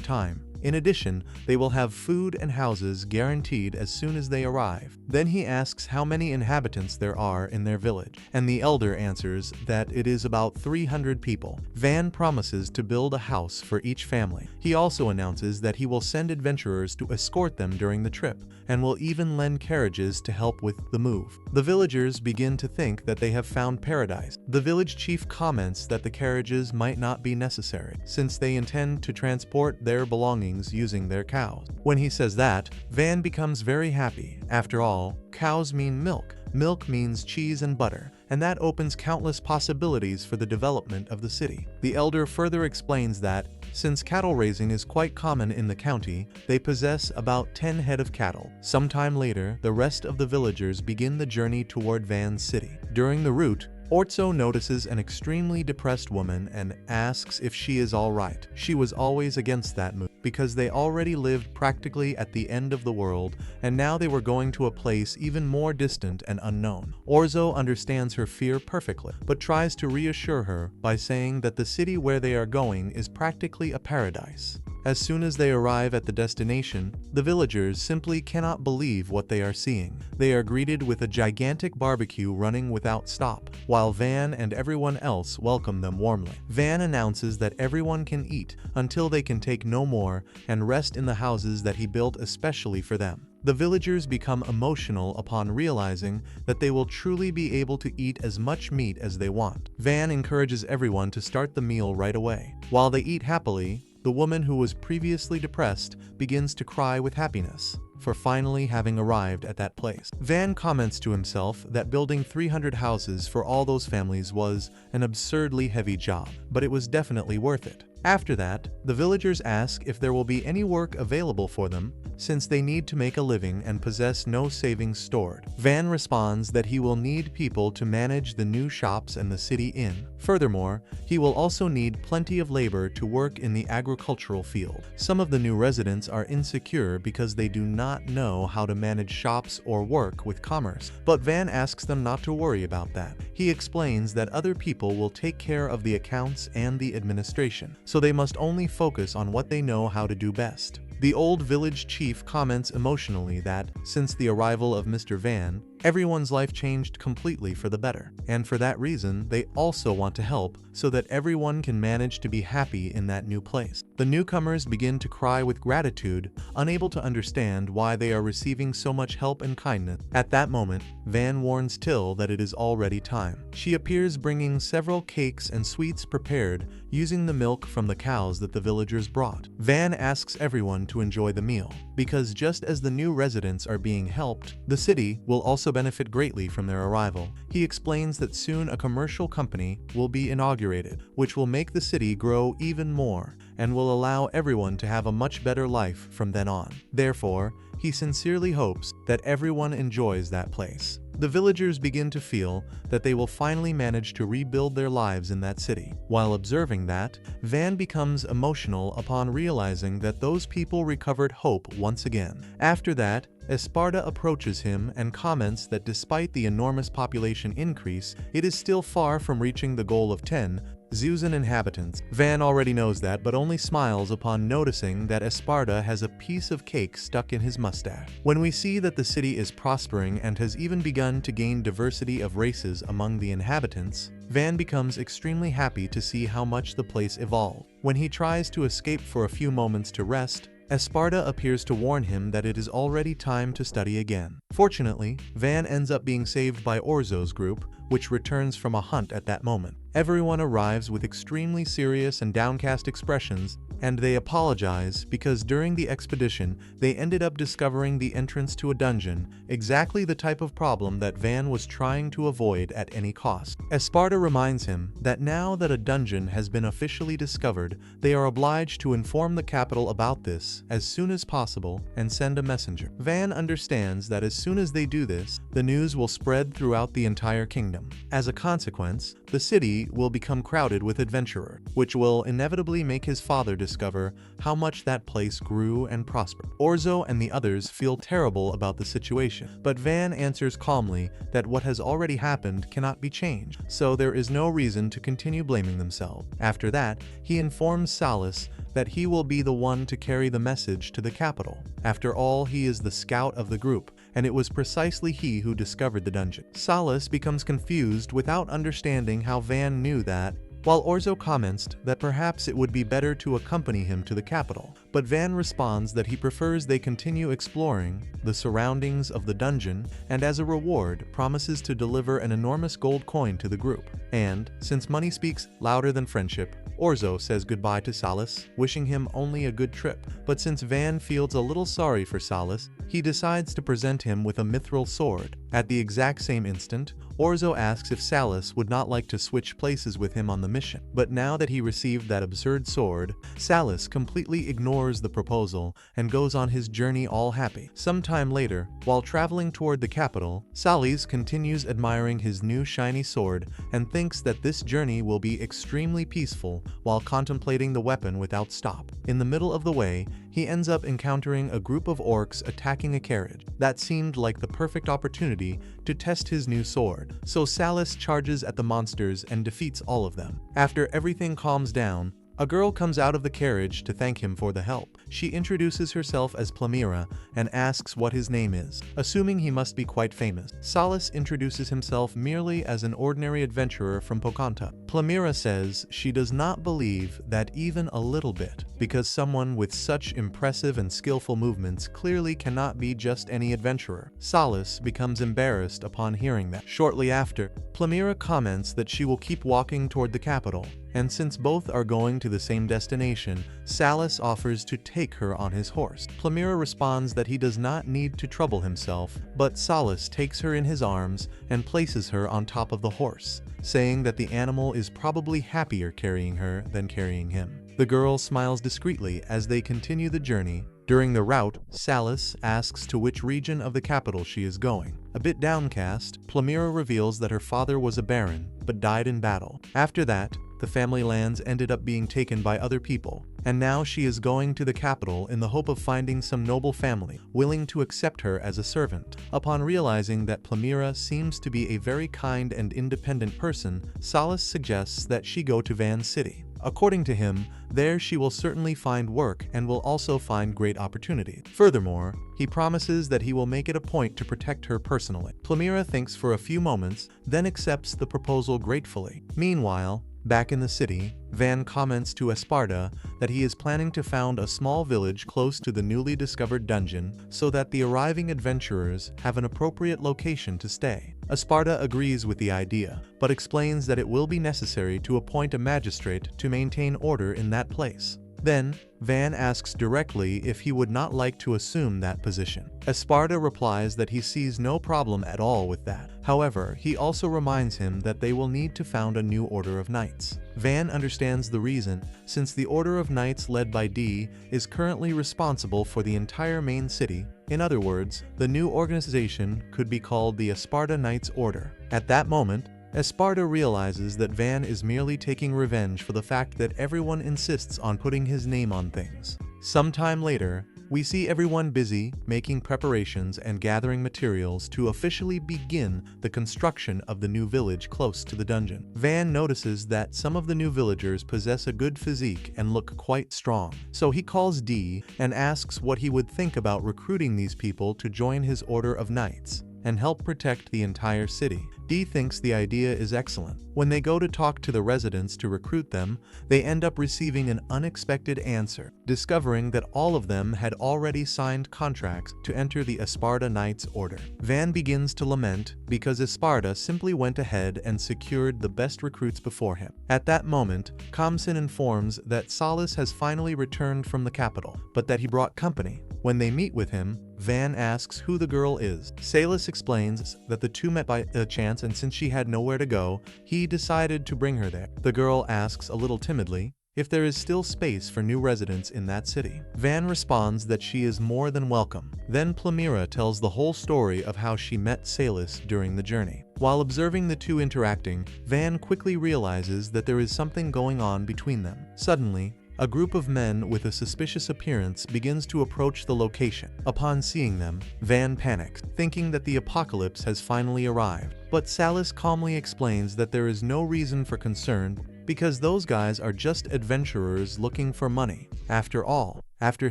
time. In addition, they will have food and houses guaranteed as soon as they arrive. Then he asks how many inhabitants there are in their village, and the elder answers that it is about 300 people. Van promises to build a house for each family. He also announces that he will send adventurers to escort them during the trip, and will even lend carriages to help with the move. The villagers begin to think that they have found paradise. The village chief comments that the carriages might not be necessary, since they intend to transport their belongings using their cows. When he says that, Van becomes very happy. After all, cows mean milk. Milk means cheese and butter, and that opens countless possibilities for the development of the city. The elder further explains that, since cattle raising is quite common in the county, they possess about 10 head of cattle. Sometime later, the rest of the villagers begin the journey toward Van's city. During the route, Orzo notices an extremely depressed woman and asks if she is alright. She was always against that move because they already lived practically at the end of the world and now they were going to a place even more distant and unknown. Orzo understands her fear perfectly, but tries to reassure her by saying that the city where they are going is practically a paradise. As soon as they arrive at the destination, the villagers simply cannot believe what they are seeing. They are greeted with a gigantic barbecue running without stop, while Van and everyone else welcome them warmly. Van announces that everyone can eat until they can take no more and rest in the houses that he built especially for them. The villagers become emotional upon realizing that they will truly be able to eat as much meat as they want. Van encourages everyone to start the meal right away. While they eat happily, the woman who was previously depressed begins to cry with happiness for finally having arrived at that place. Van comments to himself that building 300 houses for all those families was an absurdly heavy job, but it was definitely worth it. After that, the villagers ask if there will be any work available for them, since they need to make a living and possess no savings stored. Van responds that he will need people to manage the new shops and the city inn. Furthermore, he will also need plenty of labor to work in the agricultural field. Some of the new residents are insecure because they do not know how to manage shops or work with commerce, but Van asks them not to worry about that. He explains that other people will take care of the accounts and the administration, so they must only focus on what they know how to do best. The old village chief comments emotionally that, since the arrival of Mr. Van, everyone's life changed completely for the better, and for that reason they also want to help so that everyone can manage to be happy in that new place. The newcomers begin to cry with gratitude, unable to understand why they are receiving so much help and kindness. At that moment, Van warns Till that it is already time. She appears bringing several cakes and sweets prepared using the milk from the cows that the villagers brought. Van asks everyone to enjoy the meal, because just as the new residents are being helped, the city will also benefit greatly from their arrival. He explains that soon a commercial company will be inaugurated, which will make the city grow even more and will allow everyone to have a much better life from then on. Therefore, he sincerely hopes that everyone enjoys that place. The villagers begin to feel that they will finally manage to rebuild their lives in that city. While observing that, Van becomes emotional upon realizing that those people recovered hope once again. After that, Esparta approaches him and comments that despite the enormous population increase, it is still far from reaching the goal of 10,000 inhabitants. Van already knows that, but only smiles upon noticing that Esparta has a piece of cake stuck in his mustache. When we see that the city is prospering and has even begun to gain diversity of races among the inhabitants, Van becomes extremely happy to see how much the place evolved. When he tries to escape for a few moments to rest, Esparta appears to warn him that it is already time to study again. Fortunately, Van ends up being saved by Orzo's group, which returns from a hunt at that moment. Everyone arrives with extremely serious and downcast expressions, and they apologize because during the expedition they ended up discovering the entrance to a dungeon, exactly the type of problem that Van was trying to avoid at any cost. Esparta reminds him that now that a dungeon has been officially discovered, they are obliged to inform the capital about this as soon as possible and send a messenger. Van understands that as soon as they do this, the news will spread throughout the entire kingdom. As a consequence, the city will become crowded with adventurers, which will inevitably make his father discover how much that place grew and prospered. Orzo and the others feel terrible about the situation, but Van answers calmly that what has already happened cannot be changed, so there is no reason to continue blaming themselves. After that, he informs Salas that he will be the one to carry the message to the capital. After all, he is the scout of the group, and it was precisely he who discovered the dungeon. Salas becomes confused without understanding how Van knew that, while Orzo comments that perhaps it would be better to accompany him to the capital, but Van responds that he prefers they continue exploring the surroundings of the dungeon and as a reward promises to deliver an enormous gold coin to the group. And, since money speaks louder than friendship, Orzo says goodbye to Salas, wishing him only a good trip. But since Van feels a little sorry for Salas, he decides to present him with a mithril sword. At the exact same instant, Orzo asks if Salas would not like to switch places with him on the mission. But now that he received that absurd sword, Salas completely ignores ignores the proposal and goes on his journey all happy. Sometime later, while traveling toward the capital, Salis continues admiring his new shiny sword and thinks that this journey will be extremely peaceful while contemplating the weapon without stop. In the middle of the way, he ends up encountering a group of orcs attacking a carriage. That seemed like the perfect opportunity to test his new sword, so Salis charges at the monsters and defeats all of them. After everything calms down, a girl comes out of the carriage to thank him for the help. She introduces herself as Plamira and asks what his name is, assuming he must be quite famous. Salis introduces himself merely as an ordinary adventurer from Pocanta. Plamira says she does not believe that even a little bit, because someone with such impressive and skillful movements clearly cannot be just any adventurer. Salis becomes embarrassed upon hearing that. Shortly after, Plamira comments that she will keep walking toward the capital, and since both are going to the same destination, Salis offers to take her on his horse. Plamira responds that he does not need to trouble himself, but Salis takes her in his arms and places her on top of the horse, saying that the animal is probably happier carrying her than carrying him. The girl smiles discreetly as they continue the journey. During the route, Salis asks to which region of the capital she is going. A bit downcast, Plamira reveals that her father was a baron, but died in battle. After that, the family lands ended up being taken by other people, and now she is going to the capital in the hope of finding some noble family willing to accept her as a servant. Upon realizing that Plamira seems to be a very kind and independent person, Salis suggests that she go to Van City. According to him, there she will certainly find work and will also find great opportunity. Furthermore, he promises that he will make it a point to protect her personally. Plamira thinks for a few moments, then accepts the proposal gratefully. Meanwhile, back in the city, Van comments to Esparta that he is planning to found a small village close to the newly discovered dungeon so that the arriving adventurers have an appropriate location to stay. Esparta agrees with the idea, but explains that it will be necessary to appoint a magistrate to maintain order in that place. Then, Van asks directly if he would not like to assume that position. Esparta replies that he sees no problem at all with that. However, he also reminds him that they will need to found a new order of knights. Van understands the reason, since the order of knights led by D is currently responsible for the entire main city. In other words, the new organization could be called the Esparta Knights Order. At that moment, Esparta realizes that Van is merely taking revenge for the fact that everyone insists on putting his name on things. Sometime later, we see everyone busy making preparations and gathering materials to officially begin the construction of the new village close to the dungeon. Van notices that some of the new villagers possess a good physique and look quite strong, so he calls D and asks what he would think about recruiting these people to join his order of knights and help protect the entire city. D thinks the idea is excellent. When they go to talk to the residents to recruit them, they end up receiving an unexpected answer, discovering that all of them had already signed contracts to enter the Esparta Knights Order. Van begins to lament because Esparta simply went ahead and secured the best recruits before him. At that moment, Kamsin informs that Salis has finally returned from the capital, but that he brought company. When they meet with him, Van asks who the girl is. Salis explains that the two met by chance, and since she had nowhere to go, he decided to bring her there. The girl asks a little timidly if there is still space for new residents in that city. Van responds that she is more than welcome. Then Plamira tells the whole story of how she met Salis during the journey. While observing the two interacting, Van quickly realizes that there is something going on between them. Suddenly, a group of men with a suspicious appearance begins to approach the location. Upon seeing them, Van panics, thinking that the apocalypse has finally arrived. But Salis calmly explains that there is no reason for concern because those guys are just adventurers looking for money. After all, after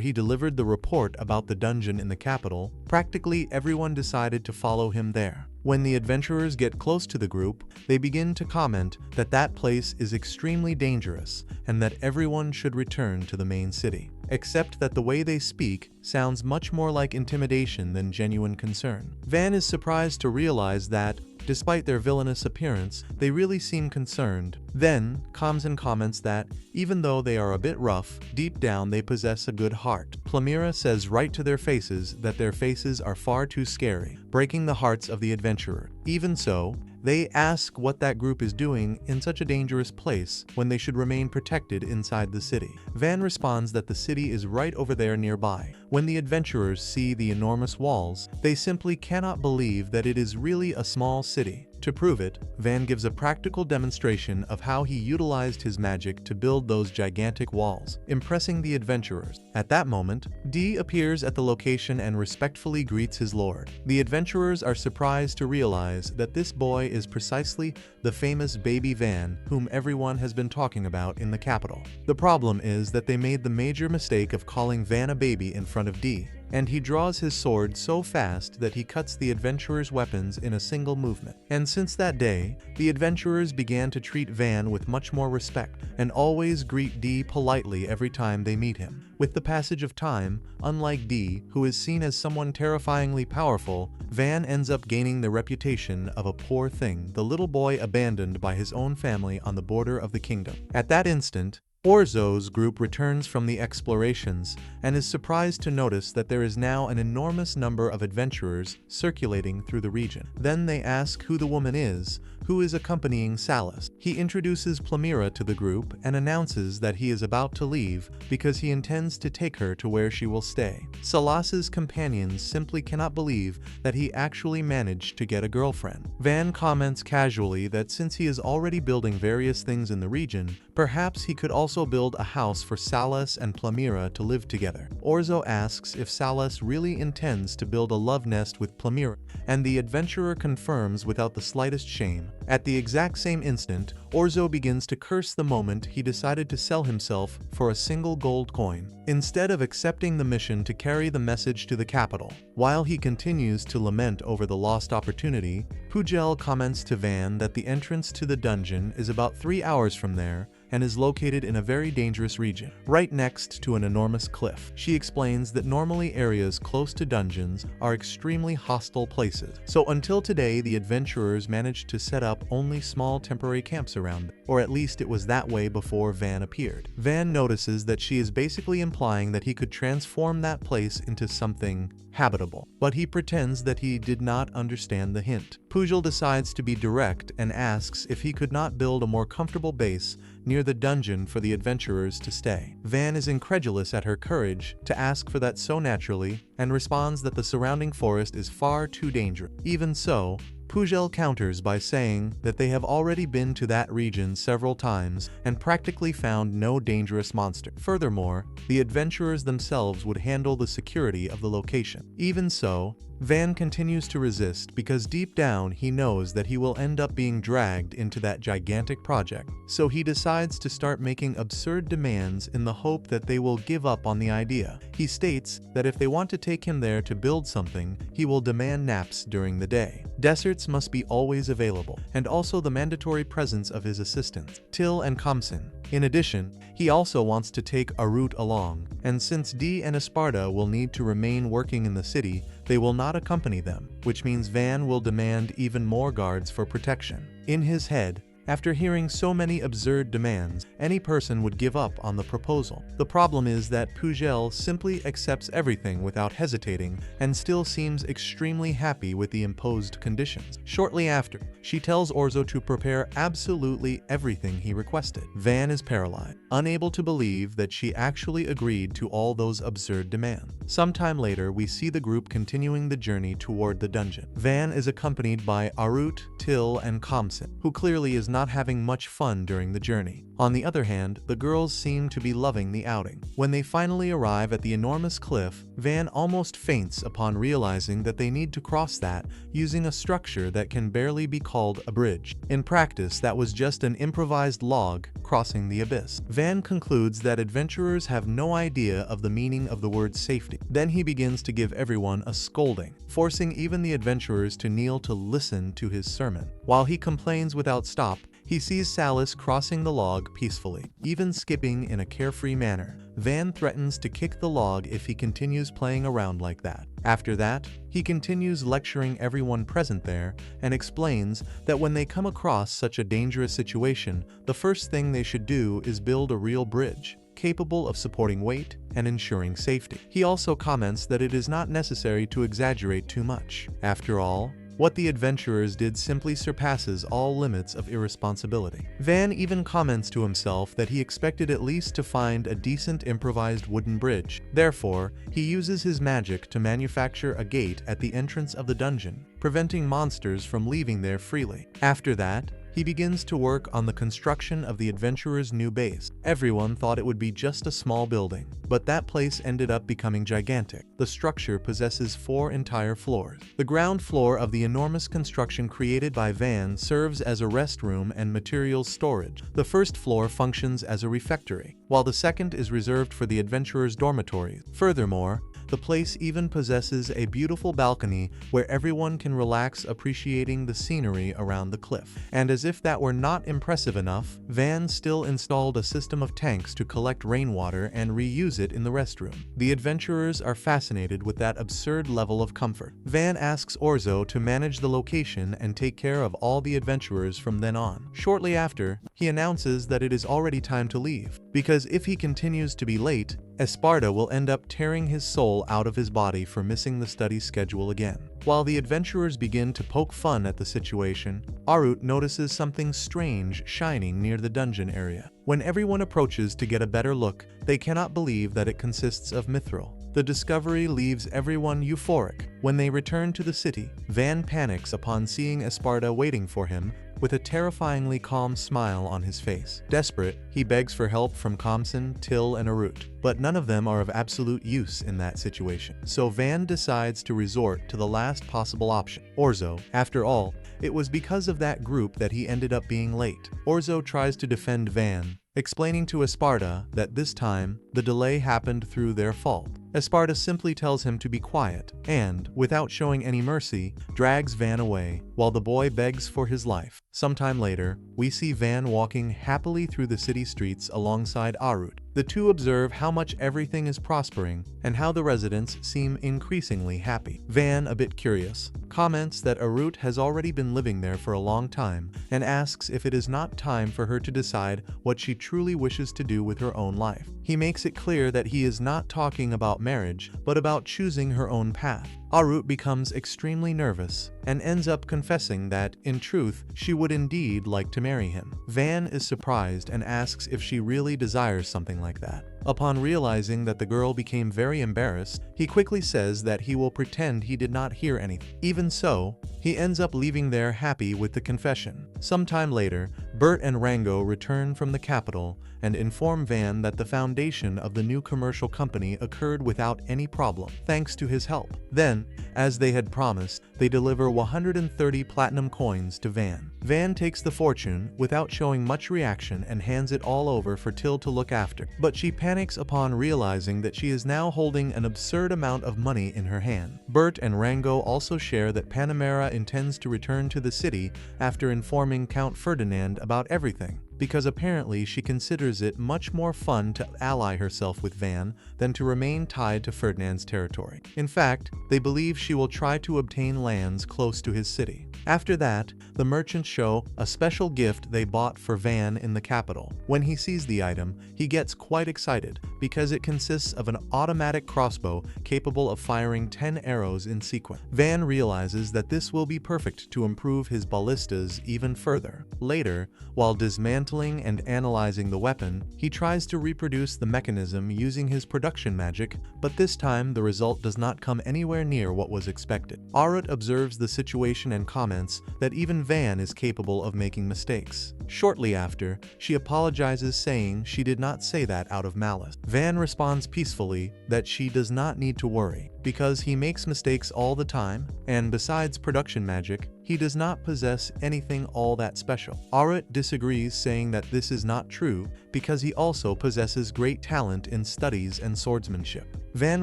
he delivered the report about the dungeon in the capital, practically everyone decided to follow him there. When the adventurers get close to the group, they begin to comment that that place is extremely dangerous and that everyone should return to the main city. Except that the way they speak sounds much more like intimidation than genuine concern. Van is surprised to realize that, despite their villainous appearance, they really seem concerned. Then, Kamsin comments that, even though they are a bit rough, deep down they possess a good heart. Plamira says right to their faces that their faces are far too scary, breaking the hearts of the adventurer. Even so, They ask what that group is doing in such a dangerous place when they should remain protected inside the city. Van responds that the city is right over there nearby. When the adventurers see the enormous walls, they simply cannot believe that it is really a small city. To prove it, Van gives a practical demonstration of how he utilized his magic to build those gigantic walls, impressing the adventurers. At that moment, Dee appears at the location and respectfully greets his lord. The adventurers are surprised to realize that this boy is precisely the famous baby Van whom everyone has been talking about in the capital. The problem is that they made the major mistake of calling Van a baby in front of Dee, and he draws his sword so fast that he cuts the adventurers' weapons in a single movement. And since that day, the adventurers began to treat Van with much more respect, and always greet Dee politely every time they meet him. With the passage of time, unlike Dee, who is seen as someone terrifyingly powerful, Van ends up gaining the reputation of a poor thing, the little boy abandoned by his own family on the border of the kingdom. At that instant, Orzo's group returns from the explorations and is surprised to notice that there is now an enormous number of adventurers circulating through the region. Then they ask who the woman is, who is accompanying Salas. He introduces Plamira to the group and announces that he is about to leave because he intends to take her to where she will stay. Salas's companions simply cannot believe that he actually managed to get a girlfriend. Van comments casually that since he is already building various things in the region, perhaps he could also build a house for Salas and Plamira to live together. Orzo asks if Salas really intends to build a love nest with Plamira, and the adventurer confirms without the slightest shame. At the exact same instant, Orzo begins to curse the moment he decided to sell himself for a single gold coin, instead of accepting the mission to carry the message to the capital. While he continues to lament over the lost opportunity, Pujel comments to Van that the entrance to the dungeon is about 3 hours from there and is located in a very dangerous region, right next to an enormous cliff. She explains that normally areas close to dungeons are extremely hostile places, so until today the adventurers managed to set up only small temporary camps around them, or at least it was that way before Van appeared. Van notices that she is basically implying that he could transform that place into something habitable, but he pretends that he did not understand the hint. Pujel decides to be direct and asks if he could not build a more comfortable base near the dungeon for the adventurers to stay. Van is incredulous at her courage to ask for that so naturally and responds that the surrounding forest is far too dangerous. Even so, Pujel counters by saying that they have already been to that region several times and practically found no dangerous monster. Furthermore, the adventurers themselves would handle the security of the location. Even so, Van continues to resist because deep down he knows that he will end up being dragged into that gigantic project, so he decides to start making absurd demands in the hope that they will give up on the idea. He states that if they want to take him there to build something, he will demand naps during the day. Desserts must be always available, and also the mandatory presence of his assistants, Till and Kamsin. In addition, he also wants to take Arut along, and since Dee and Esparta will need to remain working in the city, they will not accompany them, which means Van will demand even more guards for protection. In his head, after hearing so many absurd demands, any person would give up on the proposal. The problem is that Pujel simply accepts everything without hesitating and still seems extremely happy with the imposed conditions. Shortly after, she tells Orzo to prepare absolutely everything he requested. Van is paralyzed, unable to believe that she actually agreed to all those absurd demands. Sometime later, we see the group continuing the journey toward the dungeon. Van is accompanied by Arut, Till, and Kamsin, who clearly is not having much fun during the journey. On the other hand, the girls seem to be loving the outing. When they finally arrive at the enormous cliff, Van almost faints upon realizing that they need to cross that using a structure that can barely be called a bridge. In practice, that was just an improvised log crossing the abyss. Van concludes that adventurers have no idea of the meaning of the word safety. Then he begins to give everyone a scolding, forcing even the adventurers to kneel to listen to his sermon. While he complains without stop, he sees Salas crossing the log peacefully, even skipping in a carefree manner. Van threatens to kick the log if he continues playing around like that. After that, he continues lecturing everyone present there and explains that when they come across such a dangerous situation, the first thing they should do is build a real bridge, capable of supporting weight and ensuring safety. He also comments that it is not necessary to exaggerate too much. After all, What the adventurers did simply surpasses all limits of irresponsibility. Van even comments to himself that he expected at least to find a decent improvised wooden bridge. Therefore, he uses his magic to manufacture a gate at the entrance of the dungeon, preventing monsters from leaving there freely. After that, he begins to work on the construction of the adventurers' new base. Everyone thought it would be just a small building, but that place ended up becoming gigantic. The structure possesses 4 entire floors. The ground floor of the enormous construction created by Van serves as a rest room and materials storage. The first floor functions as a refectory, while the second is reserved for the adventurers' dormitories. Furthermore, the place even possesses a beautiful balcony where everyone can relax appreciating the scenery around the cliff. And as if that were not impressive enough, Van still installed a system of tanks to collect rainwater and reuse it in the restroom. The adventurers are fascinated with that absurd level of comfort. Van asks Orzo to manage the location and take care of all the adventurers from then on. Shortly after, he announces that it is already time to leave, because if he continues to be late, Esparta will end up tearing his soul out of his body for missing the study schedule again. While the adventurers begin to poke fun at the situation, Arut notices something strange shining near the dungeon area. When everyone approaches to get a better look, they cannot believe that it consists of mithril. The discovery leaves everyone euphoric. When they return to the city, Van panics upon seeing Esparta waiting for him, with a terrifyingly calm smile on his face. Desperate, he begs for help from Kamsin, Till, and Arut, but none of them are of absolute use in that situation. So Van decides to resort to the last possible option, Orzo. After all, it was because of that group that he ended up being late. Orzo tries to defend Van, explaining to Esparta that this time, the delay happened through their fault. Esparta simply tells him to be quiet and, without showing any mercy, drags Van away, while the boy begs for his life. Sometime later, we see Van walking happily through the city streets alongside Arut. The two observe how much everything is prospering and how the residents seem increasingly happy. Van, a bit curious, comments that Arut has already been living there for a long time and asks if it is not time for her to decide what she truly wishes to do with her own life. He makes it clear that he is not talking about marriage, but about choosing her own path. Arut becomes extremely nervous and ends up confessing that, in truth, she would indeed like to marry him. Van is surprised and asks if she really desires something like that. Upon realizing that the girl became very embarrassed, he quickly says that he will pretend he did not hear anything. Even so, he ends up leaving there happy with the confession. Sometime later, Bert and Rango return from the capital and inform Van that the foundation of the new commercial company occurred without any problem, thanks to his help. Then, as they had promised, they deliver 130 platinum coins to Van. Van takes the fortune without showing much reaction and hands it all over for Till to look after. But she panics upon realizing that she is now holding an absurd amount of money in her hand. Bert and Rango also share that Panamera intends to return to the city after informing Count Ferdinand about everything, because apparently she considers it much more fun to ally herself with Van than to remain tied to Ferdinand's territory. In fact, they believe she will try to obtain lands close to his city. After that, the merchants show a special gift they bought for Van in the capital. When he sees the item, he gets quite excited because it consists of an automatic crossbow capable of firing 10 arrows in sequence. Van realizes that this will be perfect to improve his ballistas even further. Later, while dismantling and analyzing the weapon, he tries to reproduce the mechanism using his production magic, but this time the result does not come anywhere near what was expected. Arut observes the situation and comments that even Van is capable of making mistakes. Shortly after, she apologizes, saying she did not say that out of malice. Van responds peacefully that she does not need to worry, because he makes mistakes all the time, and besides production magic, he does not possess anything all that special. Arut disagrees, saying that this is not true because he also possesses great talent in studies and swordsmanship. Van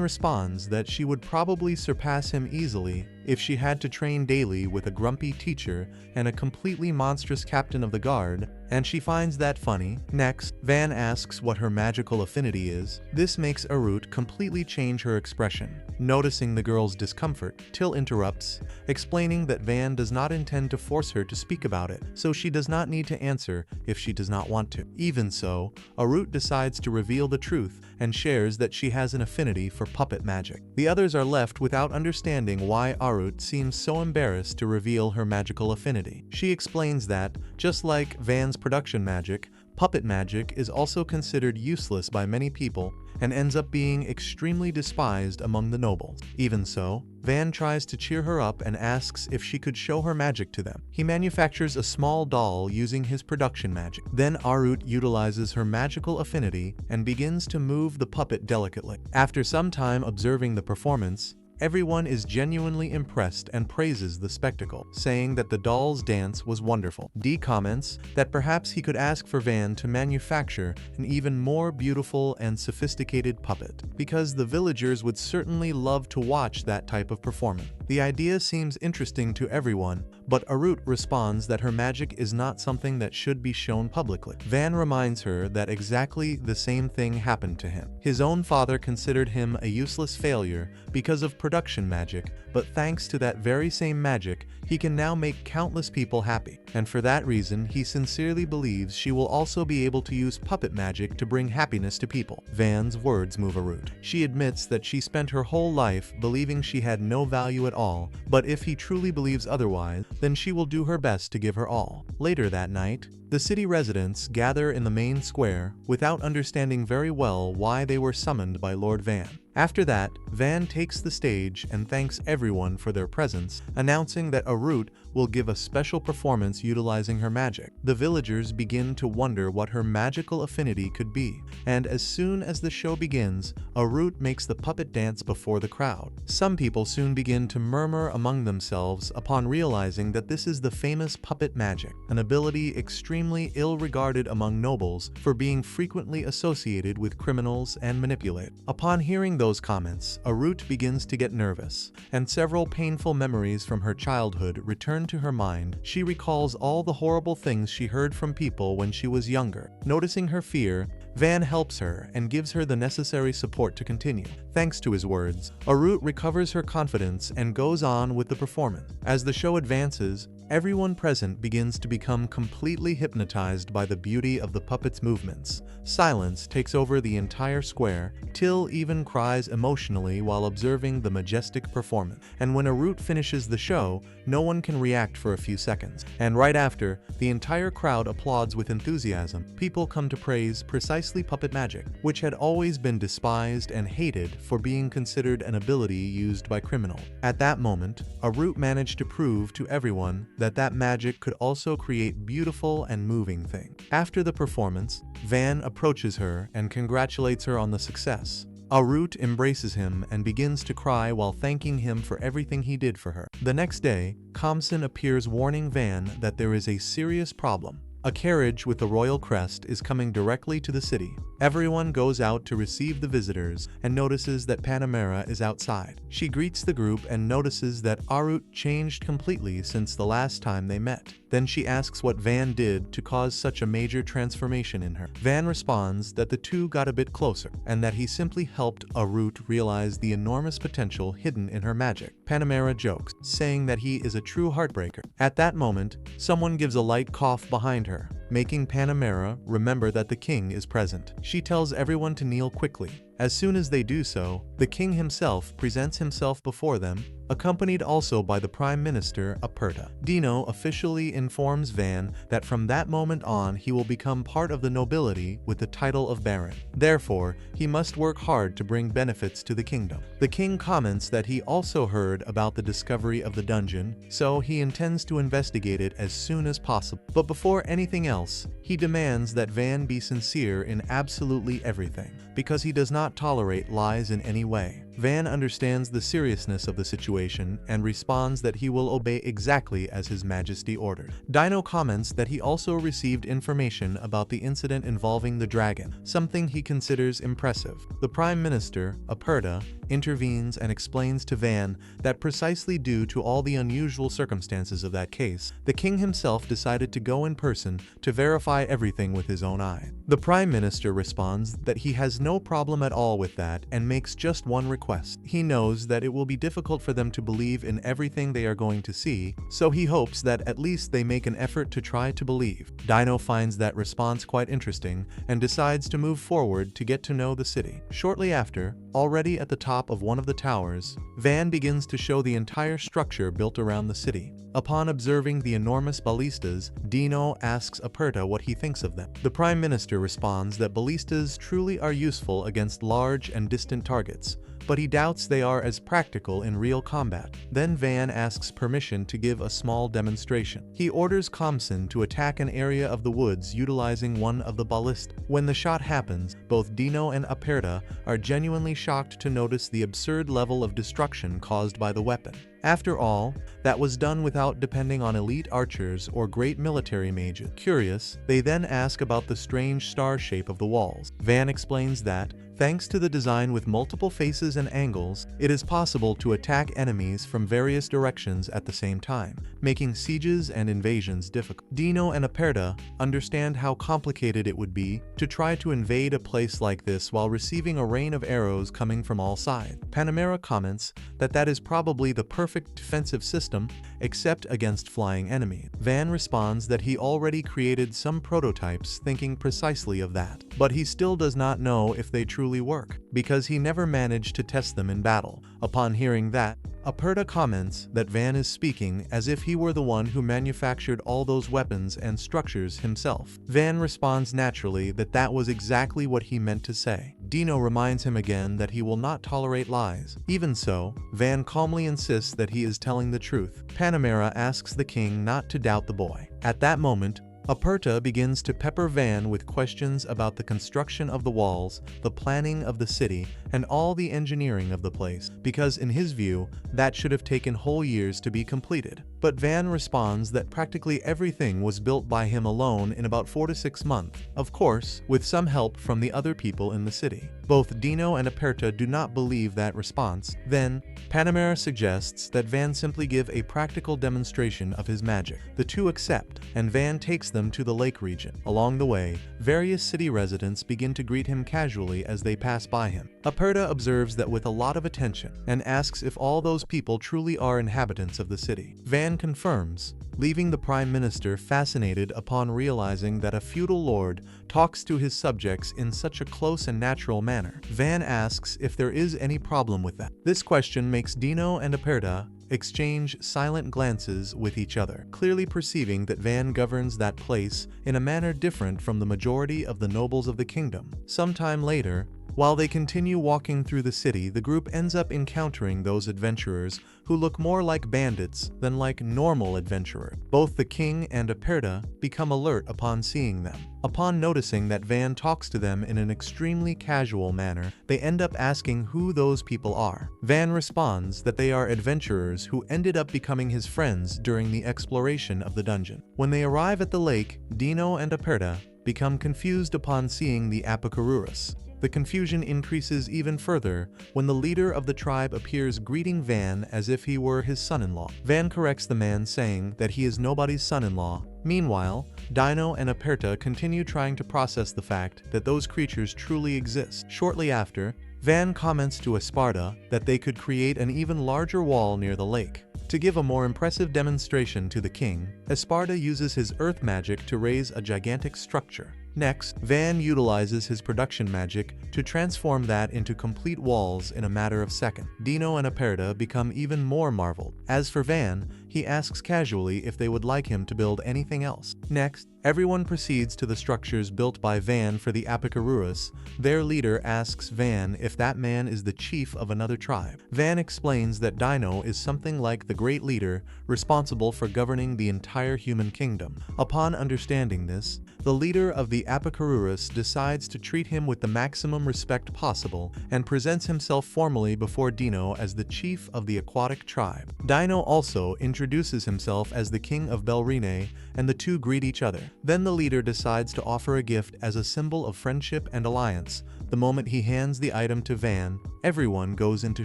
responds that she would probably surpass him easily if she had to train daily with a grumpy teacher and a completely monstrous captain of the guard, and she finds that funny. Next, Van asks what her magical affinity is. This makes Arut completely change her expression. Noticing the girl's discomfort, Till interrupts, explaining that Van does not intend to force her to speak about it, so she does not need to answer if she does not want to. Even so, Arut decides to reveal the truth and shares that she has an affinity for puppet magic. The others are left without understanding why Arut seems so embarrassed to reveal her magical affinity. She explains that, just like Van's production magic, puppet magic is also considered useless by many people and ends up being extremely despised among the nobles. Even so, Van tries to cheer her up and asks if she could show her magic to them. He manufactures a small doll using his production magic. Then Arut utilizes her magical affinity and begins to move the puppet delicately. After some time observing the performance, everyone is genuinely impressed and praises the spectacle, saying that the doll's dance was wonderful. D comments that perhaps he could ask for Van to manufacture an even more beautiful and sophisticated puppet, because the villagers would certainly love to watch that type of performance. The idea seems interesting to everyone, but Arut responds that her magic is not something that should be shown publicly. Van reminds her that exactly the same thing happened to him. His own father considered him a useless failure because of production magic, but thanks to that very same magic, he can now make countless people happy. And for that reason, he sincerely believes she will also be able to use puppet magic to bring happiness to people. Van's words move Arut. She admits that she spent her whole life believing she had no value at all, but if he truly believes otherwise, then she will do her best to give her all. Later that night, the city residents gather in the main square without understanding very well why they were summoned by Lord Van. After that, Van takes the stage and thanks everyone for their presence, announcing that Arut will give a special performance utilizing her magic. The villagers begin to wonder what her magical affinity could be, and as soon as the show begins, Arut makes the puppet dance before the crowd. Some people soon begin to murmur among themselves upon realizing that this is the famous puppet magic, an ability extremely ill-regarded among nobles for being frequently associated with criminals and manipulated. Upon hearing those comments, Arut begins to get nervous, and several painful memories from her childhood return to her mind. She recalls all the horrible things she heard from people when she was younger. Noticing her fear, Van helps her and gives her the necessary support to continue. Thanks to his words, Arut recovers her confidence and goes on with the performance. As the show advances, everyone present begins to become completely hypnotized by the beauty of the puppet's movements. Silence takes over the entire square. Till even cries emotionally while observing the majestic performance. And when Arut finishes the show, no one can react for a few seconds. And right after, the entire crowd applauds with enthusiasm. People come to praise precisely puppet magic, which had always been despised and hated for being considered an ability used by criminals. At that moment, Arut managed to prove to everyone that that magic could also create beautiful and moving things. After the performance, Van approaches her and congratulates her on the success. Arut embraces him and begins to cry while thanking him for everything he did for her. The next day, Kamsin appears warning Van that there is a serious problem. A carriage with the royal crest is coming directly to the city. Everyone goes out to receive the visitors and notices that Panamera is outside. She greets the group and notices that Arut changed completely since the last time they met. Then she asks what Van did to cause such a major transformation in her. Van responds that the two got a bit closer and that he simply helped Arut realize the enormous potential hidden in her magic. Panamera jokes, saying that he is a true heartbreaker. At that moment, someone gives a light cough behind her, making Panamera remember that the king is present. She tells everyone to kneel quickly. As soon as they do so, the king himself presents himself before them, accompanied also by the Prime Minister Aperta. Dino officially informs Van that from that moment on he will become part of the nobility with the title of Baron. Therefore, he must work hard to bring benefits to the kingdom. The king comments that he also heard about the discovery of the dungeon, so he intends to investigate it as soon as possible. But before anything else, he demands that Van be sincere in absolutely everything, because he does not tolerate lies in any way. Van understands the seriousness of the situation and responds that he will obey exactly as His Majesty ordered. Dino comments that he also received information about the incident involving the dragon, something he considers impressive. The Prime Minister, Aperta, intervenes and explains to Van that precisely due to all the unusual circumstances of that case, the king himself decided to go in person to verify everything with his own eye. The Prime Minister responds that he has no problem at all with that and makes just one request. He knows that it will be difficult for them to believe in everything they are going to see, so he hopes that at least they make an effort to try to believe. Dino finds that response quite interesting and decides to move forward to get to know the city. Shortly after, already at the top of one of the towers, Van begins to show the entire structure built around the city. Upon observing the enormous ballistas, Dino asks Aperta what he thinks of them. The Prime Minister responds that ballistas truly are useful against large and distant targets, but he doubts they are as practical in real combat. Then Van asks permission to give a small demonstration. He orders Comson to attack an area of the woods utilizing one of the ballistas. When the shot happens, both Dino and Aperta are genuinely shocked to notice the absurd level of destruction caused by the weapon. After all, that was done without depending on elite archers or great military mages. Curious, they then ask about the strange star shape of the walls. Van explains that, thanks to the design with multiple faces and angles, it is possible to attack enemies from various directions at the same time, making sieges and invasions difficult. Dino and Aperta understand how complicated it would be to try to invade a place like this while receiving a rain of arrows coming from all sides. Panamera comments that that is probably the perfect defensive system, except against flying enemies. Van responds that he already created some prototypes thinking precisely of that, but he still does not know if they truly work, because he never managed to test them in battle. Upon hearing that, Aperta comments that Van is speaking as if he were the one who manufactured all those weapons and structures himself. Van responds naturally that that was exactly what he meant to say. Dino reminds him again that he will not tolerate lies. Even so, Van calmly insists that he is telling the truth. Panamera asks the king not to doubt the boy. At that moment, Aperta begins to pepper Van with questions about the construction of the walls, the planning of the city, and all the engineering of the place, because in his view, that should have taken whole years to be completed. But Van responds that practically everything was built by him alone in about 4 to 6 months, of course, with some help from the other people in the city. Both Dino and Aperta do not believe that response. Then, Panamera suggests that Van simply give a practical demonstration of his magic. The two accept, and Van takes them to the lake region. Along the way, various city residents begin to greet him casually as they pass by him. Aperta observes that with a lot of attention, and asks if all those people truly are inhabitants of the city. Van confirms, leaving the Prime Minister fascinated upon realizing that a feudal lord talks to his subjects in such a close and natural manner. Van asks if there is any problem with that. This question makes Dino and Aperta exchange silent glances with each other, clearly perceiving that Van governs that place in a manner different from the majority of the nobles of the kingdom. Sometime later, while they continue walking through the city, the group ends up encountering those adventurers who look more like bandits than like normal adventurers. Both the king and Aperta become alert upon seeing them. Upon noticing that Van talks to them in an extremely casual manner, they end up asking who those people are. Van responds that they are adventurers who ended up becoming his friends during the exploration of the dungeon. When they arrive at the lake, Dino and Aperta become confused upon seeing the Apocorurus. The confusion increases even further when the leader of the tribe appears greeting Van as if he were his son-in-law. Van corrects the man, saying that he is nobody's son-in-law. Meanwhile, Dino and Aperta continue trying to process the fact that those creatures truly exist. Shortly after, Van comments to Esparta that they could create an even larger wall near the lake. To give a more impressive demonstration to the king, Esparta uses his earth magic to raise a gigantic structure. Next, Van utilizes his production magic to transform that into complete walls in a matter of seconds. Dino and Aperta become even more marveled. As for Van, he asks casually if they would like him to build anything else. Next, everyone proceeds to the structures built by Van for the Apicarurus. Their leader asks Van if that man is the chief of another tribe. Van explains that Dino is something like the great leader responsible for governing the entire human kingdom. Upon understanding this, the leader of the Apicarurus decides to treat him with the maximum respect possible and presents himself formally before Dino as the chief of the aquatic tribe. Dino also introduces himself as the king of Belrine, and the two greet each other. Then the leader decides to offer a gift as a symbol of friendship and alliance. The moment he hands the item to Van, everyone goes into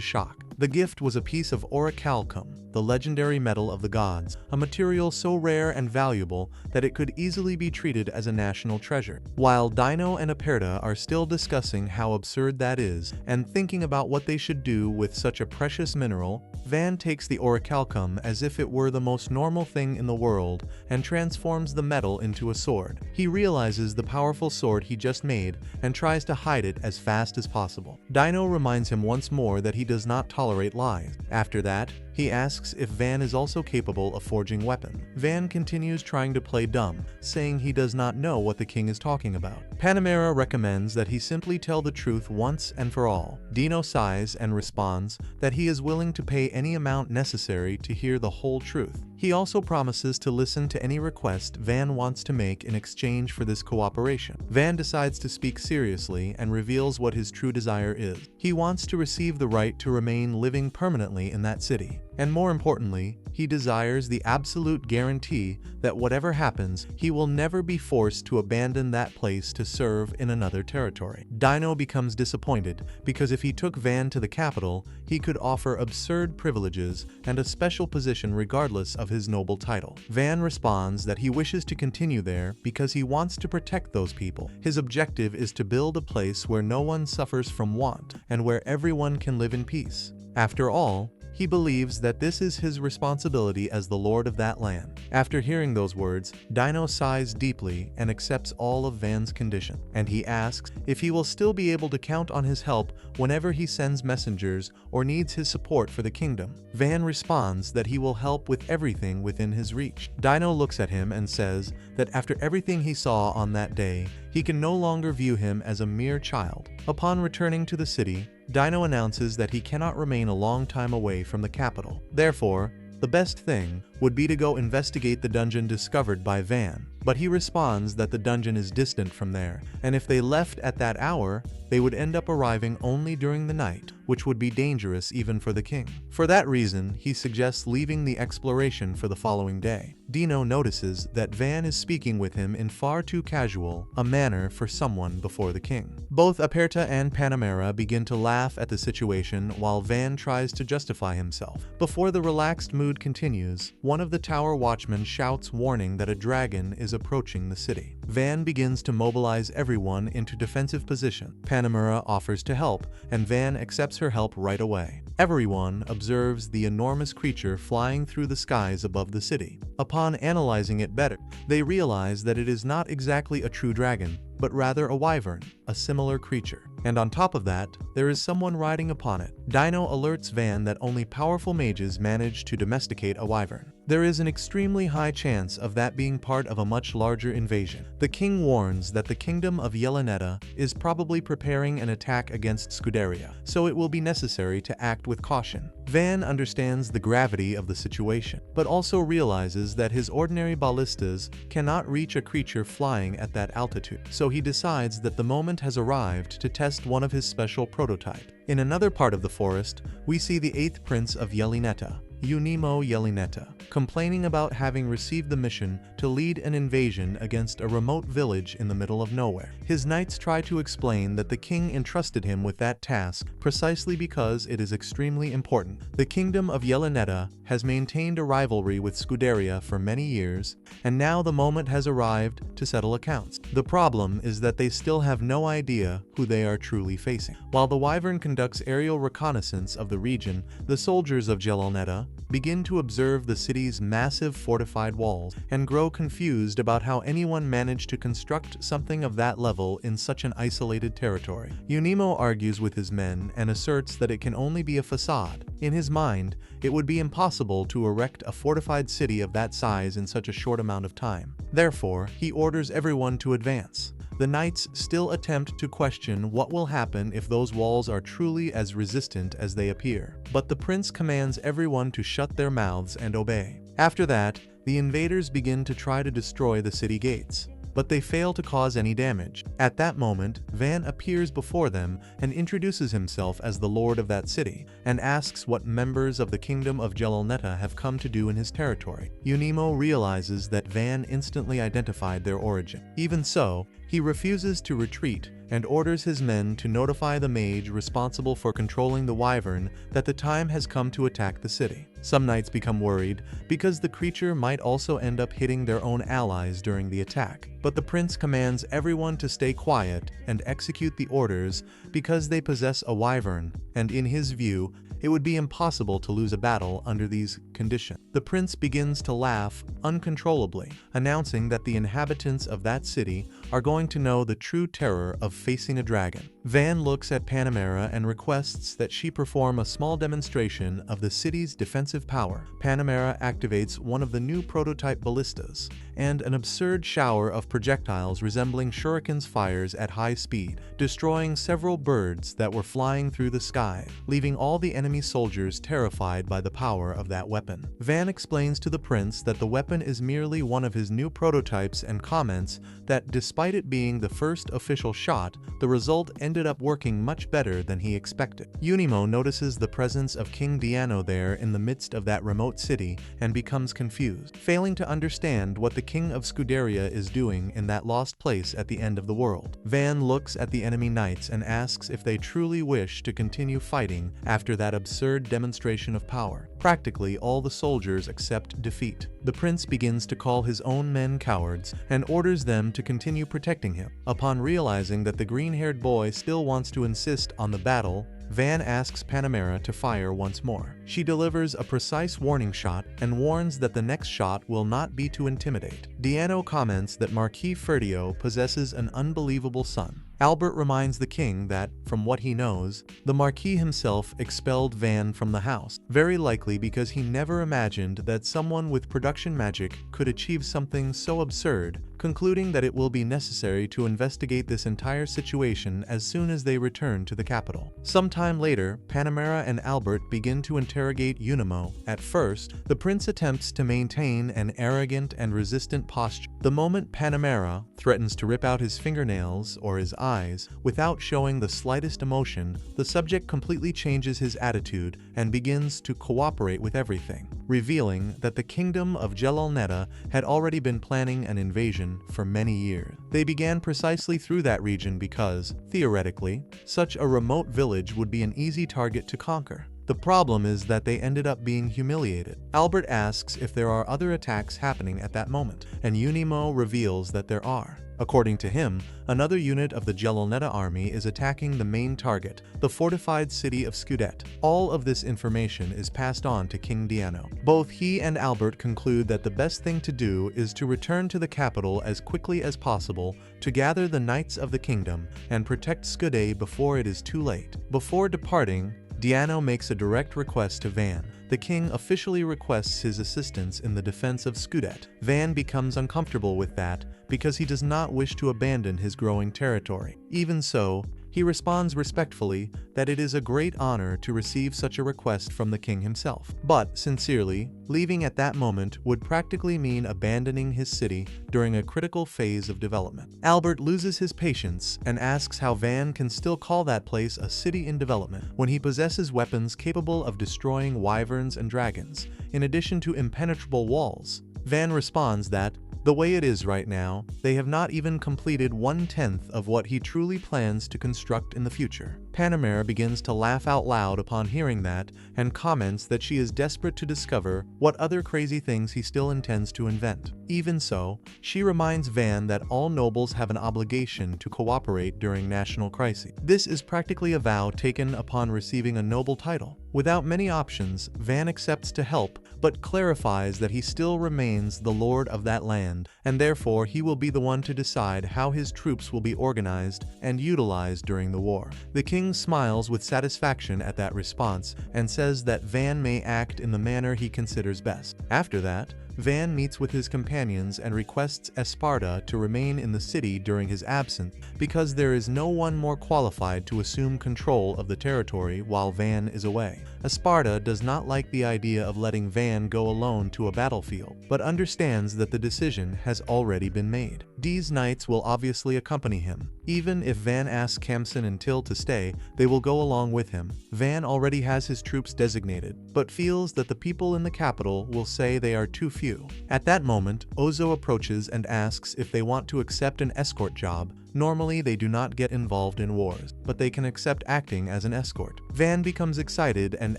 shock. The gift was a piece of orichalcum, the legendary metal of the gods, a material so rare and valuable that it could easily be treated as a national treasure. While Dino and Aperta are still discussing how absurd that is and thinking about what they should do with such a precious mineral, Van takes the orichalcum as if it were the most normal thing in the world and transforms the metal into a sword. He realizes the powerful sword he just made and tries to hide it as fast as possible. Dino reminds him once more that he does not tolerate lies. After that, he asks if Van is also capable of forging weapons. Van continues trying to play dumb, saying he does not know what the king is talking about. Panamera recommends that he simply tell the truth once and for all. Dino sighs and responds that he is willing to pay any amount necessary to hear the whole truth. He also promises to listen to any request Van wants to make in exchange for this cooperation. Van decides to speak seriously and reveals what his true desire is. He wants to receive the right to remain living permanently in that city. And more importantly, he desires the absolute guarantee that whatever happens, he will never be forced to abandon that place to serve in another territory. Dino becomes disappointed because if he took Van to the capital, he could offer absurd privileges and a special position regardless of his noble title. Van responds that he wishes to continue there because he wants to protect those people. His objective is to build a place where no one suffers from want and where everyone can live in peace. After all, he believes that this is his responsibility as the lord of that land. After hearing those words, Dino sighs deeply and accepts all of Van's conditions, and he asks if he will still be able to count on his help whenever he sends messengers or needs his support for the kingdom. Van responds that he will help with everything within his reach. Dino looks at him and says that after everything he saw on that day, he can no longer view him as a mere child. Upon returning to the city, Dino announces that he cannot remain a long time away from the capital. Therefore, the best thing would be to go investigate the dungeon discovered by Van. But he responds that the dungeon is distant from there, and if they left at that hour, they would end up arriving only during the night, which would be dangerous even for the king. For that reason, he suggests leaving the exploration for the following day. Dino notices that Van is speaking with him in far too casual a manner for someone before the king. Both Aperta and Panamera begin to laugh at the situation while Van tries to justify himself. Before the relaxed mood continues, one of the tower watchmen shouts warning that a dragon is approaching the city. Van begins to mobilize everyone into defensive position. Panamera offers to help, and Van accepts her help right away. Everyone observes the enormous creature flying through the skies above the city. Upon analyzing it better, they realize that it is not exactly a true dragon, but rather a wyvern, a similar creature. And on top of that, there is someone riding upon it. Dino alerts Van that only powerful mages manage to domesticate a wyvern. There is an extremely high chance of that being part of a much larger invasion. The king warns that the kingdom of Yelinetta is probably preparing an attack against Scuderia, so it will be necessary to act with caution. Van understands the gravity of the situation, but also realizes that his ordinary ballistas cannot reach a creature flying at that altitude, so he decides that the moment has arrived to test one of his special prototypes. In another part of the forest, we see the 8th prince of Yelinetta, Unimo Yelinetta, complaining about having received the mission to lead an invasion against a remote village in the middle of nowhere. His knights try to explain that the king entrusted him with that task precisely because it is extremely important. The kingdom of Yelinetta has maintained a rivalry with Scuderia for many years, and now the moment has arrived to settle accounts. The problem is that they still have no idea who they are truly facing. While the wyvern conducts aerial reconnaissance of the region, the soldiers of Yelinetta begin to observe the city's massive fortified walls and grow confused about how anyone managed to construct something of that level in such an isolated territory. Unimo argues with his men and asserts that it can only be a facade. In his mind, it would be impossible to erect a fortified city of that size in such a short amount of time. Therefore, he orders everyone to advance. The knights still attempt to question what will happen if those walls are truly as resistant as they appear. But the prince commands everyone to shut their mouths and obey. After that, the invaders begin to try to destroy the city gates, but they fail to cause any damage. At that moment, Van appears before them and introduces himself as the lord of that city, and asks what members of the kingdom of Jelolnetta have come to do in his territory. Unimo realizes that Van instantly identified their origin. Even so, he refuses to retreat and orders his men to notify the mage responsible for controlling the wyvern that the time has come to attack the city. Some knights become worried because the creature might also end up hitting their own allies during the attack. But the prince commands everyone to stay quiet and execute the orders because they possess a wyvern, and in his view, it would be impossible to lose a battle under these conditions. The prince begins to laugh uncontrollably, announcing that the inhabitants of that city are going to know the true terror of facing a dragon. Van looks at Panamera and requests that she perform a small demonstration of the city's defensive power. Panamera activates one of the new prototype ballistas, and an absurd shower of projectiles resembling shurikens fires at high speed, destroying several birds that were flying through the sky, leaving all the enemy soldiers terrified by the power of that weapon. Van explains to the prince that the weapon is merely one of his new prototypes and comments that despite it being the first official shot, the result ended up working much better than he expected. Unimo notices the presence of King Diano there in the midst of that remote city and becomes confused, failing to understand what the King of Scuderia is doing in that lost place at the end of the world. Van looks at the enemy knights and asks if they truly wish to continue fighting after that absurd demonstration of power. Practically all the soldiers accept defeat. The prince begins to call his own men cowards and orders them to continue protecting him. Upon realizing that the green-haired boy still wants to insist on the battle, Van asks Panamera to fire once more. She delivers a precise warning shot and warns that the next shot will not be to intimidate. Diano comments that Marquis Ferdio possesses an unbelievable son. Albert reminds the king that, from what he knows, the Marquis himself expelled Van from the house, very likely because he never imagined that someone with production magic could achieve something so absurd, concluding that it will be necessary to investigate this entire situation as soon as they return to the capital. Sometime later, Panamera and Albert begin to interrogate Unimo. At first, the prince attempts to maintain an arrogant and resistant posture. The moment Panamera threatens to rip out his fingernails or his eyes without showing the slightest emotion, the subject completely changes his attitude and begins to cooperate with everything, revealing that the kingdom of Jelolnetta had already been planning an invasion for many years. They began precisely through that region because, theoretically, such a remote village would be an easy target to conquer. The problem is that they ended up being humiliated. Albert asks if there are other attacks happening at that moment, and Unimo reveals that there are. According to him, another unit of the Jelolnetta army is attacking the main target, the fortified city of Scudet. All of this information is passed on to King Diano. Both he and Albert conclude that the best thing to do is to return to the capital as quickly as possible to gather the knights of the kingdom and protect Scudet before it is too late. Before departing, Diano makes a direct request to Van. The king officially requests his assistance in the defense of Scudet. Van becomes uncomfortable with that because he does not wish to abandon his growing territory. Even so, he responds respectfully that it is a great honor to receive such a request from the king himself. But, sincerely, leaving at that moment would practically mean abandoning his city during a critical phase of development. Albert loses his patience and asks how Van can still call that place a city in development when he possesses weapons capable of destroying wyverns and dragons, in addition to impenetrable walls. Van responds that, the way it is right now, they have not even completed 1/10 of what he truly plans to construct in the future. Panamera begins to laugh out loud upon hearing that and comments that she is desperate to discover what other crazy things he still intends to invent. Even so, she reminds Van that all nobles have an obligation to cooperate during national crises. This is practically a vow taken upon receiving a noble title. Without many options, Van accepts to help, but clarifies that he still remains the lord of that land, and therefore he will be the one to decide how his troops will be organized and utilized during the war. The king smiles with satisfaction at that response and says that Van may act in the manner he considers best. After that, Van meets with his companions and requests Esparta to remain in the city during his absence because there is no one more qualified to assume control of the territory while Van is away. Esparta does not like the idea of letting Van go alone to a battlefield, but understands that the decision has already been made. These knights will obviously accompany him. Even if Van asks Khamsin and Till to stay, they will go along with him. Van already has his troops designated, but feels that the people in the capital will say they are too few. At that moment, Ozo approaches and asks if they want to accept an escort job. Normally, they do not get involved in wars, but they can accept acting as an escort. Van becomes excited and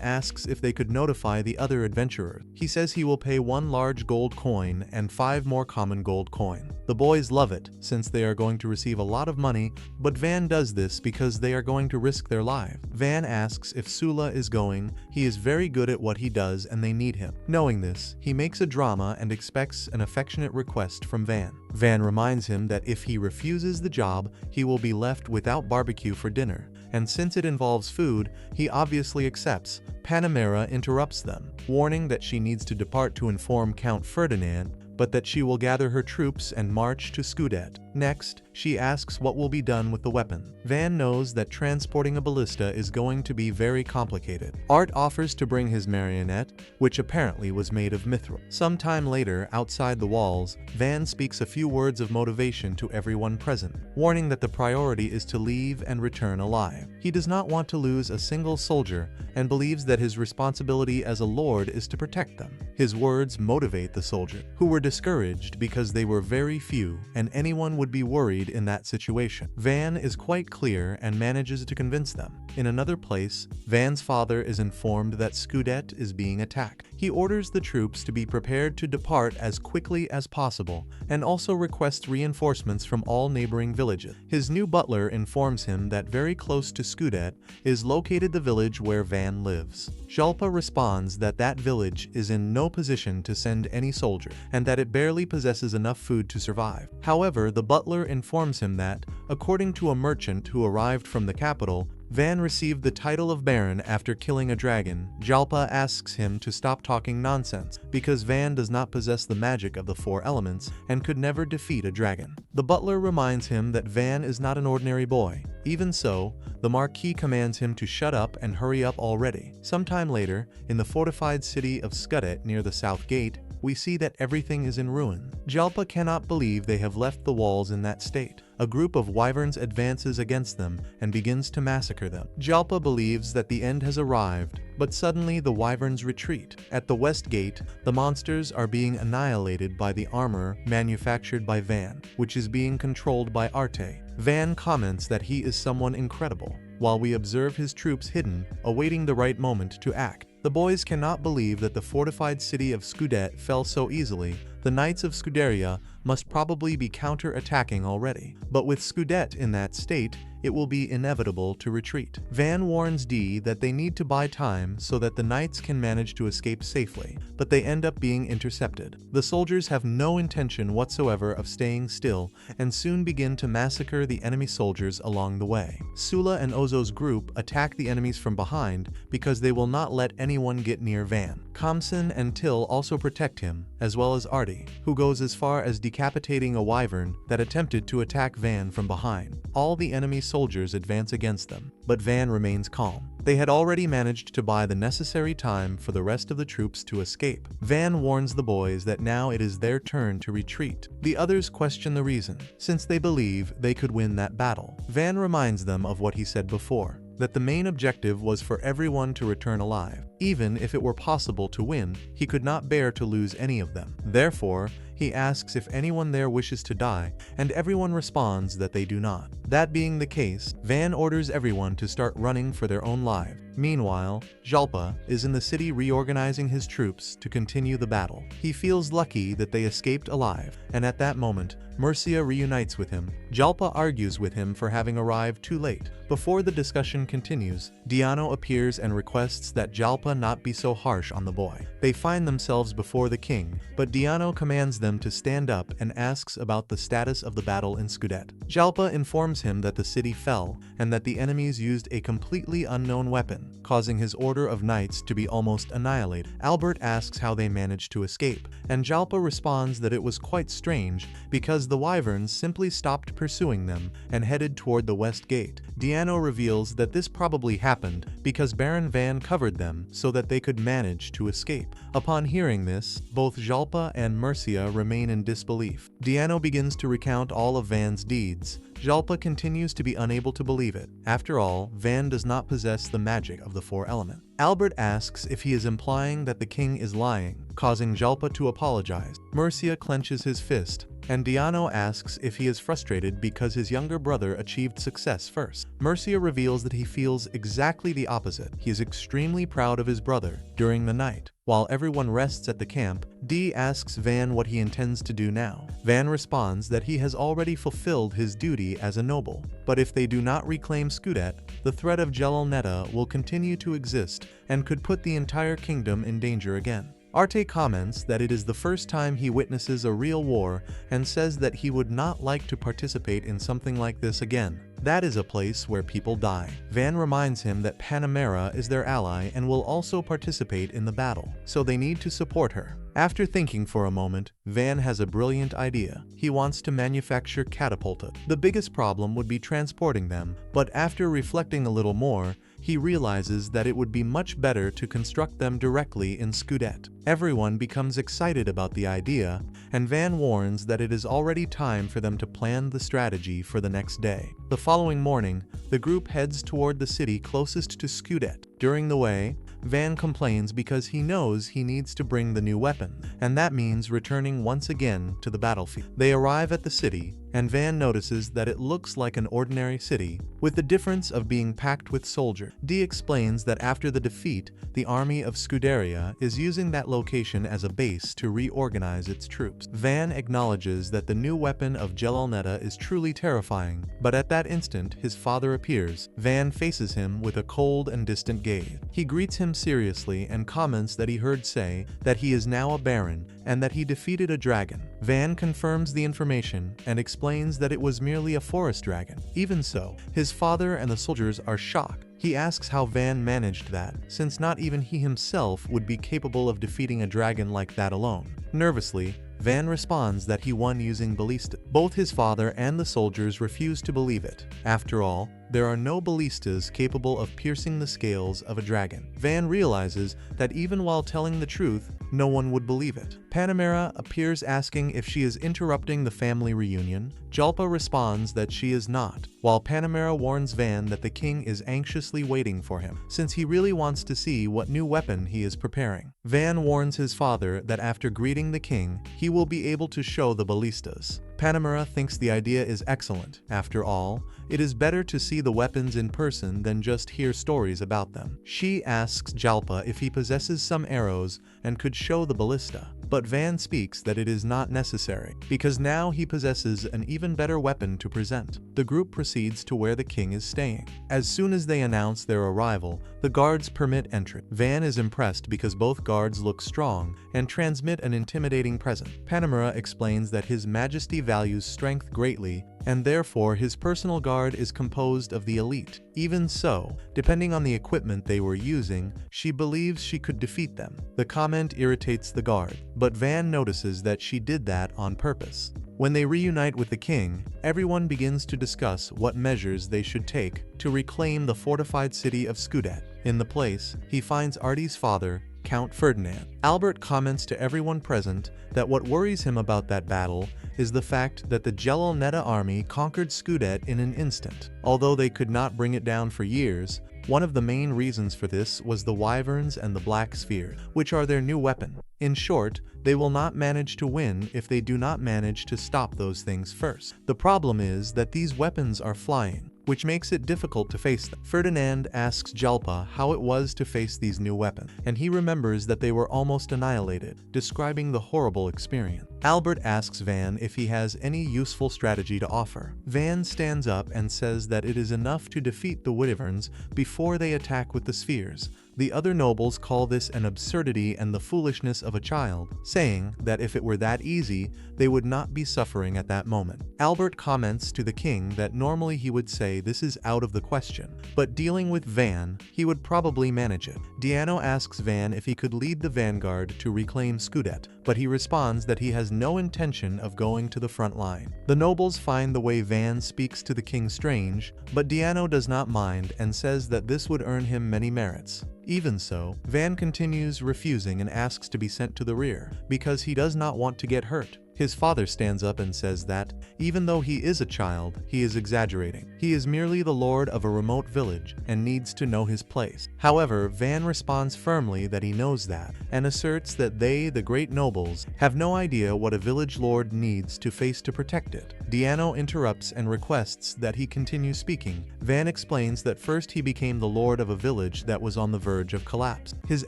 asks if they could notify the other adventurers. He says he will pay 1 large gold coin and 5 more common gold coin. The boys love it, since they are going to receive a lot of money, but Van does this because they are going to risk their lives. Van asks if Sula is going. He is very good at what he does and they need him. Knowing this, he makes a drama and expects an affectionate request from Van. Van reminds him that if he refuses the job, he will be left without barbecue for dinner, and since it involves food, he obviously accepts. Panamera interrupts them, warning that she needs to depart to inform Count Ferdinand, but that she will gather her troops and march to Skudet. Next, she asks what will be done with the weapon. Van knows that transporting a ballista is going to be very complicated. Art offers to bring his marionette, which apparently was made of mithril. Sometime later, outside the walls, Van speaks a few words of motivation to everyone present, warning that the priority is to leave and return alive. He does not want to lose a single soldier and believes that his responsibility as a lord is to protect them. His words motivate the soldiers, who were discouraged because they were very few and anyone would be worried in that situation. Van is quite clear and manages to convince them. In another place, Van's father is informed that Skudet is being attacked. He orders the troops to be prepared to depart as quickly as possible and also requests reinforcements from all neighboring villages. His new butler informs him that very close to Skudet is located the village where Van lives. Jalpa responds that that village is in no position to send any soldier and that it barely possesses enough food to survive. However, the butler informs him that, according to a merchant who arrived from the capital, Van received the title of Baron after killing a dragon. Jalpa asks him to stop talking nonsense, because Van does not possess the magic of the 4 elements and could never defeat a dragon. The butler reminds him that Van is not an ordinary boy. Even so, the Marquis commands him to shut up and hurry up already. Sometime later, in the fortified city of Skudet near the south gate, we see that everything is in ruin. Jalpa cannot believe they have left the walls in that state. A group of wyverns advances against them and begins to massacre them. Jalpa believes that the end has arrived, but suddenly the wyverns retreat. At the west gate, the monsters are being annihilated by the armor manufactured by Van, which is being controlled by Arte. Van comments that he is someone incredible, while we observe his troops hidden, awaiting the right moment to act. The boys cannot believe that the fortified city of Skudet fell so easily. The knights of Scuderia must probably be counter-attacking already. But with Skudet in that state, it will be inevitable to retreat. Van warns Dee that they need to buy time so that the knights can manage to escape safely, but they end up being intercepted. The soldiers have no intention whatsoever of staying still and soon begin to massacre the enemy soldiers along the way. Sula and Ozo's group attack the enemies from behind because they will not let anyone get near Van. Khamsin and Till also protect him, as well as Artie, who goes as far as decapitating a wyvern that attempted to attack Van from behind. All the enemy soldiers advance against them, but Van remains calm. They had already managed to buy the necessary time for the rest of the troops to escape. Van warns the boys that now it is their turn to retreat. The others question the reason, since they believe they could win that battle. Van reminds them of what he said before. that the main objective was for everyone to return alive. Even if it were possible to win, he could not bear to lose any of them. Therefore, he asks if anyone there wishes to die, and everyone responds that they do not. That being the case, Van orders everyone to start running for their own lives. Meanwhile, Jalpa is in the city reorganizing his troops to continue the battle. He feels lucky that they escaped alive, and at that moment, Mercia reunites with him. Jalpa argues with him for having arrived too late. Before the discussion continues, Diano appears and requests that Jalpa not be so harsh on the boy. They find themselves before the king, but Diano commands them to stand up and asks about the status of the battle in Scudet. Jalpa informs him that the city fell and that the enemies used a completely unknown weapon, causing his order of knights to be almost annihilated. Albert asks how they managed to escape, and Jalpa responds that it was quite strange because the wyverns simply stopped pursuing them and headed toward the west gate. Diano reveals that this probably happened because Baron Van covered them so that they could manage to escape. Upon hearing this, both Jalpa and Mercia remain in disbelief. Diano begins to recount all of Van's deeds. Jalpa continues to be unable to believe it. After all, Van does not possess the magic of the four elements. Albert asks if he is implying that the king is lying, causing Jalpa to apologize. Mercia clenches his fist, and Diano asks if he is frustrated because his younger brother achieved success first. Mercia reveals that he feels exactly the opposite. He is extremely proud of his brother. During the night, while everyone rests at the camp, Dee asks Van what he intends to do now. Van responds that he has already fulfilled his duty as a noble, but if they do not reclaim Scudet, the threat of Gelonetta will continue to exist and could put the entire kingdom in danger again. Arte comments that it is the first time he witnesses a real war and says that he would not like to participate in something like this again. That is a place where people die. Van reminds him that Panamera is their ally and will also participate in the battle, so they need to support her. After thinking for a moment, Van has a brilliant idea. He wants to manufacture catapulta. The biggest problem would be transporting them, but after reflecting a little more, he realizes that it would be much better to construct them directly in Scudet. Everyone becomes excited about the idea, and Van warns that it is already time for them to plan the strategy for the next day. The following morning, the group heads toward the city closest to Scudet. During the way, Van complains because he knows he needs to bring the new weapon, and that means returning once again to the battlefield. They arrive at the city, and Van notices that it looks like an ordinary city, with the difference of being packed with soldiers. Dee explains that after the defeat, the army of Scuderia is using that location as a base to reorganize its troops. Van acknowledges that the new weapon of Gelonetta is truly terrifying, but at that instant his father appears. Van faces him with a cold and distant gaze. He greets him seriously and comments that he heard say that he is now a baron and that he defeated a dragon. Van confirms the information and explains that it was merely a forest dragon. Even so, his father and the soldiers are shocked. He asks how Van managed that, since not even he himself would be capable of defeating a dragon like that alone. Nervously, Van responds that he won using ballistas. Both his father and the soldiers refuse to believe it. After all, there are no ballistas capable of piercing the scales of a dragon. Van realizes that even while telling the truth, no one would believe it. Panamera appears asking if she is interrupting the family reunion. Jalpa responds that she is not, while Panamera warns Van that the king is anxiously waiting for him, since he really wants to see what new weapon he is preparing. Van warns his father that after greeting the king, he will be able to show the ballistas. Panamera thinks the idea is excellent. After all, it is better to see the weapons in person than just hear stories about them. She asks Jalpa if he possesses some arrows and could show the ballista, but Van speaks that it is not necessary, because now he possesses an even better weapon to present. The group proceeds to where the king is staying. As soon as they announce their arrival, the guards permit entry. Van is impressed because both guards look strong and transmit an intimidating presence. Panamera explains that His Majesty values strength greatly, and therefore his personal guard is composed of the elite. Even so, depending on the equipment they were using, she believes she could defeat them. The comment irritates the guard, but Van notices that she did that on purpose. When they reunite with the king, everyone begins to discuss what measures they should take to reclaim the fortified city of Scudet. In the place, he finds Artie's father, Count Ferdinand. Albert comments to everyone present that what worries him about that battle is the fact that the Gelonetta army conquered Skudet in an instant. Although they could not bring it down for years, one of the main reasons for this was the wyverns and the black spheres, which are their new weapon. In short, they will not manage to win if they do not manage to stop those things first. The problem is that these weapons are flying, which makes it difficult to face them. Ferdinand asks Jalpa how it was to face these new weapons, and he remembers that they were almost annihilated, describing the horrible experience. Albert asks Van if he has any useful strategy to offer. Van stands up and says that it is enough to defeat the wyverns before they attack with the spheres. The other nobles call this an absurdity and the foolishness of a child, saying that if it were that easy, they would not be suffering at that moment. Albert comments to the king that normally he would say this is out of the question, but dealing with Van, he would probably manage it. Diano asks Van if he could lead the vanguard to reclaim Skudet, but he responds that he has no intention of going to the front line. The nobles find the way Van speaks to the king strange, but Diano does not mind and says that this would earn him many merits. Even so, Van continues refusing and asks to be sent to the rear, because he does not want to get hurt. His father stands up and says that, even though he is a child, he is exaggerating. He is merely the lord of a remote village and needs to know his place. However, Van responds firmly that he knows that, and asserts that they, the great nobles, have no idea what a village lord needs to face to protect it. Diano interrupts and requests that he continue speaking. Van explains that first he became the lord of a village that was on the verge of collapse. His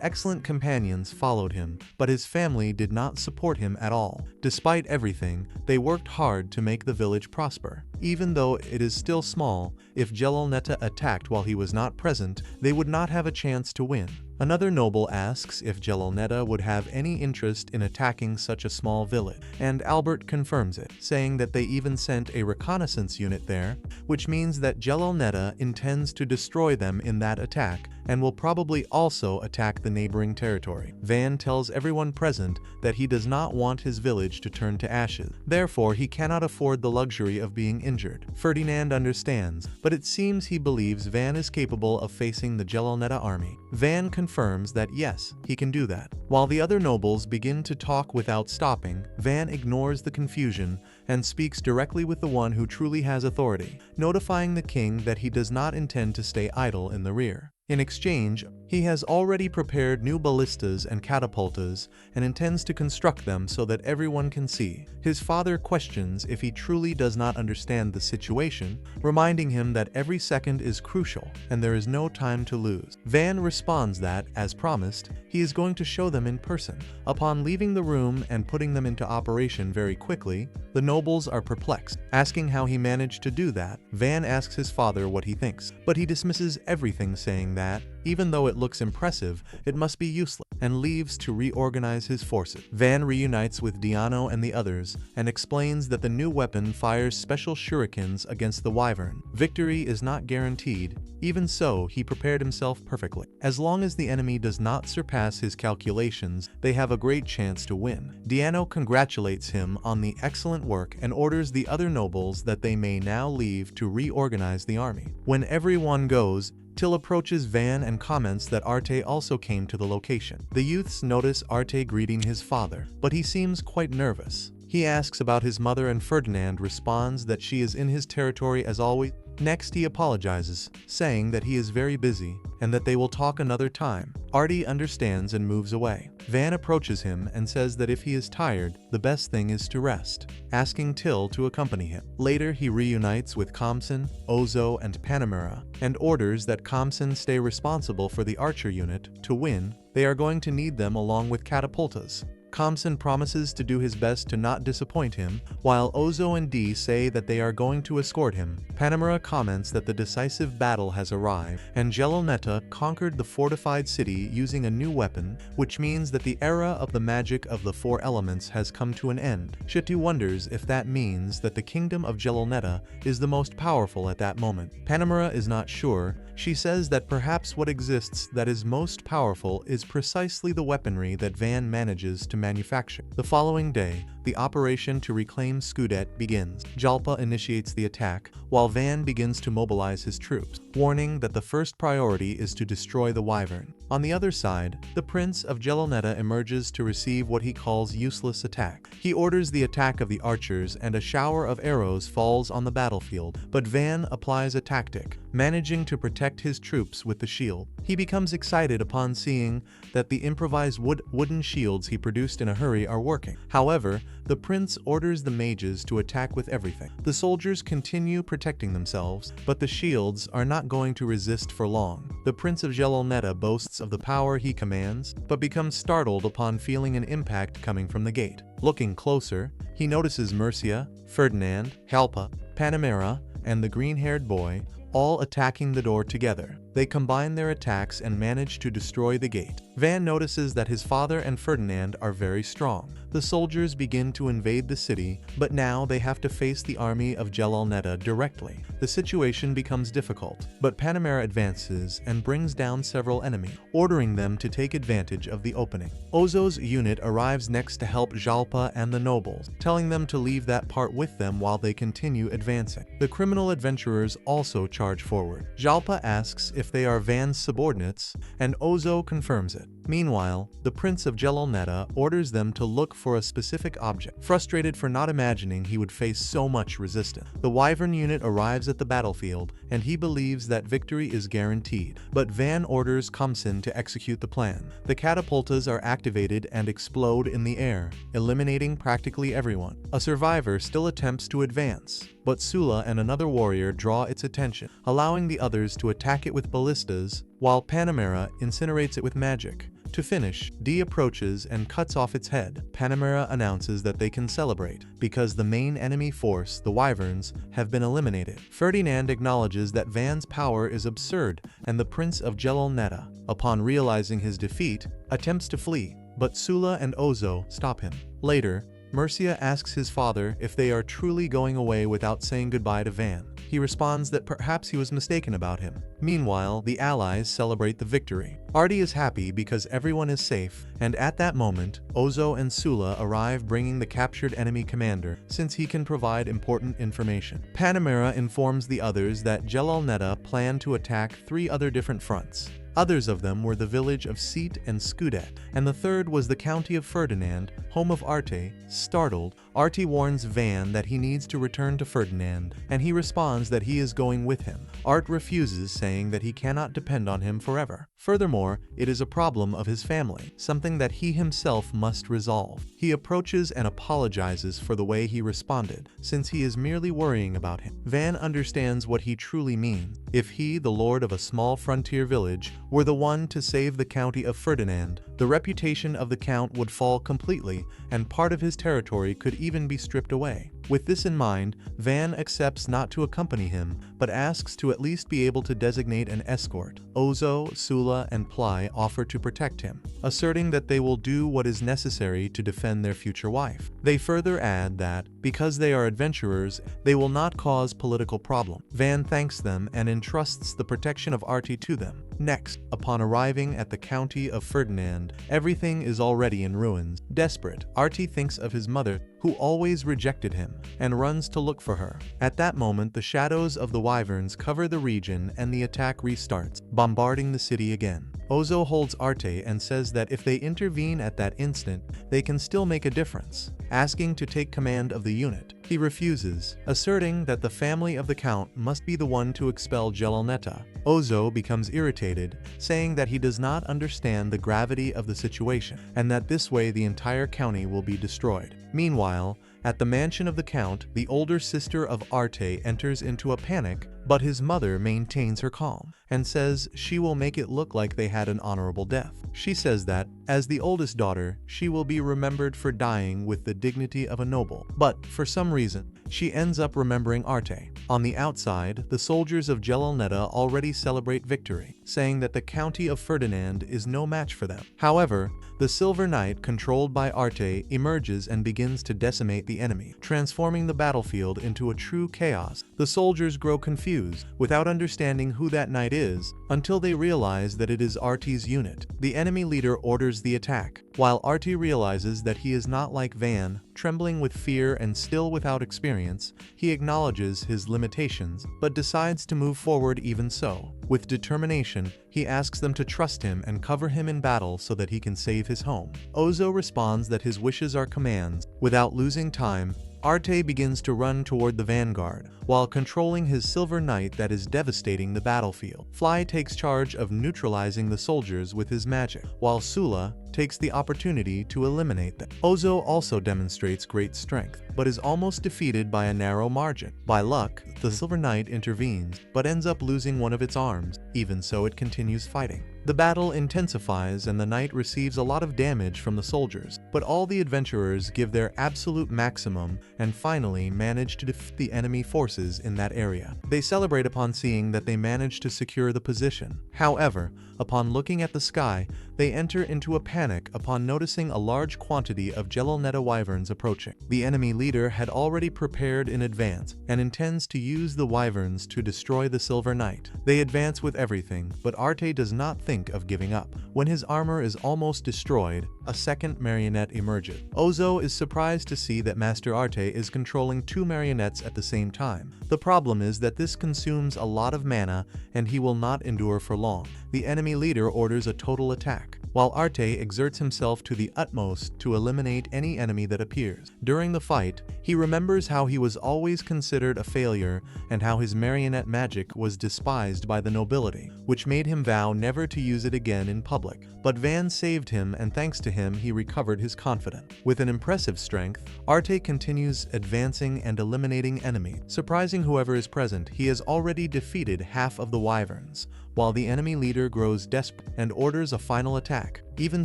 excellent companions followed him, but his family did not support him at all. Despite everything, they worked hard to make the village prosper. Even though it is still small, if Gelonetta attacked while he was not present, they would not have a chance to win. Another noble asks if Gelonetta would have any interest in attacking such a small village, and Albert confirms it, saying that they even sent a reconnaissance unit there, which means that Gelonetta intends to destroy them in that attack and will probably also attack the neighboring territory. Van tells everyone present that he does not want his village to turn to ashes. Therefore, he cannot afford the luxury of being injured. Ferdinand understands, but it seems he believes Van is capable of facing the Gelonetta army. Van confirms that yes, he can do that. While the other nobles begin to talk without stopping, Van ignores the confusion and speaks directly with the one who truly has authority, notifying the king that he does not intend to stay idle in the rear. In exchange, he has already prepared new ballistas and catapultas and intends to construct them so that everyone can see. His father questions if he truly does not understand the situation, reminding him that every second is crucial and there is no time to lose. Van responds that, as promised, he is going to show them in person. Upon leaving the room and putting them into operation very quickly, the nobles are perplexed. Asking how he managed to do that, Van asks his father what he thinks, but he dismisses everything, saying that, even though it looks impressive, it must be useless, and leaves to reorganize his forces. Van reunites with Diano and the others, and explains that the new weapon fires special shurikens against the wyvern. Victory is not guaranteed. Even so, he prepared himself perfectly. As long as the enemy does not surpass his calculations, they have a great chance to win. Diano congratulates him on the excellent work and orders the other nobles that they may now leave to reorganize the army. When everyone goes, Till approaches Van and comments that Arte also came to the location. The youths notice Arte greeting his father, but he seems quite nervous. He asks about his mother and Ferdinand responds that she is in his territory as always. Next, he apologizes, saying that he is very busy and that they will talk another time. Arte understands and moves away. Van approaches him and says that if he is tired, the best thing is to rest, asking Till to accompany him. Later, he reunites with Khamsin, Ozo, and Panamera, and orders that Khamsin stay responsible for the archer unit. To win, they are going to need them along with catapultas. Khamsin promises to do his best to not disappoint him, while Ozo and D say that they are going to escort him. Panamera comments that the decisive battle has arrived, and Gelonetta conquered the fortified city using a new weapon, which means that the era of the magic of the four elements has come to an end. Shitu wonders if that means that the kingdom of Gelonetta is the most powerful at that moment. Panamera is not sure. She says that perhaps what exists that is most powerful is precisely the weaponry that Van manages to manufacture. The following day, the operation to reclaim Skudet begins. Jalpa initiates the attack, while Van begins to mobilize his troops, warning that the first priority is to destroy the wyvern. On the other side, the Prince of Gelonetta emerges to receive what he calls useless attack. He orders the attack of the archers and a shower of arrows falls on the battlefield, but Van applies a tactic, managing to protect his troops with the shield. He becomes excited upon seeing that the improvised wooden shields he produced in a hurry are working. However, the prince orders the mages to attack with everything. The soldiers continue protecting themselves, but the shields are not going to resist for long. The Prince of Gelonetta boasts of the power he commands, but becomes startled upon feeling an impact coming from the gate. Looking closer, he notices Mercia, Ferdinand, Halpa, Panamera, and the green-haired boy, all attacking the door together. They combine their attacks and manage to destroy the gate. Van notices that his father and Ferdinand are very strong. The soldiers begin to invade the city, but now they have to face the army of Gelonetta directly. The situation becomes difficult, but Panamera advances and brings down several enemies, ordering them to take advantage of the opening. Ozo's unit arrives next to help Jalpa and the nobles, telling them to leave that part with them while they continue advancing. The criminal adventurers also charge forward. Jalpa asks if they are Van's subordinates, and Ozo confirms it. Meanwhile, the Prince of Gelonetta orders them to look for a specific object, frustrated for not imagining he would face so much resistance. The Wyvern unit arrives at the battlefield, and he believes that victory is guaranteed, but Van orders Kamsin to execute the plan. The catapultas are activated and explode in the air, eliminating practically everyone. A survivor still attempts to advance, but Sula and another warrior draw its attention, allowing the others to attack it with ballistas, while Panamera incinerates it with magic. To finish, Dee approaches and cuts off its head. Panamera announces that they can celebrate, because the main enemy force, the Wyverns, have been eliminated. Ferdinand acknowledges that Van's power is absurd, and the Prince of Gelonetta, upon realizing his defeat, attempts to flee, but Sula and Ozo stop him. Later, Mercia asks his father if they are truly going away without saying goodbye to Van. He responds that perhaps he was mistaken about him. Meanwhile, the allies celebrate the victory. Artie is happy because everyone is safe, and at that moment, Ozo and Sula arrive bringing the captured enemy commander, since he can provide important information. Panamera informs the others that Gelonetta planned to attack 3 other different fronts. Others of them were the village of Seat and Scudet, and the third was the county of Ferdinand, home of Arte. Startled, Arte warns Van that he needs to return to Ferdinand, and he responds that he is going with him. Art refuses, saying that he cannot depend on him forever. Furthermore, it is a problem of his family, something that he himself must resolve. He approaches and apologizes for the way he responded, since he is merely worrying about him. Van understands what he truly means. If he, the lord of a small frontier village, were the one to save the county of Ferdinand, the reputation of the count would fall completely, and part of his territory could even be stripped away. With this in mind, Van accepts not to accompany him, but asks to at least be able to designate an escort. Ozo, Sula, and Ply offer to protect him, asserting that they will do what is necessary to defend their future wife. They further add that, because they are adventurers, they will not cause political problem. Van thanks them and entrusts the protection of Artie to them. Next, upon arriving at the county of Ferdinand, everything is already in ruins. Desperate, Artie thinks of his mother, who always rejected him, and runs to look for her. At that moment, the shadows of the Wyverns cover the region and the attack restarts, bombarding the city again. Ozo holds Arte and says that if they intervene at that instant, they can still make a difference, asking to take command of the unit. He refuses, asserting that the family of the Count must be the one to expel Gelonetta. Ozo becomes irritated, saying that he does not understand the gravity of the situation, and that this way the entire county will be destroyed. Meanwhile, at the mansion of the Count, the older sister of Arte enters into a panic, but his mother maintains her calm, and says she will make it look like they had an honorable death. She says that, as the oldest daughter, she will be remembered for dying with the dignity of a noble, but, for some reason, she ends up remembering Arte. On the outside, the soldiers of Gelonetta already celebrate victory, saying that the county of Ferdinand is no match for them. However, the Silver Knight, controlled by Arte, emerges and begins to decimate the enemy, transforming the battlefield into a true chaos. The soldiers grow confused, without understanding who that knight is, until they realize that it is Arte's unit. The enemy leader orders the attack, While Artie realizes that he is not like Van, trembling with fear and still without experience, he acknowledges his limitations, but decides to move forward even so. With determination, he asks them to trust him and cover him in battle so that he can save his home. Ozo responds that his wishes are commands. Without losing time, Arte begins to run toward the vanguard, while controlling his silver knight that is devastating the battlefield. Fly takes charge of neutralizing the soldiers with his magic, while Sula takes the opportunity to eliminate them. Ozo also demonstrates great strength, but is almost defeated by a narrow margin. By luck, the silver knight intervenes, but ends up losing one of its arms. Even so, it continues fighting. The battle intensifies and the knight receives a lot of damage from the soldiers, but all the adventurers give their absolute maximum and finally manage to defeat the enemy forces in that area. They celebrate upon seeing that they managed to secure the position. However, upon looking at the sky, they enter into a panic upon noticing a large quantity of Gelonetta wyverns approaching. The enemy leader had already prepared in advance and intends to use the wyverns to destroy the Silver Knight. They advance with everything, but Arte does not think of giving up. When his armor is almost destroyed, a second marionette emerges. Ozo is surprised to see that Master Arte is controlling two marionettes at the same time. The problem is that this consumes a lot of mana and he will not endure for long. The enemy leader orders a total attack, while Arte exerts himself to the utmost to eliminate any enemy that appears. During the fight, he remembers how he was always considered a failure and how his marionette magic was despised by the nobility, which made him vow never to use it again in public. But Van saved him, and thanks to him he recovered his confidence. With an impressive strength, Arte continues advancing and eliminating enemies. Surprising whoever is present, he has already defeated half of the wyverns, while the enemy leader grows desperate and orders a final attack. Even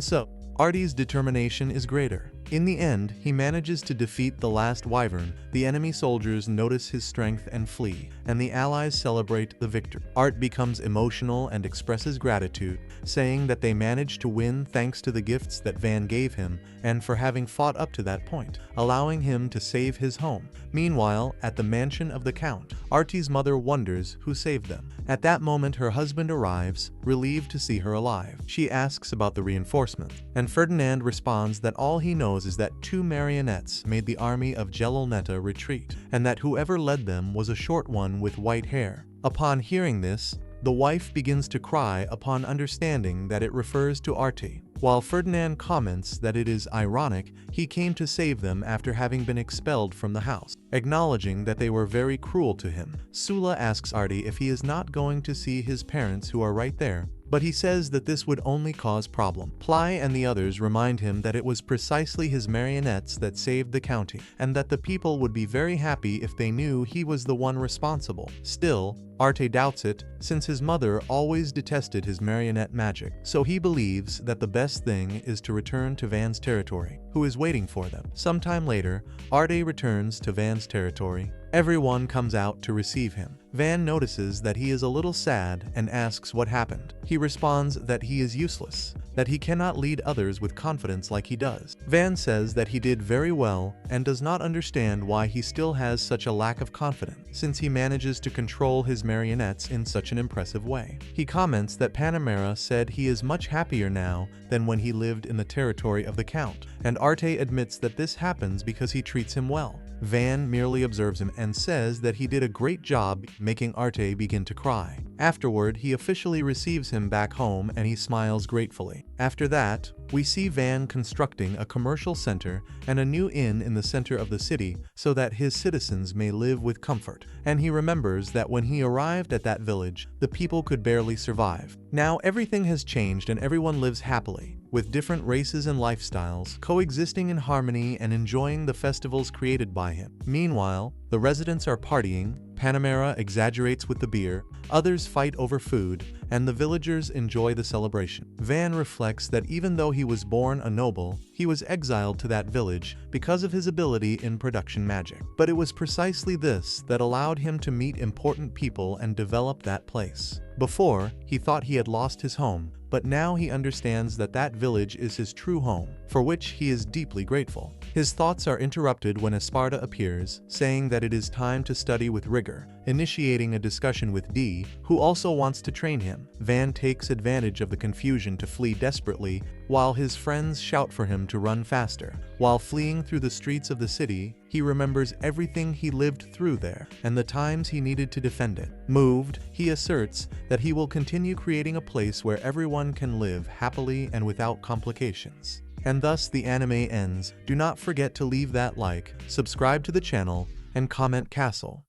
so, Artie's determination is greater. In the end, he manages to defeat the last wyvern. The enemy soldiers notice his strength and flee, and the allies celebrate the victory. Art becomes emotional and expresses gratitude, saying that they managed to win thanks to the gifts that Van gave him and for having fought up to that point, allowing him to save his home. Meanwhile, at the mansion of the Count, Artie's mother wonders who saved them. At that moment, her husband arrives, relieved to see her alive. She asks about the reinforcements, and Ferdinand responds that all he knows is that two marionettes made the army of Gelonetta retreat, and that whoever led them was a short one with white hair. Upon hearing this, the wife begins to cry upon understanding that it refers to Arte. While Ferdinand comments that it is ironic he came to save them after having been expelled from the house, acknowledging that they were very cruel to him. Sula asks Arte if he is not going to see his parents who are right there, but he says that this would only cause problem. Ply and the others remind him that it was precisely his marionettes that saved the county, and that the people would be very happy if they knew he was the one responsible. Still, Arte doubts it, since his mother always detested his marionette magic, so he believes that the best thing is to return to Van's territory, who is waiting for them. Sometime later, Arte returns to Van's territory. Everyone comes out to receive him. Van notices that he is a little sad and asks what happened. He responds that he is useless, that he cannot lead others with confidence like he does. Van says that he did very well and does not understand why he still has such a lack of confidence, since he manages to control his marionettes in such an impressive way. He comments that Panamera said he is much happier now than when he lived in the territory of the Count, and Arte admits that this happens because he treats him well. Van merely observes him and says that he did a great job, making Arte begin to cry. Afterward, he officially receives him back home and he smiles gratefully. After that, we see Van constructing a commercial center and a new inn in the center of the city so that his citizens may live with comfort. And he remembers that when he arrived at that village, the people could barely survive. Now everything has changed and everyone lives happily, with different races and lifestyles, coexisting in harmony and enjoying the festivals created by him. Meanwhile, the residents are partying, Panamera exaggerates with the beer, others fight over food, and the villagers enjoy the celebration. Van reflects that even though he was born a noble, he was exiled to that village because of his ability in production magic. But it was precisely this that allowed him to meet important people and develop that place. Before, he thought he had lost his home, but now he understands that that village is his true home, for which he is deeply grateful. His thoughts are interrupted when Esparta appears, saying that it is time to study with rigor, initiating a discussion with D, who also wants to train him. Van takes advantage of the confusion to flee desperately, while his friends shout for him to run faster. While fleeing through the streets of the city, he remembers everything he lived through there, and the times he needed to defend it. Moved, he asserts that he will continue creating a place where everyone can live happily and without complications. And thus the anime ends. Do not forget to leave that like, subscribe to the channel, and comment castle.